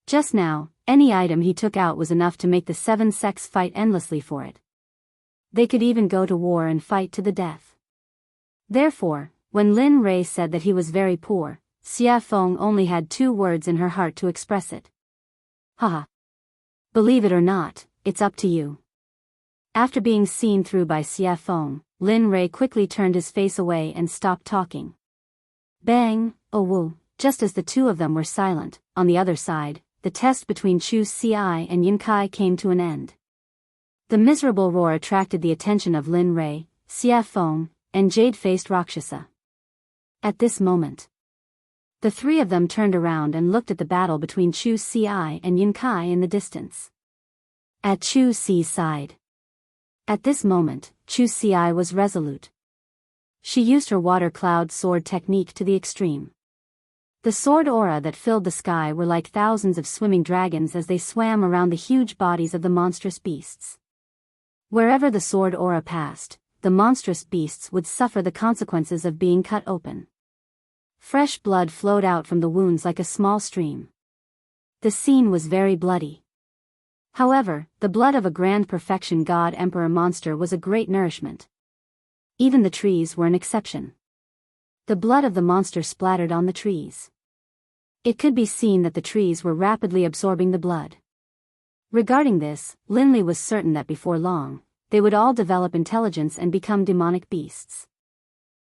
Just now, any item he took out was enough to make the 7 sects fight endlessly for it. They could even go to war and fight to the death. Therefore, when Lin Rei said that he was very poor, Xia Feng only had 2 words in her heart to express it. Haha. Believe it or not, it's up to you. After being seen through by Xia Feng, Lin Rei quickly turned his face away and stopped talking. Bang, oh woo, just as the 2 of them were silent, on the other side, the test between Chu Xi and Yun Kai came to an end. The miserable roar attracted the attention of Lin Rei, Xia Feng, and jade-faced Rakshasa. At this moment, the 3 of them turned around and looked at the battle between Chu Xi and Yun Kai in the distance. At Chu Xi's side. At this moment, Chu Xi was resolute. She used her water cloud sword technique to the extreme. The sword aura that filled the sky were like thousands of swimming dragons as they swam around the huge bodies of the monstrous beasts. Wherever the sword aura passed, the monstrous beasts would suffer the consequences of being cut open. Fresh blood flowed out from the wounds like a small stream. The scene was very bloody. However, the blood of a grand perfection god emperor monster was a great nourishment. Even the trees were an exception. The blood of the monster splattered on the trees. It could be seen that the trees were rapidly absorbing the blood. Regarding this, Linley was certain that before long, they would all develop intelligence and become demonic beasts.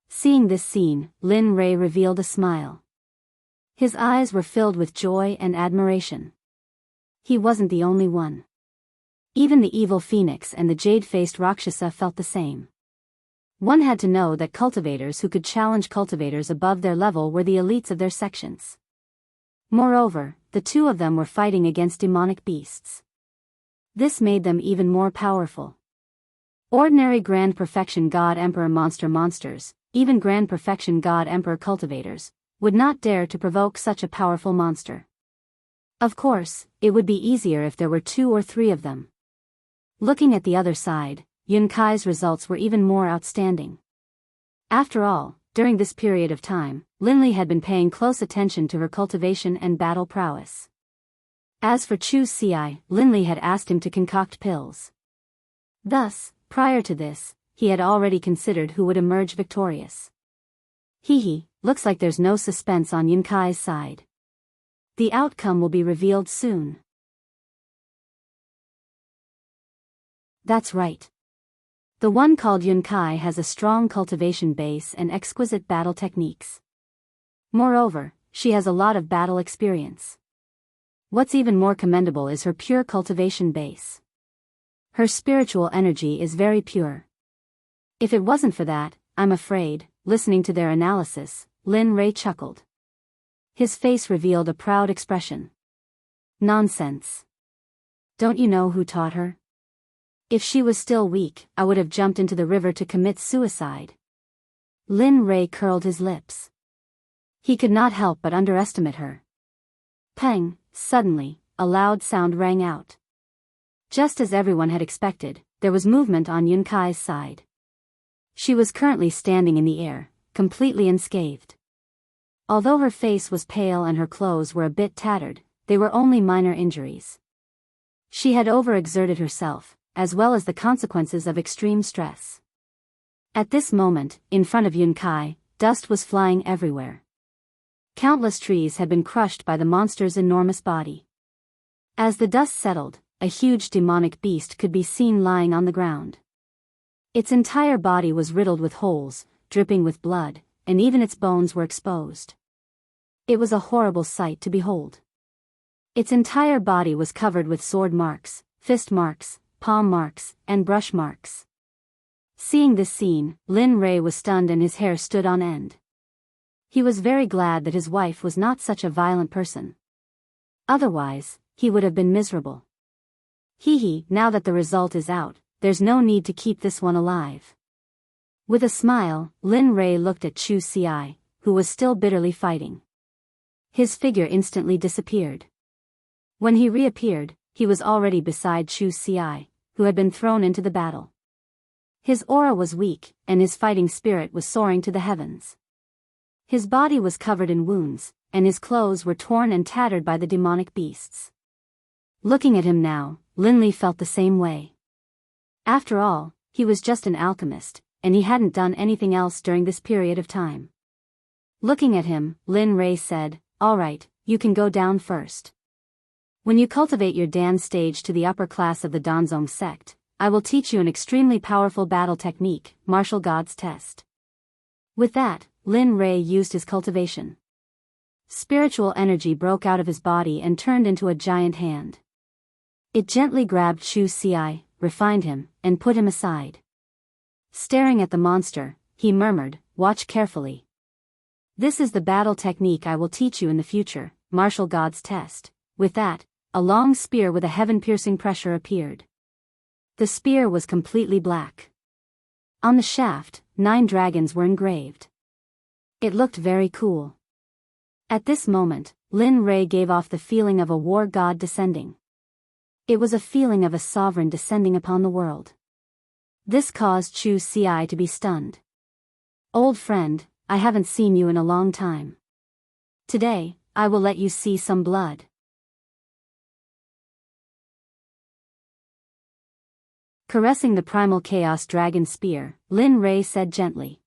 Seeing this scene, Lin Rei revealed a smile. His eyes were filled with joy and admiration. He wasn't the only one. Even the evil phoenix and the jade-faced Rakshasa felt the same. One had to know that cultivators who could challenge cultivators above their level were the elites of their sections. Moreover, the 2 of them were fighting against demonic beasts. This made them even more powerful. Ordinary Grand Perfection God Emperor monsters, even Grand Perfection God Emperor cultivators, would not dare to provoke such a powerful monster. Of course, it would be easier if there were 2 or 3 of them. Looking at the other side, Yun Kai's results were even more outstanding. After all, during this period of time, Linley had been paying close attention to her cultivation and battle prowess. As for Chu Xi, Linley had asked him to concoct pills. Thus, prior to this, he had already considered who would emerge victorious. Looks like there's no suspense on Yun Kai's side. The outcome will be revealed soon. That's right. The one called Yun Kai has a strong cultivation base and exquisite battle techniques. Moreover, she has a lot of battle experience. What's even more commendable is her pure cultivation base. Her spiritual energy is very pure. If it wasn't for that, I'm afraid, listening to their analysis, Lin Rei chuckled. His face revealed a proud expression. Nonsense. Don't you know who taught her? If she was still weak, I would have jumped into the river to commit suicide. Lin Rei curled his lips. He could not help but underestimate her. Pang, suddenly, a loud sound rang out. Just as everyone had expected, there was movement on Yun Kai's side. She was currently standing in the air, completely unscathed. Although her face was pale and her clothes were a bit tattered, they were only minor injuries. She had overexerted herself, as well as the consequences of extreme stress. At this moment, in front of Yun Kai, dust was flying everywhere. Countless trees had been crushed by the monster's enormous body. As the dust settled, a huge demonic beast could be seen lying on the ground. Its entire body was riddled with holes, dripping with blood, and even its bones were exposed. It was a horrible sight to behold. Its entire body was covered with sword marks, fist marks, palm marks, and brush marks. Seeing this scene, Lin Rei was stunned and his hair stood on end. He was very glad that his wife was not such a violent person. Otherwise, he would have been miserable. Hee, now that the result is out, there's no need to keep this one alive. With a smile, Lin Rei looked at Chu Xi, who was still bitterly fighting. His figure instantly disappeared. When he reappeared, he was already beside Chu Xi, who had been thrown into the battle. His aura was weak, and his fighting spirit was soaring to the heavens. His body was covered in wounds, and his clothes were torn and tattered by the demonic beasts. Looking at him now, Lin Li felt the same way. After all, he was just an alchemist, and he hadn't done anything else during this period of time. Looking at him, Lin Rei said, "All right, you can go down first. When you cultivate your Dan stage to the upper class of the Danzong sect, I will teach you an extremely powerful battle technique, Martial God's Test." With that, Lin Rei used his cultivation. Spiritual energy broke out of his body and turned into a giant hand. It gently grabbed Chu Xi, refined him, and put him aside. Staring at the monster, he murmured, "Watch carefully. This is the battle technique I will teach you in the future, Martial God's Test." With that, a long spear with a heaven-piercing pressure appeared. The spear was completely black. On the shaft, 9 dragons were engraved. It looked very cool. At this moment, Lin Rei gave off the feeling of a war god descending. It was a feeling of a sovereign descending upon the world. This caused Chu Xi to be stunned. "Old friend, I haven't seen you in a long time. Today, I will let you see some blood." Caressing the primal chaos dragon spear, Lin Rei said gently.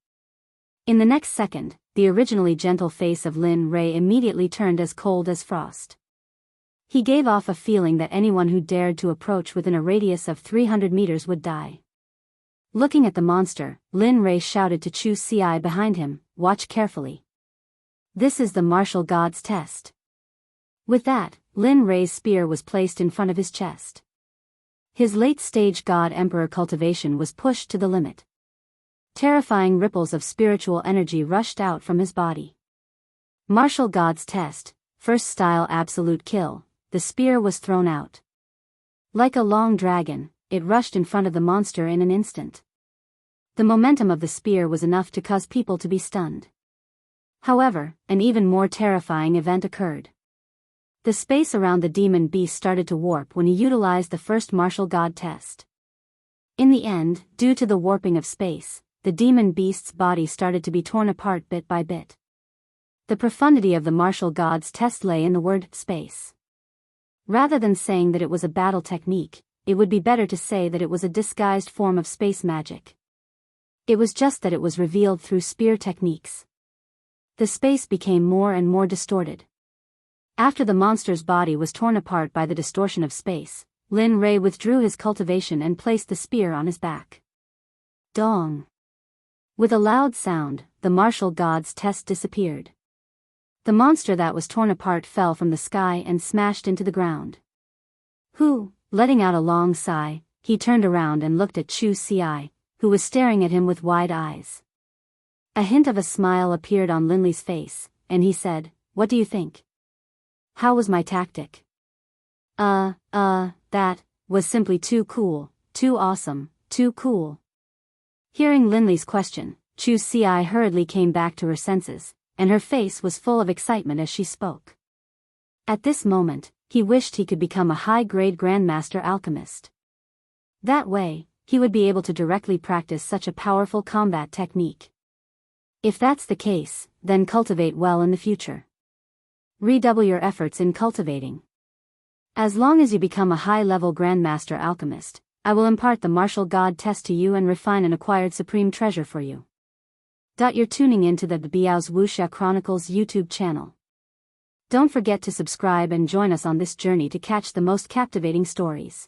In the next second, the originally gentle face of Lin Rei immediately turned as cold as frost. He gave off a feeling that anyone who dared to approach within a radius of 300 meters would die. Looking at the monster, Lin Rei shouted to Chu Xi behind him, "Watch carefully. This is the Martial God's Test." With that, Lin Rei's spear was placed in front of his chest. His late-stage God-Emperor cultivation was pushed to the limit. Terrifying ripples of spiritual energy rushed out from his body. Martial God's Test, first style absolute kill, the spear was thrown out. Like a long dragon, it rushed in front of the monster in an instant. The momentum of the spear was enough to cause people to be stunned. However, an even more terrifying event occurred. The space around the demon beast started to warp when he utilized the first martial god test. In the end, due to the warping of space, the demon beast's body started to be torn apart bit by bit. The profundity of the martial god's test lay in the word space. Rather than saying that it was a battle technique, it would be better to say that it was a disguised form of space magic. It was just that it was revealed through spear techniques. The space became more and more distorted. After the monster's body was torn apart by the distortion of space, Lin Rei withdrew his cultivation and placed the spear on his back. Dong! With a loud sound, the martial god's test disappeared. The monster that was torn apart fell from the sky and smashed into the ground. Letting out a long sigh, he turned around and looked at Chu Xi, who was staring at him with wide eyes. A hint of a smile appeared on Lin Li's face, and he said, "What do you think? How was my tactic?" That was simply too cool, too awesome, too cool." Hearing Lin Li's question, Chu Xi hurriedly came back to her senses, and her face was full of excitement as she spoke. At this moment, he wished he could become a high-grade Grandmaster Alchemist. That way, he would be able to directly practice such a powerful combat technique. If that's the case, then cultivate well in the future. Redouble your efforts in cultivating. As long as you become a high-level Grandmaster Alchemist, I will impart the martial god test to you and refine an acquired supreme treasure for you. You're tuning into the Biyao's Wuxia Chronicles YouTube channel. Don't forget to subscribe and join us on this journey to catch the most captivating stories.